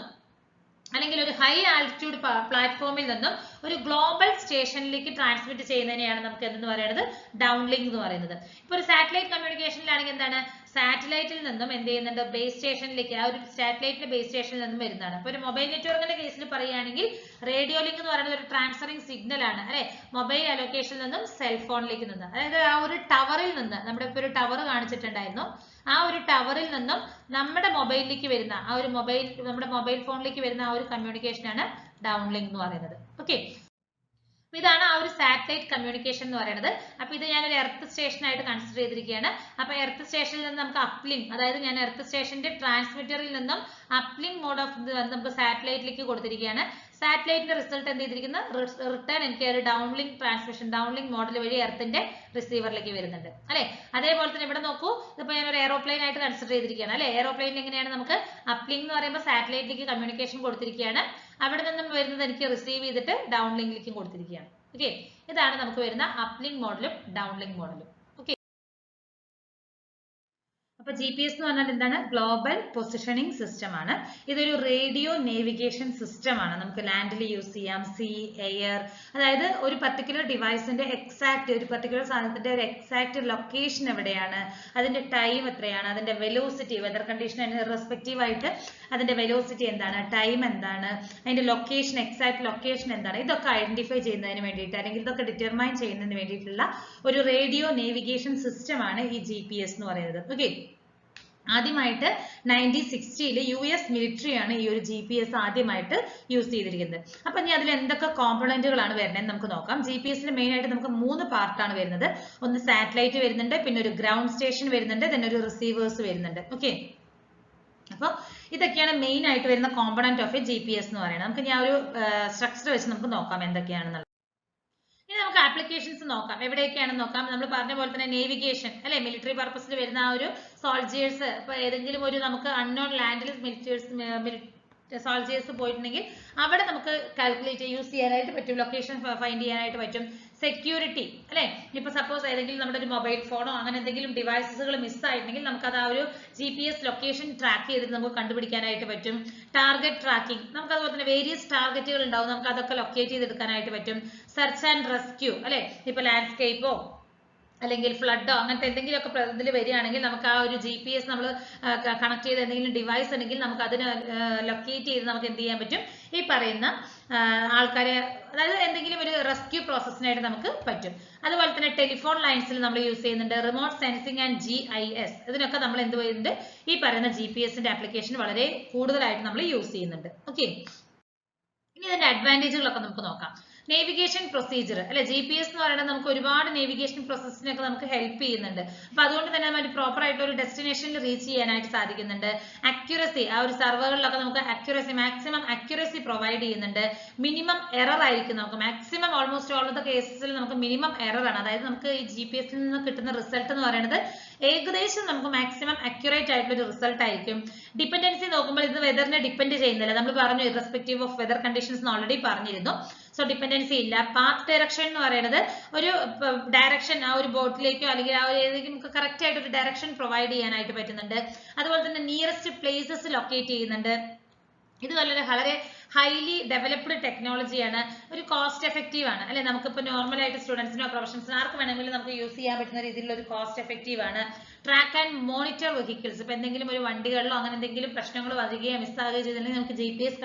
അല്ലെങ്കിൽ ഒരു ഹൈ ആൾട്ടിറ്റ്യൂഡ് പ്ലാറ്റ്ഫോമിൽ നിന്നും ഒരു ഗ്ലോബൽ സ്റ്റേഷനിലേക്ക് ട്രാൻസ്മിറ്റ് ചെയ്യുന്നതിനെയാണ് നമുക്ക് എന്തെന്ന് പറയുന്നത്, ഡൗൺലിങ്ക് എന്ന് പറയുന്നത്. ഇപ്പൊ ഒരു സാറ്റലൈറ്റ് കമ്മ്യൂണിക്കേഷനിലാണെങ്കിൽ എന്താണ്, സാറ്റലൈറ്റിൽ നിന്നും എന്ത് ചെയ്യുന്നുണ്ട്, ബേസ് സ്റ്റേഷനിലേക്ക്, ആ ഒരു സാറ്റലൈറ്റിന്റെ ബേസ് സ്റ്റേഷനിൽ നിന്നും വരുന്നതാണ്. അപ്പൊ ഒരു മൊബൈൽ നെറ്റ്വർക്കിന്റെ കേസിൽ പറയുകയാണെങ്കിൽ റേഡിയോ ലിങ്ക് എന്ന് പറയുന്നത് ഒരു ട്രാൻസ്ഫറിംഗ് സിഗ്നൽ ആണ് അല്ലെ, മൊബൈൽ അലൊക്കേഷനിൽ നിന്നും സെൽഫോണിലേക്ക് നിന്ന്. അതായത് ആ ഒരു ടവറിൽ നിന്ന്, നമ്മുടെ ഇപ്പൊ ഒരു ടവർ കാണിച്ചിട്ടുണ്ടായിരുന്നു, ആ ഒരു ടവറിൽ നിന്നും നമ്മുടെ മൊബൈലിലേക്ക് വരുന്ന ആ ഒരു നമ്മുടെ മൊബൈൽ ഫോണിലേക്ക് വരുന്ന ആ ഒരു കമ്മ്യൂണിക്കേഷൻ ആണ് ഡൗൺ ലിങ്ക് എന്ന് പറയുന്നത്. ഓക്കെ, ഇതാണ് ആ ഒരു സാറ്റലൈറ്റ് കമ്മ്യൂണിക്കേഷൻ എന്ന് പറയുന്നത്. അപ്പൊ ഇത് ഞാനൊരു എർത്ത് സ്റ്റേഷൻ ആയിട്ട് കൺസിഡർ ചെയ്തിരിക്കുകയാണ്. അപ്പൊ എർത്ത് സ്റ്റേഷനിൽ നിന്ന് നമുക്ക് അപ്ലിങ്ക്, അതായത് ഞാൻ എർത്ത് സ്റ്റേഷന്റെ ട്രാൻസ്മിറ്ററിൽ നിന്നും അപ്ലിങ്ക് മോഡ് ഓഫ് നമുക്ക് സാറ്റലൈറ്റിലേക്ക് കൊടുത്തിരിക്കുകയാണ്. സാറ്റലൈറ്റിന്റെ റിസൾട്ട് എന്ത് ചെയ്തിരിക്കുന്നത്, റിട്ടേൺ എനിക്ക് ഒരു ഡൗൺലിങ്ക് ട്രാൻസ്മിഷൻ, ഡൗൺലിങ്ക് മോഡൽ വഴി എർത്തിന്റെ റിസീവറിലേക്ക് വരുന്നുണ്ട് അല്ലെ. അതേപോലെ തന്നെ ഇവിടെ നോക്കൂ, ഇതിപ്പോ ഞാൻ ഒരു എയറോപ്ലെയിൻ ആയിട്ട് കൺസിഡർ ചെയ്തിരിക്കുകയാണ് അല്ലെ. എയറോപ്ലെയിനിൽ എങ്ങനെയാണ്, നമുക്ക് അപ്ലിങ്ക് എന്ന് പറയുമ്പോൾ സാറ്റലൈറ്റിലേക്ക് കമ്മ്യൂണിക്കേഷൻ കൊടുത്തിരിക്കുകയാണ്, അവിടെ നിന്നും വരുന്നത് എനിക്ക് റിസീവ് ചെയ്തിട്ട് ഡൗൺലിങ്കിലേക്കും കൊടുത്തിരിക്കുകയാണ്. ഓക്കെ, ഇതാണ് നമുക്ക് വരുന്ന അപ്ലിങ്ക് മോഡലും ഡൗൺലിങ്ക് മോഡലും. അപ്പൊ GPS എന്ന് പറഞ്ഞാൽ എന്താണ്, ഗ്ലോബൽ പൊസിഷനിങ് സിസ്റ്റം ആണ്. ഇതൊരു റേഡിയോ നേവിഗേഷൻ സിസ്റ്റം ആണ്. നമുക്ക് ലാൻഡിൽ യൂസ് ചെയ്യാം, സീ, എയർ, അതായത് ഒരു പർട്ടിക്കുലർ ഡിവൈസിന്റെ എക്സാക്ട്, ഒരു പർട്ടിക്കുലർ സാധനത്തിന്റെ ഒരു എക്സാക്ട് ലൊക്കേഷൻ എവിടെയാണ്, അതിന്റെ ടൈം എത്രയാണ്, അതിന്റെ വെലോസിറ്റി, വെതർ കണ്ടീഷൻ റെസ്പെക്റ്റീവ് ആയിട്ട് അതിന്റെ വെലോസിറ്റി എന്താണ്, ടൈം എന്താണ്, അതിന്റെ ലൊക്കേഷൻ, എക്സാക്ട് ലൊക്കേഷൻ എന്താണ്, ഇതൊക്കെ ഐഡന്റിഫൈ ചെയ്യുന്നതിന് വേണ്ടിയിട്ട് അല്ലെങ്കിൽ ഇതൊക്കെ ഡിറ്റർമൈൻ ചെയ്യുന്നതിന് വേണ്ടിയിട്ടുള്ള ഒരു റേഡിയോ നേവിഗേഷൻ സിസ്റ്റം ആണ് ഈ GPS എന്ന് പറയുന്നത്. ഓക്കെ, ആദ്യമായിട്ട് 1960 US മിലിറ്ററിയാണ് ഈ ഒരു GPS ആദ്യമായിട്ട് യൂസ് ചെയ്തിരിക്കുന്നത്. അപ്പൊ ഇനി അതിൽ എന്തൊക്കെ കോമ്പണന്റുകളാണ് വരുന്നത് നമുക്ക് നോക്കാം. GPS മെയിൻ ആയിട്ട് നമുക്ക് 3 പാർട്ടാണ് വരുന്നത്. ഒന്ന് സാറ്റലൈറ്റ് വരുന്നുണ്ട്, പിന്നെ ഒരു ഗ്രൗണ്ട് സ്റ്റേഷൻ വരുന്നുണ്ട്, പിന്നെ ഒരു റിസീവേഴ്സ് വരുന്നുണ്ട്. ഓക്കെ, അപ്പൊ ഇതൊക്കെയാണ് മെയിൻ ആയിട്ട് വരുന്ന കോമ്പണന്റ് ഓഫ് എ GPS എന്ന് പറയുന്നത്. നമുക്ക് ഞാൻ ഒരു സ്ട്രക്ചർ വെച്ച് നമുക്ക് നോക്കാം എന്തൊക്കെയാണെന്നുള്ളത്. ഇനി നമുക്ക് ആപ്ലിക്കേഷൻസ് നോക്കാം, എവിടെയൊക്കെയാണെന്ന് നോക്കാം. നമ്മൾ പറഞ്ഞ പോലെ തന്നെ നേവിഗേഷൻ അല്ലെ, മിലിറ്ററി പർപ്പസിൽ വരുന്ന ആ ഒരു സോൾജിയേഴ്സ്, ഇപ്പൊ ഏതെങ്കിലും ഒരു നമുക്ക് അൺനോൺ ലാൻഡിൽ സോൾജിയേഴ്സ് പോയിട്ടുണ്ടെങ്കിൽ അവിടെ നമുക്ക് കാൽക്കുലേറ്റ് യൂസ് ചെയ്യാനായിട്ട് പറ്റും, ലൊക്കേഷൻ ഫൈൻഡ് ചെയ്യാനായിട്ട് പറ്റും. സെക്യൂരിറ്റി അല്ലെ, ഇപ്പൊ സപ്പോസ് ഏതെങ്കിലും നമ്മുടെ ഒരു മൊബൈൽ ഫോണോ അങ്ങനെ എന്തെങ്കിലും ഡിവൈസസുകൾ മിസ്സായിട്ടുണ്ടെങ്കിൽ നമുക്ക് അത് ആ ഒരു GPS ലൊക്കേഷൻ ട്രാക്ക് ചെയ്തിട്ട് നമുക്ക് കണ്ടുപിടിക്കാനായിട്ട് പറ്റും. ടാർഗറ്റ് ട്രാക്കിംഗ്, നമുക്ക് അതുപോലെ തന്നെ വേരിയസ് ടാർഗറ്റുകൾ ഉണ്ടാവും, നമുക്ക് അതൊക്കെ ലൊക്കേറ്റ് ചെയ്തെടുക്കാനായിട്ട് പറ്റും. സെർച്ച് ആൻഡ് റെസ്ക്യൂ അല്ലെ, ഇപ്പൊ ലാൻഡ്സ്കേപ്പോ അല്ലെങ്കിൽ ഫ്ലഡോ അങ്ങനത്തെ എന്തെങ്കിലുമൊക്കെ ഇതിൽ വരികയാണെങ്കിൽ നമുക്ക് ആ ഒരു GPS നമ്മൾ കണക്ട് ചെയ്ത എന്തെങ്കിലും ഡിവൈസ് ഉണ്ടെങ്കിൽ നമുക്ക് അതിനെ ലൊക്കേറ്റ് ചെയ്ത് നമുക്ക് എന്ത് ചെയ്യാൻ പറ്റും, ഈ പറയുന്ന ആൾക്കാരെ, അതായത് എന്തെങ്കിലും ഒരു റെസ്ക്യൂ പ്രോസസ്സിനായിട്ട് നമുക്ക് പറ്റും. അതുപോലെ തന്നെ ടെലിഫോൺ ലൈൻസിൽ നമ്മൾ യൂസ് ചെയ്യുന്നുണ്ട് റിമോട്ട് സെൻസിങ് ആൻഡ് GIS, ഇതിനൊക്കെ നമ്മൾ എന്ത് ചെയ്യുന്നുണ്ട്, ഈ പറയുന്ന GPSന്റെ ആപ്ലിക്കേഷൻ വളരെ കൂടുതലായിട്ട് നമ്മൾ യൂസ് ചെയ്യുന്നുണ്ട്. ഓക്കെ, ഇനി ഇതിന്റെ അഡ്വാൻറ്റേജുകളൊക്കെ നമുക്ക് നോക്കാം. നേവിഗേഷൻ പ്രൊസീജിയർ അല്ലെ, GPS എന്ന് പറയുന്നത് നമുക്ക് ഒരുപാട് നേവിഗേഷൻ പ്രോസസ്സിനൊക്കെ നമുക്ക് ഹെൽപ്പ് ചെയ്യുന്നുണ്ട്. അപ്പൊ അതുകൊണ്ട് തന്നെ നമ്മൾ പ്രോപ്പർ ആയിട്ട് ഒരു ഡെസ്റ്റിനേഷനിൽ റീച്ച് ചെയ്യാനായിട്ട് സാധിക്കുന്നുണ്ട്. അക്യുറസി, ആ ഒരു സർവറുകളിലൊക്കെ നമുക്ക് അക്യുറസി, മാക്സിമം അക്യുറസി പ്രൊവൈഡ് ചെയ്യുന്നുണ്ട്. മിനിമം എറർ ആയിരിക്കും നമുക്ക്, maximum almost all of the കേസസിൽ നമുക്ക് മിനിമം എറർ ആണ്. അതായത് നമുക്ക് ഈ GPSൽ നിന്ന് കിട്ടുന്ന റിസൾട്ട് എന്ന് പറയുന്നത് ഏകദേശം നമുക്ക് മാക്സിമം അക്യുറേറ്റ് ആയിട്ടുള്ള ഒരു റിസൾട്ട് ആയിരിക്കും. ഡിപെൻഡൻസി നോക്കുമ്പോൾ ഇത് വെതറിനെ ഡിപെൻഡ് ചെയ്യുന്നില്ല, നമ്മൾ പറഞ്ഞു irrespective of weather conditions already പറഞ്ഞിരുന്നു. സോ ഡിപെൻഡൻസി ഇല്ല. പാത്ത് ഡയറക്ഷൻ എന്ന് പറയുന്നത് ഒരു ഡയറക്ഷൻ ആ ഒരു ബോട്ടിലേക്കോ അല്ലെങ്കിൽ ആ ഒരു ഏതെങ്കിലും കറക്റ്റ് ആയിട്ട് ഒരു ഡയറക്ഷൻ പ്രൊവൈഡ് ചെയ്യാനായിട്ട് പറ്റുന്നുണ്ട്. അതുപോലെ തന്നെ നിയറസ്റ്റ് പ്ലേസസ് ലൊക്കേറ്റ് ചെയ്യുന്നുണ്ട്. ഇത് വളരെ ഹൈലി ഡെവലപ്ഡ് ടെക്നോളജിയാണ്, ഒരു കോസ്റ്റ് എഫക്റ്റീവ് ആണ് അല്ലെ. നമുക്കിപ്പോൾ നോർമൽ ആയിട്ട് സ്റ്റുഡൻസിനോ പ്രൊഫഷണൽസിനോ ആർക്ക് വേണമെങ്കിലും നമുക്ക് യൂസ് ചെയ്യാൻ പറ്റുന്ന രീതിയിലുള്ള ഒരു കോസ്റ്റ് എഫക്റ്റീവ് ആണ്. ട്രാക്ക് ആൻഡ് മോണിറ്റർ വെഹിക്കിൾസ്, ഇപ്പൊ എന്തെങ്കിലും ഒരു വണ്ടികളിലോ അങ്ങനെ എന്തെങ്കിലും പ്രശ്നങ്ങൾ വരികയോ മിസ്സാകുകയോ ചെയ്തിട്ടുണ്ടെങ്കിൽ നമുക്ക് GPS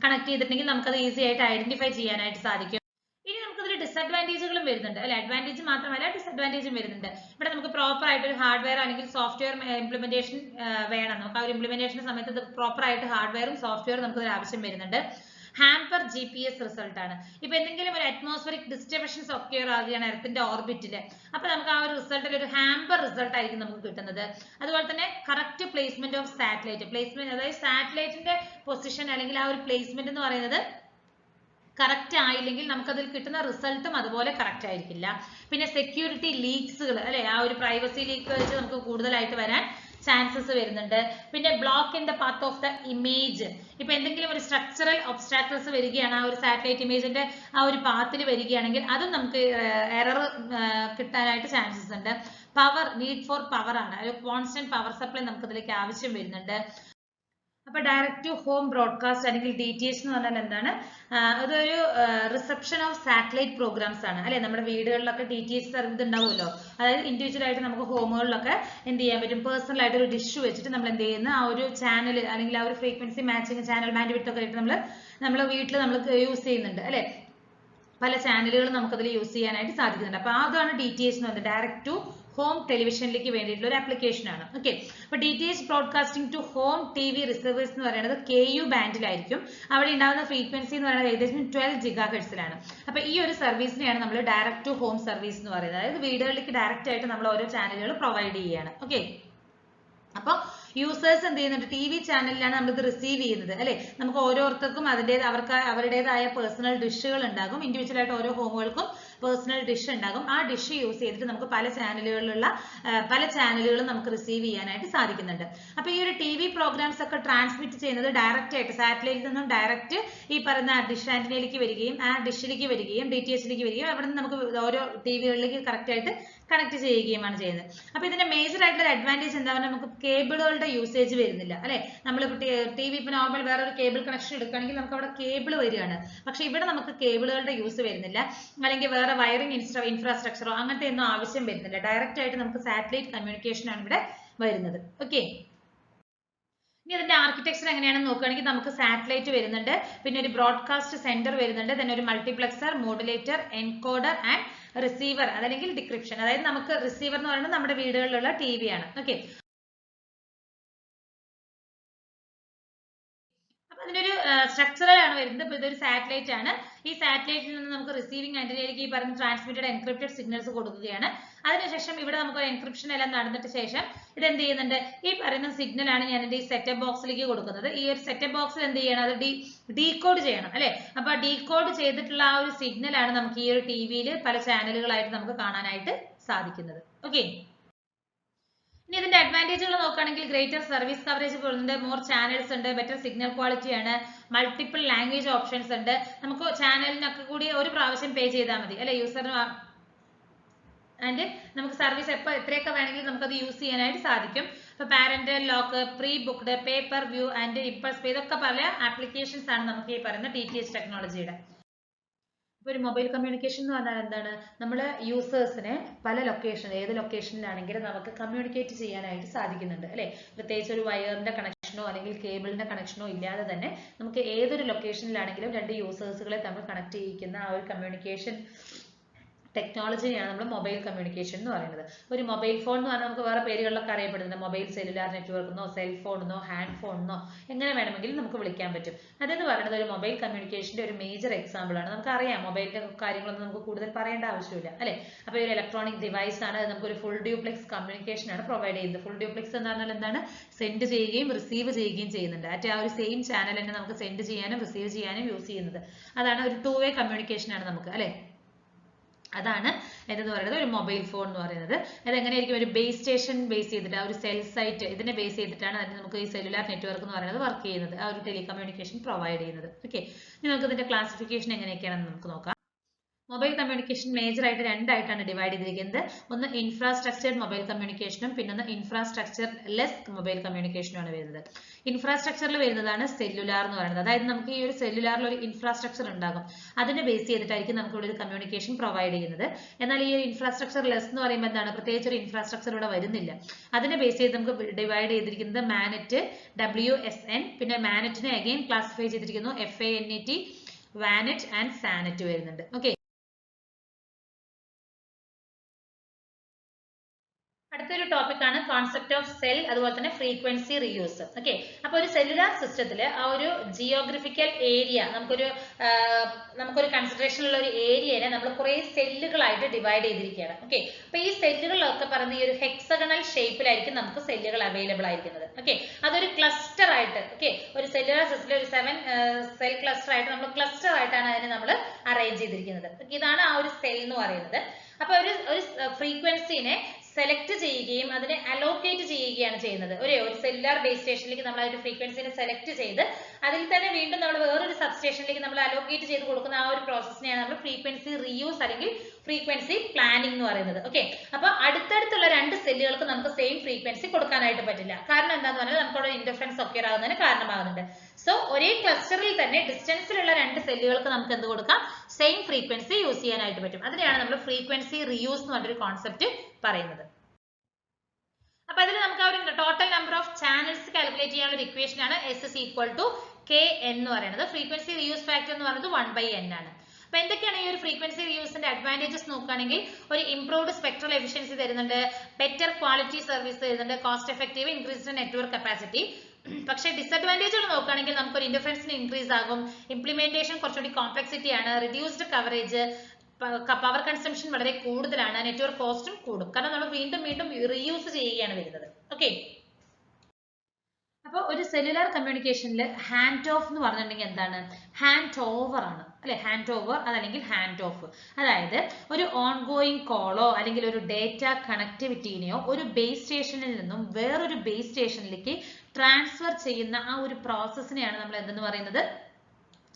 കണക്ട് ചെയ്തിട്ടുണ്ടെങ്കിൽ നമുക്കത് ഈസി ആയിട്ട് ഐഡന്റിഫൈ ചെയ്യാനായിട്ട് സാധിക്കും. ഇനി നമുക്കതിൽ ഡിസഡ്വാൻറ്റേജുകളും വരുന്നുണ്ട് അല്ലെ, അഡ്വാൻറ്റേജ് മാത്രമല്ല ഡിസഡ്വാൻറ്റേജും വരുന്നുണ്ട്. ഇവിടെ നമുക്ക് പ്രോപ്പർ ആയിട്ട് ഒരു ഹാർഡ്വെയർ അല്ലെങ്കിൽ സോഫ്റ്റ്വെയർ ഇംപ്ലിമെന്റേഷൻ വേണം. നമുക്ക് ആ ഒരു ഇംപ്ലിമെന്റേഷൻ സമയത്ത് പ്രോപ്പർ ആയിട്ട് ഹാർഡ്വെയറും സോഫ്റ്റ്വെയറും നമുക്ക് ആവശ്യം വരുന്നുണ്ട്. ഹാമ്പർ GPS റിസൾട്ട് ആണ്. ഇപ്പൊ എന്തെങ്കിലും ഒരു അറ്റ്മോസ്ഫിയറിക് ഡിസ്റ്റർബൻസ് ഒക്കെ ആകുകയാണ് എർത്തിന്റെ ഓർബിറ്റില്, അപ്പൊ നമുക്ക് ആ ഒരു റിസൾട്ടിൽ ഒരു ഹാമ്പർ റിസൾട്ട് ആയിരിക്കും നമുക്ക് കിട്ടുന്നത്. അതുപോലെ തന്നെ correct placement of satellite, placement അതായത് സാറ്റലൈറ്റിന്റെ പൊസിഷൻ അല്ലെങ്കിൽ ആ ഒരു പ്ലേസ്മെന്റ് എന്ന് പറയുന്നത് കറക്റ്റ് ആയില്ലെങ്കിൽ നമുക്കതിൽ കിട്ടുന്ന റിസൾട്ടും അതുപോലെ കറക്റ്റ് ആയിരിക്കില്ല. പിന്നെ സെക്യൂരിറ്റി ലീക്സുകൾ അല്ലെ, ആ ഒരു പ്രൈവസി ലീക്ക് വെച്ച് നമുക്ക് കൂടുതലായിട്ട് വരാൻ ചാൻസസ് വരുന്നുണ്ട്. പിന്നെ block in the path of the image, ഇപ്പൊ എന്തെങ്കിലും ഒരു സ്ട്രക്ചറൽ ഒബ്സ്ട്രാക്കിൾസ് വരികയാണ് ആ ഒരു സാറ്റലൈറ്റ് ഇമേജിന്റെ ആ ഒരു പാത്തിൽ വരികയാണെങ്കിൽ അതും നമുക്ക് എറർ കിട്ടാനായിട്ട് ചാൻസസ് ഉണ്ട്. പവർ, നീഡ് ഫോർ പവർ ആണ്, ഒരു കോൺസ്റ്റന്റ് പവർ സപ്ലൈ നമുക്ക് ഇതിലേക്ക് ആവശ്യം വരുന്നുണ്ട്. അപ്പൊ ഡയറക്റ്റ് ടു ഹോം ബ്രോഡ്കാസ്റ്റ് അല്ലെങ്കിൽ DTH എന്ന് പറഞ്ഞാൽ എന്താണ്? അതൊരു റിസപ്ഷൻ ഓഫ് സാറ്റലൈറ്റ് പ്രോഗ്രാംസ് ആണ് അല്ലെ. നമ്മുടെ വീടുകളിലൊക്കെ DTH സർവീസ് ഉണ്ടാവുമല്ലോ. അതായത് ഇൻഡിവിജ്വൽ ആയിട്ട് നമുക്ക് ഹോമുകളിലൊക്കെ എന്ത് ചെയ്യാൻ പറ്റും? പേഴ്സണൽ ആയിട്ട് ഒരു ഡിഷ് വെച്ചിട്ട് നമ്മൾ എന്ത് ചെയ്യുന്ന ആ ഒരു ചാനൽ അല്ലെങ്കിൽ ആ ഒരു frequency matching channel band width ഒക്കെ ആയിട്ട് നമ്മൾ വീട്ടിൽ നമ്മൾ യൂസ് ചെയ്യുന്നുണ്ട് അല്ലെ. പല ചാനലുകളും നമുക്കതിൽ യൂസ് ചെയ്യാനായിട്ട് സാധിക്കുന്നുണ്ട്. അപ്പൊ അതാണ് DTH എന്ന് പറയുന്നത്, ഡയറക്റ്റ് ടു ഹോം ടെലിവിഷനിലേക്ക് വേണ്ടിയിട്ടുള്ള ഒരു ആപ്ലിക്കേഷൻ ആണ്. ഓക്കെ, അപ്പൊ DTH broadcasting to home TV receivers എന്ന് പറയുന്നത് KU ബാൻഡിലായിരിക്കും. അവിടെ ഉണ്ടാകുന്ന ഫ്രീക്വൻസി എന്ന് പറയുന്നത് ഏകദേശം 12 GHz. അപ്പൊ ഈ ഒരു സർവീസിനെയാണ് നമ്മൾ ഡയറക്റ്റ് ടു ഹോം സർവീസ് എന്ന് പറയുന്നത്. അതായത് വീടുകളിലേക്ക് ഡയറക്റ്റ് ആയിട്ട് നമ്മൾ ഓരോ ചാനലുകൾ പ്രൊവൈഡ് ചെയ്യുകയാണ്. ഓക്കെ, അപ്പൊ യൂസേഴ്സ് എന്ത് ചെയ്യുന്നുണ്ട്? TV ചാനലിലാണ് നമ്മൾ ഇത് റിസീവ് ചെയ്യുന്നത് അല്ലെ. നമുക്ക് ഓരോരുത്തർക്കും അവരുടേതായ പേഴ്സണൽ ഡിഷുകൾ ഉണ്ടാകും. ഇൻഡിവിജ്വൽ ആയിട്ട് ഓരോ ഹോമുകൾക്കും പേഴ്സണൽ ഡിഷ് ഉണ്ടാകും. ആ ഡിഷ് യൂസ് ചെയ്തിട്ട് നമുക്ക് പല ചാനലുകളും നമുക്ക് റിസീവ് ചെയ്യാനായിട്ട് സാധിക്കുന്നുണ്ട്. അപ്പൊ ഈ ഒരു TV പ്രോഗ്രാംസ് ഒക്കെ ട്രാൻസ്മിറ്റ് ചെയ്യുന്നത് ഡയറക്റ്റ് ആയിട്ട് സാറ്റലൈറ്റിൽ നിന്നും ഡയറക്റ്റ് ഈ പറയുന്ന ഡിഷ് ആന്റിനയിലേക്ക് വരികയും ആ ഡിഷിലേക്ക് വരികയും DTHലേക്ക് വരികയും അവിടെ നിന്ന് നമുക്ക് ഓരോ TVകളിലേക്ക് കറക്റ്റ് ആയിട്ട് കണക്ട് ചെയ്യുകയുമാണ് ചെയ്യുന്നത്. അപ്പൊ ഇതിന്റെ മേജർ ആയിട്ടുള്ള അഡ്വാൻറ്റേജ് എന്താ പറഞ്ഞാൽ നമുക്ക് കേബിളുകളുടെ യൂസേജ് വരുന്നില്ല അല്ലെ. നമ്മളിപ്പോ TV ഇപ്പൊ നോർമൽ വേറെ ഒരു കേബിൾ കണക്ഷൻ എടുക്കുകയാണെങ്കിൽ നമുക്ക് അവിടെ കേബിൾ വരികയാണ്. പക്ഷെ ഇവിടെ നമുക്ക് കേബിളുകളുടെ യൂസ് വരുന്നില്ല, അല്ലെങ്കിൽ വേറെ വയറിംഗ് ഇൻഫ്രാസ്ട്രക്ചറോ അങ്ങനത്തെ ഒന്നും ആവശ്യം വരുന്നില്ല. ഡയറക്റ്റ് ആയിട്ട് നമുക്ക് സാറ്റലൈറ്റ് കമ്മ്യൂണിക്കേഷൻ ആണ് ഇവിടെ വരുന്നത്. ഓക്കെ, ഇനി ഇതിന്റെ ആർക്കിടെക്ചർ എങ്ങനെയാണെന്ന് നോക്കുകയാണെങ്കിൽ നമുക്ക് സാറ്റലൈറ്റ് വരുന്നുണ്ട്, പിന്നെ ഒരു ബ്രോഡ്കാസ്റ്റ് സെന്റർ വരുന്നുണ്ട്, then ഒരു multiplexer, modulator, encoder and receiver അതല്ലെങ്കിൽ ഡിക്രിപ്ഷൻ. അതായത് നമുക്ക് റിസീവർ എന്ന് പറയുന്നത് നമ്മുടെ വീടുകളിലുള്ള TV ആണ്. ഓക്കെ, അപ്പൊ അതിനൊരു സ്ട്രക്ചറാണ് വരുന്നത്. ഇപ്പൊ ഇതൊരു സാറ്റലൈറ്റ് ആണ്. ഈ സാറ്റലൈറ്റിൽ നിന്ന് നമുക്ക് റിസീവിംഗ് ആന്റിനയിലേക്ക് ഈ പറയുന്ന ട്രാൻസ്മിറ്റഡ് എൻക്രിപ്റ്റഡ് സിഗ്നൽസ് കൊടുക്കുകയാണ്. അതിനുശേഷം ഇവിടെ നമുക്ക് ഒരു എൻക്രിപ്ഷൻ എല്ലാം നടന്നിട്ട് ശേഷം ഇത് എന്ത് ചെയ്യുന്നുണ്ട്? ഈ പറയുന്ന സിഗ്നൽ ആണ് ഞാൻ എന്റെ ഈ സെറ്റപ്പ് ബോക്സിലേക്ക് കൊടുക്കുന്നത്. ഈ ഒരു സെറ്റപ്പ് ബോക്സിൽ എന്ത് ചെയ്യണം? അത് ഡീകോഡ് ചെയ്യണം അല്ലെ. അപ്പൊ ഡീകോഡ് ചെയ്തിട്ടുള്ള ആ ഒരു സിഗ്നൽ ആണ് നമുക്ക് ഈ ഒരു TVയിൽ പല ചാനലുകളായിട്ട് നമുക്ക് കാണാനായിട്ട് സാധിക്കുന്നത്. ഓക്കെ, ഇനി ഇതിന്റെ അഡ്വാൻറ്റേജുകൾ നോക്കുകയാണെങ്കിൽ ഗ്രേറ്റർ സർവീസ് കവറേജ് ഉണ്ട്, മോർ ചാനൽസ് ഉണ്ട്, ബെറ്റർ സിഗ്നൽ ക്വാളിറ്റി ആണ്, മൾട്ടിപ്പിൾ ലാംഗ്വേജ് ഓപ്ഷൻസ് ഉണ്ട്. നമുക്ക് ചാനലിനൊക്കെ കൂടി ഒരു പ്രാവശ്യം പേ ചെയ്താൽ മതി അല്ലെ യൂസറിന്. ആൻഡ് നമുക്ക് സർവീസ് എത്രയൊക്കെ വേണമെങ്കിലും നമുക്കത് യൂസ് ചെയ്യാനായിട്ട് സാധിക്കും. ഇപ്പൊ parental lock, pre booked, pay per view and impulse pay, ഇതൊക്കെ പല ആപ്ലിക്കേഷൻസ് ആണ് നമുക്ക് ഈ പറയുന്ന DTH ടെക്നോളജിയുടെ. ഇപ്പൊ ഒരു മൊബൈൽ കമ്മ്യൂണിക്കേഷൻ എന്ന് പറഞ്ഞാൽ എന്താണ്? നമ്മള് യൂസേഴ്സിനെ പല ഏത് ലൊക്കേഷനിലാണെങ്കിലും നമുക്ക് കമ്മ്യൂണിക്കേറ്റ് ചെയ്യാനായിട്ട് സാധിക്കുന്നുണ്ട് അല്ലെ. പ്രത്യേകിച്ച് ഒരു വയറിന്റെ കണക്ഷനോ അല്ലെങ്കിൽ കേബിളിന്റെ കണക്ഷനോ ഇല്ലാതെ തന്നെ നമുക്ക് ഏതൊരു ലൊക്കേഷനിലാണെങ്കിലും രണ്ട് യൂസേഴ്സുകളെ തമ്മിൽ കണക്ട് ചെയ്യിക്കുന്ന ആ ഒരു കമ്മ്യൂണിക്കേഷൻ ടെക്നോളജിയാണ് നമ്മൾ മൊബൈൽ കമ്മ്യൂണിക്കേഷൻ എന്ന് പറയുന്നത്. ഒരു മൊബൈൽ ഫോൺ എന്ന് പറഞ്ഞാൽ നമുക്ക് വേറെ പേരുകളിലൊക്കെ അറിയപ്പെടുന്നുണ്ട്. മൊബൈൽ സെല്ലുലാർ നെറ്റ്വർക്ക് എന്നോ സെൽ ഫോൺ എന്നോ ഹാൻഡ് ഫോൺ എന്നോ എങ്ങനെ വേണമെങ്കിലും നമുക്ക് വിളിക്കാൻ പറ്റും. അതെന്ന് പറയുന്നത് ഒരു മൊബൈൽ കമ്മ്യൂണിക്കേഷന്റെ ഒരു മേജർ എക്സാമ്പിൾ ആണ്. നമുക്കറിയാം മൊബൈലിന്റെ കാര്യങ്ങളൊന്നും നമുക്ക് കൂടുതൽ പറയേണ്ട ആവശ്യമില്ല അല്ലെ. അപ്പൊ ഒരു ഇലക്ട്രോണിക് ഡിവൈസ് ആണ്. നമുക്ക് ഒരു ഫുൾ ഡ്യൂപ്ലെക്സ് കമ്മ്യൂണിക്കേഷൻ ആണ് പ്രൊവൈഡ് ചെയ്യുന്നത്. ഫുൾ ഡ്യൂപ്ലെക്സ് എന്ന് പറഞ്ഞാൽ എന്താണ്? സെൻഡ് ചെയ്യുകയും റിസീവ് ചെയ്യുകയും ചെയ്യുന്നുണ്ട്. ആ ഒരു സെയിം ചാനൽ തന്നെ നമുക്ക് സെൻഡ് ചെയ്യാനും റിസീവ് ചെയ്യാനും യൂസ് ചെയ്യുന്നത്. അതാണ് ഒരു 2-way കമ്മ്യൂണിക്കേഷൻ ആണ് നമുക്ക് അല്ലെ. അതാണ് എന്തെന്ന് പറയുന്നത് ഒരു മൊബൈൽ ഫോൺ എന്ന് പറയുന്നത്. അതെങ്ങനെയായിരിക്കും? ഒരു ബേസ് സ്റ്റേഷൻ ബേസ് ചെയ്തിട്ട് ആ ഒരു സെൽ സൈറ്റ് ഇതിനെ ബേസ് ചെയ്തിട്ടാണ് അതിന് നമുക്ക് ഈ സെല്ലുലാർ നെറ്റ്വർക്ക് എന്ന് പറയുന്നത് വർക്ക് ചെയ്യുന്നത്, ആ ഒരു ടെലികമ്മ്യൂണിക്കേഷൻ പ്രൊവൈഡ് ചെയ്യുന്നത്. ഓക്കെ, ഇനി നമുക്ക് ഇതിന്റെ ക്ലാസിഫിക്കേഷൻ എങ്ങനെയൊക്കെയാണെന്ന് നമുക്ക് നോക്കാം. മൊബൈൽ കമ്മ്യൂണിക്കേഷൻ മേജർ ആയിട്ട് രണ്ടായിട്ടാണ് ഡിവൈഡ് ചെയ്തിരിക്കുന്നത്. ഒന്ന് ഇൻഫ്രാസ്ട്രക്ചർഡ് മൊബൈൽ കമ്മ്യൂണിക്കേഷനും പിന്നെ ഇൻഫ്രാസ്ട്രക്ചർ ലെസ് മൊബൈൽ കമ്മ്യൂണിക്കേഷനുമാണ് വരുന്നത്. ഇൻഫ്രാസ്ട്രക്ചറിൽ വരുന്നതാണ് സെല്ലുലാർ എന്ന് പറയുന്നത്. അതായത് നമുക്ക് ഈ ഒരു സെല്ലുലാറിൽ ഒരു ഇൻഫ്രാസ്ട്രക്ചർ ഉണ്ടാകും, അതിനെ ബേസ് ചെയ്തിട്ടായിരിക്കും നമുക്ക് ഇവിടെ ഒരു കമ്മ്യൂണിക്കേഷൻ പ്രൊവൈഡ് ചെയ്യുന്നത്. എന്നാൽ ഈ ഒരു ഇൻഫ്രാസ്ട്രക്ചർ ലെസ് എന്ന് പറയുമ്പോൾ എന്താണ്? പ്രത്യേകിച്ച് ഒരു ഇൻഫ്രാസ്ട്രക്ചർ ഇവിടെ വരുന്നില്ല. അതിനെ ബേസ് ചെയ്ത് നമുക്ക് ഡിവൈഡ് ചെയ്തിരിക്കുന്നത് മാനെറ്റ്, WSN, പിന്നെ മാനെറ്റിനെ അഗെയിൻ ക്ലാസിഫൈ ചെയ്തിരിക്കുന്നു FANET, വാനെറ്റ് ആൻഡ് സാനെറ്റ് വരുന്നുണ്ട്. ഓക്കെ, അടുത്തൊരു ടോപ്പിക് ആണ് കോൺസെപ്റ്റ് ഓഫ് സെൽ, അതുപോലെ തന്നെ ഫ്രീക്വൻസി റീയൂസ്. ഓക്കെ, അപ്പൊ ഒരു സെല്ലുലാർ സിസ്റ്റത്തില് ആ ഒരു ജിയോഗ്രഫിക്കൽ ഏരിയ നമുക്കൊരു കൺസിഡറേഷൻ ഉള്ള ഒരു ഏരിയനെ നമ്മൾ കുറെ സെല്ലുകളായിട്ട് ഡിവൈഡ് ചെയ്തിരിക്കുകയാണ്. ഓക്കെ, അപ്പൊ ഈ സെല്ലുകളിലൊക്കെ പറയുന്ന ഈ ഒരു ഹെക്സഗണൽ ഷേപ്പിലായിരിക്കും നമുക്ക് സെല്ലുകൾ അവൈലബിൾ ആയിരിക്കുന്നത്. ഓക്കെ, അതൊരു ക്ലസ്റ്റർ ആയിട്ട് ഒരു സെല്ലുലാർ സിസ്റ്റത്തിൽ ഒരു 7 സെൽ ക്ലസ്റ്റർ ആയിട്ട് നമ്മൾ ക്ലസ്റ്റർ ആയിട്ടാണ് അതിനെ നമ്മൾ അറേഞ്ച് ചെയ്തിരിക്കുന്നത്. ഇതാണ് ആ ഒരു സെൽ എന്ന് പറയുന്നത്. അപ്പൊ ഒരു ഫ്രീക്വൻസിനെ സെലക്ട് ചെയ്യുകയും അതിനെ അലോക്കേറ്റ് ചെയ്യുകയാണ് ചെയ്യുന്നത്. ഒരു സെല്ലുലാർ ബേസ് സ്റ്റേഷനിലേക്ക് നമ്മൾ ആ ഒരു ഫ്രീക്വൻസിനെ സെലക്ട് ചെയ്ത് അതിൽ തന്നെ വീണ്ടും നമ്മൾ വേറൊരു സബ് സ്റ്റേഷനിലേക്ക് നമ്മൾ അലോക്കേറ്റ് ചെയ്ത് കൊടുക്കുന്ന ആ ഒരു പ്രോസസ്സിനെയാണ് നമ്മൾ ഫ്രീക്വൻസി റീയൂസ് അല്ലെങ്കിൽ ഫ്രീക്വൻസി പ്ലാനിംഗ് എന്ന് പറയുന്നത്. ഓക്കെ, അപ്പൊ അടുത്തടുത്തുള്ള രണ്ട് സെല്ലുകൾക്ക് നമുക്ക് സെയിം ഫ്രീക്വൻസി കൊടുക്കാനായിട്ട് പറ്റില്ല. കാരണം എന്താന്ന് പറഞ്ഞാൽ നമുക്കവിടെ ഇന്റർഫറൻസ് ഒക്കെ ആകുന്നതിന് കാരണമാകുന്നുണ്ട്. സോ ഒരേ ക്ലസ്റ്ററിൽ തന്നെ ഡിസ്റ്റൻസിലുള്ള രണ്ട് സെല്ലുകൾക്ക് നമുക്ക് എന്ത് കൊടുക്കാം, സെയിം ഫ്രീക്വൻസി യൂസ് ചെയ്യാനായിട്ട് പറ്റും. അതിനെയാണ് നമ്മൾ ഫ്രീക്വൻസി റീയൂസ് എന്ന് പറഞ്ഞൊരു കോൺസെപ്റ്റ് പറയുന്നത്. അപ്പൊ അതിൽ നമുക്ക് ആ ഒരു total number of channels calculate ചെയ്യാനുള്ള ഒരു ഇക്വേഷൻ ആണ് S is equal to Kn എന്ന് പറയുന്നത്. ഫ്രീക്വൻസി റീയൂസ് ഫാക്ടർ എന്ന് പറയുന്നത് 1/n ആണ്. അപ്പൊ എന്തൊക്കെയാണ് ഈ ഒരു ഫ്രീക്വൻസി റീയൂസിന്റെ അഡ്വാൻറ്റേജസ് നോക്കുകയാണെങ്കിൽ, ഒരു ഇംപ്രൂവ്ഡ് സ്പെക്ട്രൽ എഫിഷ്യൻസി തരുന്നുണ്ട്, ബെറ്റർ ക്വാളിറ്റി സർവീസ് തരുന്നുണ്ട്, cost effective, increased network capacity. പക്ഷേ ഡിസഡ്വാൻറ്റേജുകൾ നോക്കുകയാണെങ്കിൽ നമുക്കൊരു ഇന്റർഫറൻസിന് ഇൻക്രീസ് ആകും, ഇംപ്ലിമെന്റേഷൻ കുറച്ചുകൂടി കോംപ്ലക്സിറ്റി ആണ്, റിഡ്യൂസ്ഡ് കവറേജ്, പവർ കൺസംഷൻ വളരെ കൂടുതലാണ്, നെറ്റ്വർക്ക് കോസ്റ്റും കൂടും. കാരണം നമ്മൾ വീണ്ടും വീണ്ടും റീയൂസ് ചെയ്യുകയാണ് വരുന്നത്. ഓക്കെ, അപ്പോൾ ഒരു സെല്ലുലാർ കമ്മ്യൂണിക്കേഷനിൽ ഹാൻഡ് ഓഫ് എന്ന് പറഞ്ഞിട്ടുണ്ടെങ്കിൽ എന്താണ്, ഹാൻഡ് ഓവർ ആണ് അല്ലെ, ഹാൻഡ് ഓവർ അതല്ലെങ്കിൽ ഹാൻഡ് ഓഫ്. അതായത് ഒരു ഓൺഗോയിങ് കോളോ അല്ലെങ്കിൽ ഒരു ഡേറ്റ കണക്ടിവിറ്റീനെയോ ഒരു ബേസ് സ്റ്റേഷനിൽ നിന്നും വേറൊരു ബേസ് സ്റ്റേഷനിലേക്ക് ട്രാൻസ്ഫർ ചെയ്യുന്ന ആ ഒരു പ്രോസസ്സിനെയാണ് നമ്മൾ എന്തെന്ന് പറയുന്നത്,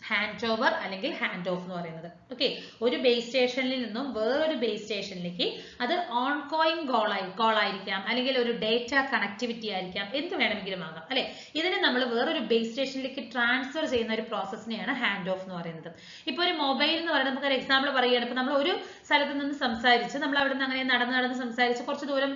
ഹാൻഡ് ഓവർ അല്ലെങ്കിൽ ഹാൻഡ് ഓഫ് എന്ന് പറയുന്നത്. ഓക്കെ, ഒരു ബേസ് സ്റ്റേഷനിൽ നിന്നും വേറൊരു ബേസ് സ്റ്റേഷനിലേക്ക് അത് ഓൺഗോയിങ് കോൾ ആയിരിക്കാം, അല്ലെങ്കിൽ ഒരു ഡേറ്റ കണക്ടിവിറ്റി ആയിരിക്കാം, എന്ത് വേണമെങ്കിലും ആകാം അല്ലെ. ഇതിനെ നമ്മൾ വേറൊരു ബേസ് സ്റ്റേഷനിലേക്ക് ട്രാൻസ്ഫർ ചെയ്യുന്ന ഒരു പ്രോസസ്സിനെയാണ് ഹാൻഡ് ഓഫ് എന്ന് പറയുന്നത്. ഇപ്പൊ ഒരു മൊബൈൽ എന്ന് പറയുന്നത് നമുക്ക് ഒരു എക്സാമ്പിൾ പറയുകയാണ്. ഇപ്പൊ നമ്മൾ ഒരു സ്ഥലത്ത് നിന്ന് സംസാരിച്ച് നമ്മൾ അവിടെ നിന്ന് അങ്ങനെ നടന്ന് സംസാരിച്ച് കുറച്ച് ദൂരം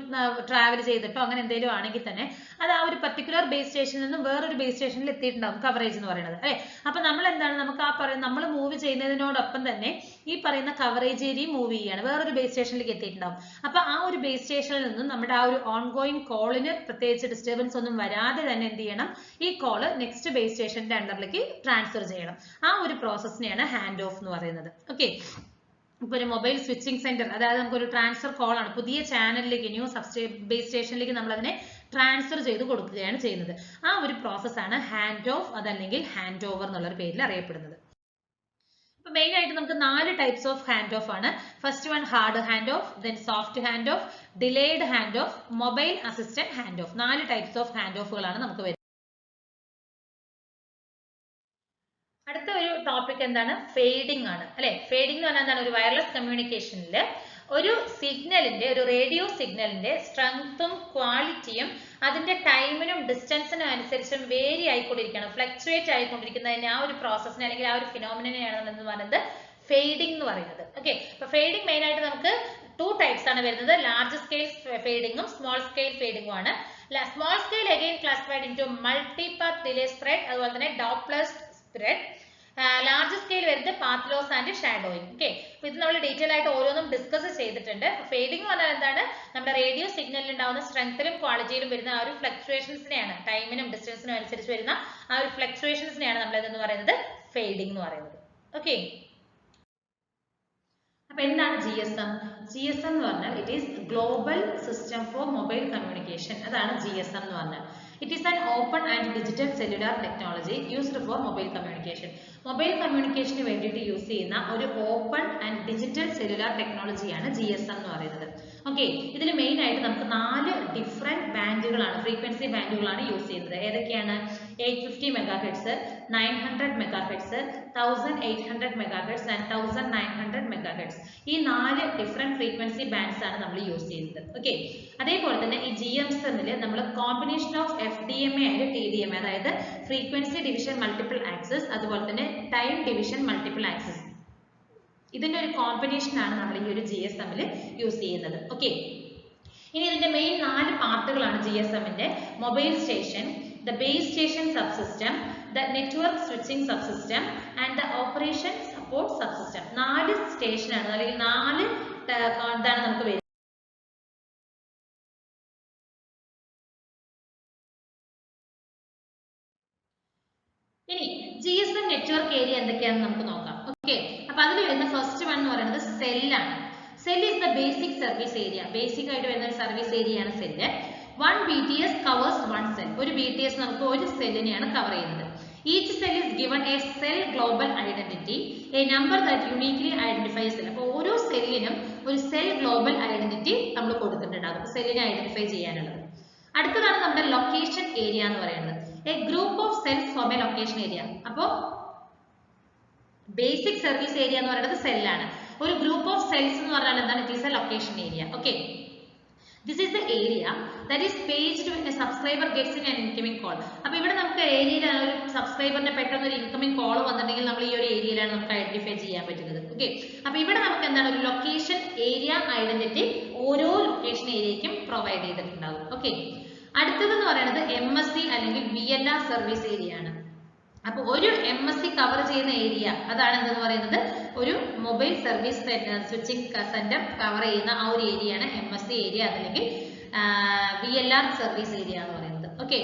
ട്രാവൽ ചെയ്തിട്ടോ അങ്ങനെ എന്തെങ്കിലും ആണെങ്കിൽ തന്നെ അത് ആ ഒരു പർട്ടിക്കുലർ ബേസ് സ്റ്റേഷനിൽ നിന്നും വേറൊരു ബേസ് സ്റ്റേഷനിൽ എത്തിയിട്ടുണ്ടാവും, കവറേജ് എന്ന് പറയുന്നത് അല്ലെ. അപ്പൊ നമ്മൾ എന്താണ്, നമുക്ക് ആ പറയുന്ന നമ്മൾ മൂവ് ചെയ്യുന്നതിനോടൊപ്പം തന്നെ ഈ പറയുന്ന കവറേജ് ഏരിയ മൂവ് ചെയ്യാണ്, വേറൊരു ബേസ് സ്റ്റേഷനിലേക്ക് എത്തിയിട്ടുണ്ടാവും. അപ്പൊ ആ ഒരു ബേസ് സ്റ്റേഷനിൽ നിന്നും നമ്മുടെ ആ ഒരു ഓൺഗോയിങ് കോളിന് പ്രത്യേകിച്ച് ഡിസ്റ്റർബൻസ് ഒന്നും വരാതെ തന്നെ എന്ത് ചെയ്യണം, ഈ കോള് നെക്സ്റ്റ് ബേസ് സ്റ്റേഷന്റെ അണ്ടറിലേക്ക് ട്രാൻസ്ഫർ ചെയ്യണം. ആ ഒരു പ്രോസസ്സിനെയാണ് ഹാൻഡ് ഓഫ് എന്ന് പറയുന്നത്. ഓക്കെ, ഇപ്പൊ ഒരു മൊബൈൽ സ്വിച്ചിങ് സെന്റർ, അതായത് നമുക്കൊരു ട്രാൻസ്ഫർ കോൾ ആണ്, പുതിയ ചാനലിലേക്ക് ന്യൂ ബേസ് സ്റ്റേഷനിലേക്ക് നമ്മൾ അതിനെ ട്രാൻസ്ഫർ ചെയ്ത് കൊടുക്കുകയാണ് ചെയ്യുന്നത്. ആ ഒരു പ്രോസസ്സാണ് ഹാൻഡ് ഓഫ് അതല്ലെങ്കിൽ ഹാൻഡ് ഓവർ എന്നുള്ള പേരിൽ അറിയപ്പെടുന്നത്. ഇപ്പൊ മെയിൻ ആയിട്ട് നമുക്ക് 4 ടൈപ്സ് ഓഫ് ഹാൻഡ് ഓഫ് ആണ്. First one hard hand off, then soft hand off, delayed hand off, mobile assistant hand off. 4 types of hand ഓഫുകളാണ് നമുക്ക് വരുന്നത്. അടുത്ത ഒരു ടോപ്പിക് എന്താണ്, ഫേഡിംഗ് ആണ് അല്ലെ. ഫേഡിംഗ് എന്ന് പറഞ്ഞാൽ എന്താണ്, ഒരു വയർലെസ് കമ്മ്യൂണിക്കേഷനിൽ ഒരു സിഗ്നലിന്റെ, ഒരു റേഡിയോ സിഗ്നലിന്റെ സ്ട്രെങ്ത്തും ക്വാളിറ്റിയും അതിന്റെ ടൈമിനും ഡിസ്റ്റൻസിനും അനുസരിച്ചും വേരി ആയിക്കൊണ്ടിരിക്കുകയാണ്, ഫ്ലക്ച്വേറ്റ് ആയിക്കൊണ്ടിരിക്കുന്നതിന് ആ ഒരു പ്രോസസ്സിനെ അല്ലെങ്കിൽ ആ ഒരു ഫിനോമിനയാണ് എന്ന് പറയുന്നത് ഫേഡിംഗ് എന്ന് പറയുന്നത്. ഓക്കെ, അപ്പൊ ഫേഡിംഗ് മെയിൻ ആയിട്ട് നമുക്ക് 2 ടൈപ്സ് ആണ് വരുന്നത്, ലാർജ് സ്കെയിൽ ഫേഡിംഗും സ്മോൾ സ്കെയിൽ ഫേഡിംഗും ആണ്. Small scale again classified into multipath delay spread, അതുപോലെ തന്നെ ഡോപ്ലർ സ്പ്രെഡ്. ലാർജ് സ്കെയിൽ വരുന്നത് path loss and shadowing. Okay, അപ്പൊ ഇത് നമ്മൾ ഡീറ്റെയിൽ ആയിട്ട് ഓരോന്നും ഡിസ്കസ് ചെയ്തിട്ടുണ്ട്. ഫേഡിംഗ് എന്ന് പറഞ്ഞാൽ എന്താണ്, നമ്മുടെ റേഡിയോ സിഗ്നലിൽ ഉണ്ടാവുന്ന സ്ട്രെങ്ത്തിലും ക്വാളിറ്റിയിലും വരുന്ന ആ ഒരു ഫ്ലക്ച്വേഷൻസിനെയാണ്, ടൈമിനും ഡിസ്റ്റൻസിനും അനുസരിച്ച് വരുന്ന ആ ഒരു ഫ്ലക്ച്വേഷൻസിനെയാണ് നമ്മൾ എന്ന് പറയുന്നത് ഫേഡിംഗ് എന്ന് പറയുന്നത്. ഓക്കെ, അപ്പൊ എന്താണ് GSM? GSM എന്ന് പറഞ്ഞാൽ it is global system for mobile communication. അതാണ് GSM എന്ന് പറഞ്ഞാൽ. It is an open and digital cellular technology used for mobile communication. Mobile കമ്മ്യൂണിക്കേഷന് വേണ്ടിയിട്ട് യൂസ് ചെയ്യുന്ന ഒരു ഓപ്പൺ ആൻഡ് ഡിജിറ്റൽ സെല്ലുലാർ ടെക്നോളജിയാണ് GSM എന്ന് പറയുന്നത്. ഓക്കെ, ഇതിൽ മെയിൻ ആയിട്ട് നമുക്ക് 4 ഡിഫറെന്റ് ബാൻഡുകളാണ്, ഫ്രീക്വൻസി ബാൻഡുകളാണ് യൂസ് ചെയ്യുന്നത്. ഏതൊക്കെയാണ്? 850 MHz, 900 MHz, 1800 MHz and 1900 MHz. ഈ 4 ഡിഫറെന്റ് ഫ്രീക്വൻസി ബാൻഡ്സ് ആണ് നമ്മൾ യൂസ് ചെയ്യുന്നത്. ഓക്കെ, അതേപോലെ തന്നെ ഈ GSM-ൽ നമ്മൾ combination of FDMA and TDMA, അതായത് ഫ്രീക്വൻസി ഡിവിഷൻ മൾട്ടിപ്പിൾ ആക്സസ്, അതുപോലെ തന്നെ ടൈം ഡിവിഷൻ മൾട്ടിപ്പിൾ ആക്സസ്, ഇതിന്റെ ഒരു കോമ്പിനേഷൻ ആണ് നമ്മൾ ഈ ഒരു GSM-ൽ യൂസ് ചെയ്യുന്നത്. ഓക്കെ, ഇനി ഇതിന്റെ മെയിൻ 4 പാർട്ടുകളാണ് GSM-ന്റെ: mobile station, the base station subsystem, the network switching subsystem and the operation support subsystem. 4 station ആണ് അല്ലെങ്കിൽ 4 എന്താണ് നമുക്ക് വരുന്നത്. ഇനി GSM നെറ്റ്വർക്ക് ഏരിയ എന്തൊക്കെയാണെന്ന് നമുക്ക് നോക്കാം. ഓക്കെ, അപ്പൊ അതിൽ വരുന്ന ഫസ്റ്റ് വൺ എന്ന് പറയുന്നത് സെല്ലാണ്. Cell is the basic service area. Basic ആയിട്ട് വരുന്ന ഒരു സർവീസ് ഏരിയയാണ് സെല്ല്. 1 BTS covers 1 cell. ഒരു BTS നമുക്ക് ഒരു സെല്ലിനെയാണ് കവർ ചെയ്യുന്നത്. Each cell is given a cell global identity, a number that uniquely identifies cell. അപ്പോൾ ഓരോ സെല്ലിനും ഒരു സെൽ ഗ്ലോബൽ ഐഡന്റിറ്റി നമ്മൾ കൊടുത്തിട്ടുണ്ടാകും സെല്ലിനെ ഐഡന്റിഫൈ ചെയ്യാനുള്ളത്. അടുത്തതാണ് നമ്മുടെ ലൊക്കേഷൻ ഏരിയ എന്ന് പറയുന്നത്. A group of cells form a location area. അപ്പോൾ ബേസിക് സർവീസ് ഏരിയ എന്ന് പറയുന്നത് സെല്ലാണ്. ഒരു ഗ്രൂപ്പ് ഓഫ് സെൽസ് എന്ന് പറഞ്ഞാൽ എന്താണ്? It is A location area. Okay, this is the area that is paged when a subscriber gets in an incoming call. അപ്പോൾ ഇവിടെ നമുക്ക് ഏരിയയിൽ ഒരു സബ്സ്ക്രൈബറിന്റെ പെട്ടെന്ന് ഒരു ഇൻകമിംഗ് കോൾ വന്നിട്ടുണ്ടെങ്കിൽ നമ്മൾ ഈ ഒരു ഏരിയയിലാണ് നമുക്ക് ഐഡന്റിഫൈ ചെയ്യാൻ പറ്റുന്നത്. ഓക്കെ, അപ്പോൾ ഇവിടെ നമുക്ക് എന്താണ് ഒരു ലൊക്കേഷൻ ഏരിയ ഐഡന്റിറ്റി ഓരോ ലൊക്കേഷൻ ഏരിയയ്ക്കും പ്രൊവൈഡ് ചെയ്തിട്ടുണ്ടാകും. ഓക്കെ, അടുത്തതെന്ന് പറയുന്നത് MSC അല്ലെങ്കിൽ VLR സർവീസ് ഏരിയ ആണ്. അപ്പോൾ ഒരു MSC കവർ ചെയ്യുന്ന ഏരിയ അതാണ് എന്തെന്ന് പറയുന്നത് ഒരു mobile service switching centre cover ചെയ്യുന്ന ആ ഒരു ഏരിയ ആണ് MSC ഏരിയ അല്ലെങ്കിൽ VLR സർവീസ് ഏരിയ എന്ന് പറയുന്നത്. ഓക്കെ,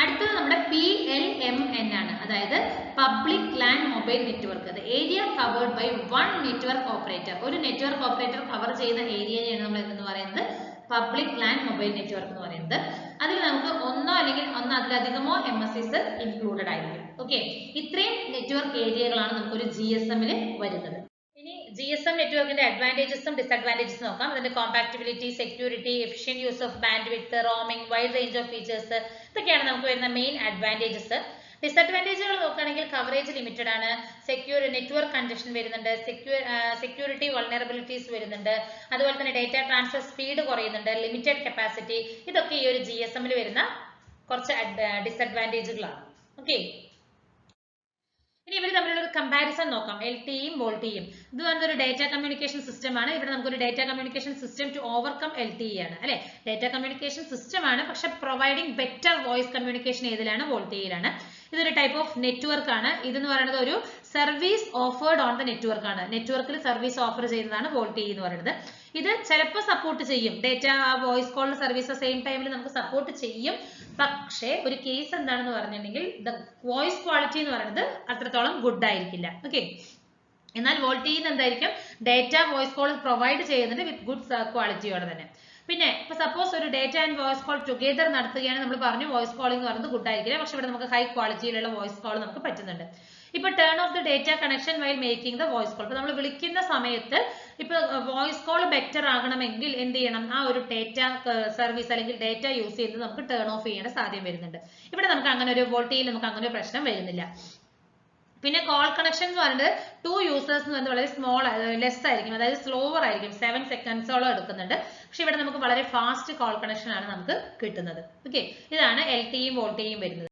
അടുത്തത് നമ്മുടെ PLMN ആണ്, അതായത് പബ്ലിക് ലാൻഡ് മൊബൈൽ നെറ്റ്വർക്ക്. അത് area covered by one network operator. ഒരു നെറ്റ്വർക്ക് ഓപ്പറേറ്റർ കവർ ചെയ്യുന്ന ഏരിയയാണ് നമ്മൾ എന്തെന്ന് പറയുന്നത് പബ്ലിക് ലാൻഡ് മൊബൈൽ നെറ്റ്വർക്ക് എന്ന് പറയുന്നത്. അതിൽ നമുക്ക് ഒന്നോ അല്ലെങ്കിൽ അതിലധികമോ MSCs ഇൻക്ലൂഡഡ് ആയിരിക്കും. ഓക്കെ, ഇത്രയും നെറ്റ്വർക്ക് ഏരിയകളാണ് നമുക്ക് ഒരു GSM-ൽ വരുന്നത്. ഇനി GSM നെറ്റ്വർക്കിന്റെ അഡ്വാൻറ്റേജസും ഡിസഡ്വാൻറ്റേജസും നോക്കാം. അതിന്റെ compatibility, security, efficient use of bandwidth, roaming, wide range of features, ഇതൊക്കെയാണ് നമുക്ക് വരുന്ന മെയിൻ അഡ്വാൻറ്റേജസ്. ഡിസഡ്വാൻറ്റേജുകൾ നോക്കുകയാണെങ്കിൽ കവറേജ് ലിമിറ്റഡ് ആണ്, നെറ്റ്വർക്ക് കൺജഷൻ വരുന്നുണ്ട്, സെക്യൂരിറ്റി വൾനറബിലിറ്റീസ് വരുന്നുണ്ട്, അതുപോലെ തന്നെ ഡേറ്റ ട്രാൻസ്ഫർ സ്പീഡ് കുറയുന്നുണ്ട്, ലിമിറ്റഡ് കപ്പാസിറ്റി. ഇതൊക്കെ ഈ ഒരു GSM-ൽ വരുന്ന കുറച്ച് ഡിസഡ്വാൻറ്റേജുകളാണ്. ഓക്കെ, ഇനി ഇവർ തമ്മിലുള്ള ഒരു കമ്പാരിസൺ നോക്കാം. LTEയും വോൾട്ടിയും. ഇത് വന്നൊരു ഡേറ്റ കമ്മ്യൂണിക്കേഷൻ സിസ്റ്റം ആണ്. ഇവിടെ നമുക്കൊരു data communication system to overcome LTE ആണ് അല്ലെ. ഡേറ്റ കമ്മ്യൂണിക്കേഷൻ സിസ്റ്റം ആണ്, പക്ഷെ പ്രൊവൈഡിങ് ബെറ്റർ വോയിസ് കമ്മ്യൂണിക്കേഷൻ ഏതിലാണ്? വോൾട്ടിയിലാണ്. ഇതൊരു ടൈപ്പ് ഓഫ് നെറ്റ്വർക്ക് ആണ്. ഇതെന്ന് പറയുന്നത് ഒരു service offered on the network ആണ്. നെറ്റ്വർക്കിൽ സർവീസ് ഓഫർ ചെയ്യുന്നതാണ് വോൾട്ടി എന്ന് പറയുന്നത്. ഇത് ചിലപ്പോൾ സപ്പോർട്ട് ചെയ്യും, data voice call service same ടൈമിൽ നമുക്ക് സപ്പോർട്ട് ചെയ്യും. പക്ഷേ ഒരു കേസ് എന്താണെന്ന് പറഞ്ഞിട്ടുണ്ടെങ്കിൽ ദ വോയിസ് ക്വാളിറ്റി എന്ന് പറയുന്നത് അത്രത്തോളം ഗുഡ് ആയിരിക്കില്ല. ഓക്കെ, എന്നാൽ വോൾട്ടിയിൽ എന്തായിരിക്കും ഡേറ്റ വോയിസ് കോൾ പ്രൊവൈഡ് ചെയ്യുന്നുണ്ട് വിത്ത് ഗുഡ് ക്വാളിറ്റിയോടെ തന്നെ. പിന്നെ ഇപ്പൊ സപ്പോസ് ഒരു data and voice call together നടത്തുകയാണ്, നമ്മൾ പറഞ്ഞു വോയിസ് കോളിംഗ് എന്ന് പറയുന്നത് ഗുഡ് ആയിരിക്കില്ല, പക്ഷെ ഇവിടെ നമുക്ക് ഹൈ ക്വാളിറ്റിയിലുള്ള വോയിസ് കോൾ നമുക്ക് പറ്റുന്നുണ്ട്. ഇപ്പൊ turn of the data connection while making the voice call. ഇപ്പൊ നമ്മൾ വിളിക്കുന്ന സമയത്ത് ഇപ്പൊ വോയിസ് കോൾ ബെറ്റർ ആകണമെങ്കിൽ എന്ത് ചെയ്യണം? ആ ഒരു ഡേറ്റ സർവീസ് അല്ലെങ്കിൽ ഡേറ്റ യൂസ് ചെയ്യുന്നത് നമുക്ക് ടേൺ ഓഫ് ചെയ്യേണ്ട സാധ്യത വരുന്നുണ്ട്. ഇവിടെ നമുക്ക് അങ്ങനെ ഒരു വോൾട്ടിയിൽ നമുക്ക് അങ്ങനെ ഒരു പ്രശ്നം വരുന്നില്ല. പിന്നെ കോൾ കണക്ഷൻ എന്ന് പറയുന്നത് 2 യൂസേഴ്സ് എന്ന് പറയുന്നത് വളരെ സ്മോൾ ലെസ് ആയിരിക്കും, അതായത് സ്ലോവർ ആയിരിക്കും, 7 സെക്കൻഡ്സോളം എടുക്കുന്നുണ്ട്. പക്ഷെ ഇവിടെ നമുക്ക് വളരെ ഫാസ്റ്റ് കോൾ കണക്ഷൻ ആണ് നമുക്ക് കിട്ടുന്നത്. ഓക്കെ, ഇതാണ് LTEയും വോൾട്ടിയും വരുന്നത്.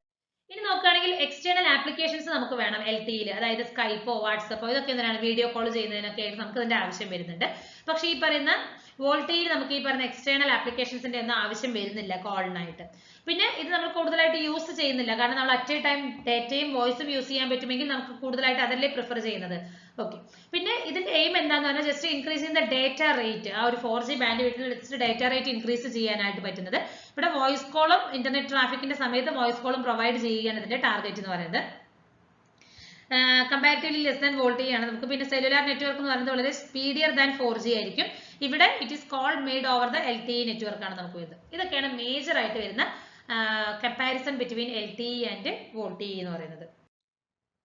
ഇനി നോക്കുകയാണെങ്കിൽ എക്സ്റ്റേണൽ ആപ്ലിക്കേഷൻസ് നമുക്ക് വേണം LTEയിൽ, അതായത് സ്കൈപ്പോ വാട്സപ്പോ ഇതൊക്കെ എന്താണ് വീഡിയോ കോൾ ചെയ്യുന്നതിനൊക്കെ ആയിട്ട് നമുക്ക് ഇതിന്റെ ആവശ്യം വരുന്നുണ്ട്. പക്ഷെ ഈ പറയുന്ന വോൾട്ടിയിൽ നമുക്ക് ഈ പറയുന്ന എക്സ്റ്റേണൽ ആപ്ലിക്കേഷൻസിന്റെ ഒന്നും ആവശ്യം വരുന്നില്ല കോളിനായിട്ട്. പിന്നെ ഇത് നമ്മൾ കൂടുതലായിട്ട് യൂസ് ചെയ്യുന്നില്ല, കാരണം നമ്മൾ അറ്റ് എ ടൈം ഡേറ്റയും വോയിസും യൂസ് ചെയ്യാൻ പറ്റുമെങ്കിൽ നമുക്ക് കൂടുതലായിട്ട് അതല്ലേ പ്രിഫർ ചെയ്യുന്നത്. ഓക്കെ, പിന്നെ ഇതിന്റെ എയിം എന്താന്ന് പറഞ്ഞാൽ ജസ്റ്റ് ഇൻക്രീസ് ചെയ്യുന്ന ഡേറ്റ റേറ്റ്, ആ ഒരു 4G ബാൻഡ് വിഡ്ത്തിൽ ഡേറ്റ റേറ്റ് ഇൻക്രീസ് ചെയ്യാനായിട്ട് പറ്റുന്നത്. ഇവിടെ വോയിസ് കോളും ഇന്റർനെറ്റ് ട്രാഫിക്കിന്റെ സമയത്ത് വോയിസ് കോളും പ്രൊവൈഡ് ചെയ്യുകയാണ് ഇതിന്റെ ടാർഗറ്റ് എന്ന് പറയുന്നത്. കമ്പാരിറ്റീവ്ലി ലെസ് ദാൻ വോൾട്ടേജ് ആണ് നമുക്ക്. പിന്നെ സെല്ലുലാർ നെറ്റ്വർക്ക് എന്ന് പറയുന്നത് വളരെ സ്പീഡിയർ ദാൻ 4G ആയിരിക്കും. ഇവിടെ it is called made over the LTE network ആണ് നമുക്ക് വരുന്നത്. ഇതൊക്കെയാണ് മേജർ ആയിട്ട് വരുന്ന comparison between LTE and VoLTE എന്ന് പറയുന്നത്.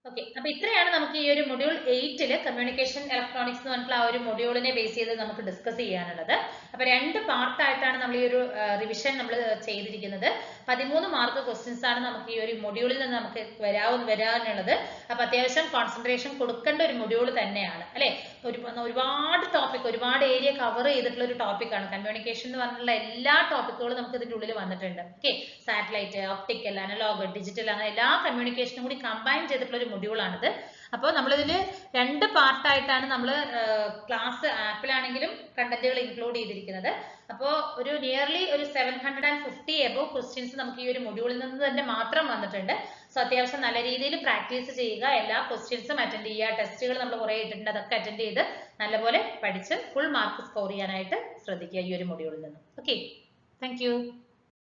ഓക്കെ, അപ്പൊ ഇത്രയാണ് നമുക്ക് ഈ ഒരു മൊഡ്യൂൾ 8 കമ്മ്യൂണിക്കേഷൻ ഇലക്ട്രോണിക്സ് എന്ന് പറഞ്ഞിട്ടുള്ള ആ ഒരു മൊഡ്യൂളിനെ ബേസ് ചെയ്ത് നമുക്ക് ഡിസ്കസ് ചെയ്യാനുള്ളത്. അപ്പൊ 2 പാർട്ടായിട്ടാണ് നമ്മൾ ഈ ഒരു റിവിഷൻ നമ്മൾ ചെയ്തിരിക്കുന്നത്. 13 മാർക്ക് ക്വസ്റ്റ്യൻസ് ആണ് നമുക്ക് ഈ ഒരു മൊഡ്യൂളിൽ നിന്ന് നമുക്ക് വരാനുള്ളത്. അപ്പൊ അത്യാവശ്യം കോൺസെൻട്രേഷൻ കൊടുക്കേണ്ട ഒരു മൊഡ്യൂൾ തന്നെയാണ് അല്ലെ. ഒരുപാട് ടോപ്പിക്, ഒരുപാട് ഏരിയ കവർ ചെയ്തിട്ടുള്ള ഒരു ടോപ്പിക്കാണ് കമ്മ്യൂണിക്കേഷൻ എന്ന് പറഞ്ഞിട്ടുള്ള എല്ലാ ടോപ്പിക്കുകളും നമുക്ക് ഇതിന്റെ ഉള്ളിൽ വന്നിട്ടുണ്ട്. Okay, satellite, optical, analogue, digital, അങ്ങനെ എല്ലാ കമ്മ്യൂണിക്കേഷനും കൂടി കമ്പൈൻ ചെയ്തിട്ടുള്ള ഒരു മൊഡ്യൂളാണിത്. അപ്പോൾ നമ്മളിതിൽ 2 പാർട്ടായിട്ടാണ് നമ്മൾ ക്ലാസ് ആപ്പിലാണെങ്കിലും കണ്ടന്റുകൾ ഇൻക്ലൂഡ് ചെയ്തിരിക്കുന്നത്. അപ്പോൾ ഒരു നിയർലി ഒരു 750 എബോവ് ക്വസ്റ്റ്യൻസ് നമുക്ക് ഈ ഒരു മൊഡ്യൂളിൽ നിന്ന് തന്നെ മാത്രം വന്നിട്ടുണ്ട്. സോ അത്യാവശ്യം നല്ല രീതിയിൽ പ്രാക്ടീസ് ചെയ്യുക, എല്ലാ ക്വസ്റ്റ്യൻസും അറ്റൻഡ് ചെയ്യുക, ടെസ്റ്റുകൾ നമ്മൾ കുറേ ഇട്ടിട്ടുണ്ട്, അതൊക്കെ അറ്റൻഡ് ചെയ്ത് നല്ലപോലെ പഠിച്ച് ഫുൾ മാർക്ക് സ്കോർ ചെയ്യാനായിട്ട് ശ്രദ്ധിക്കുക ഈ ഒരു മൊഡ്യൂളിൽ നിന്ന്. Okay, thank you.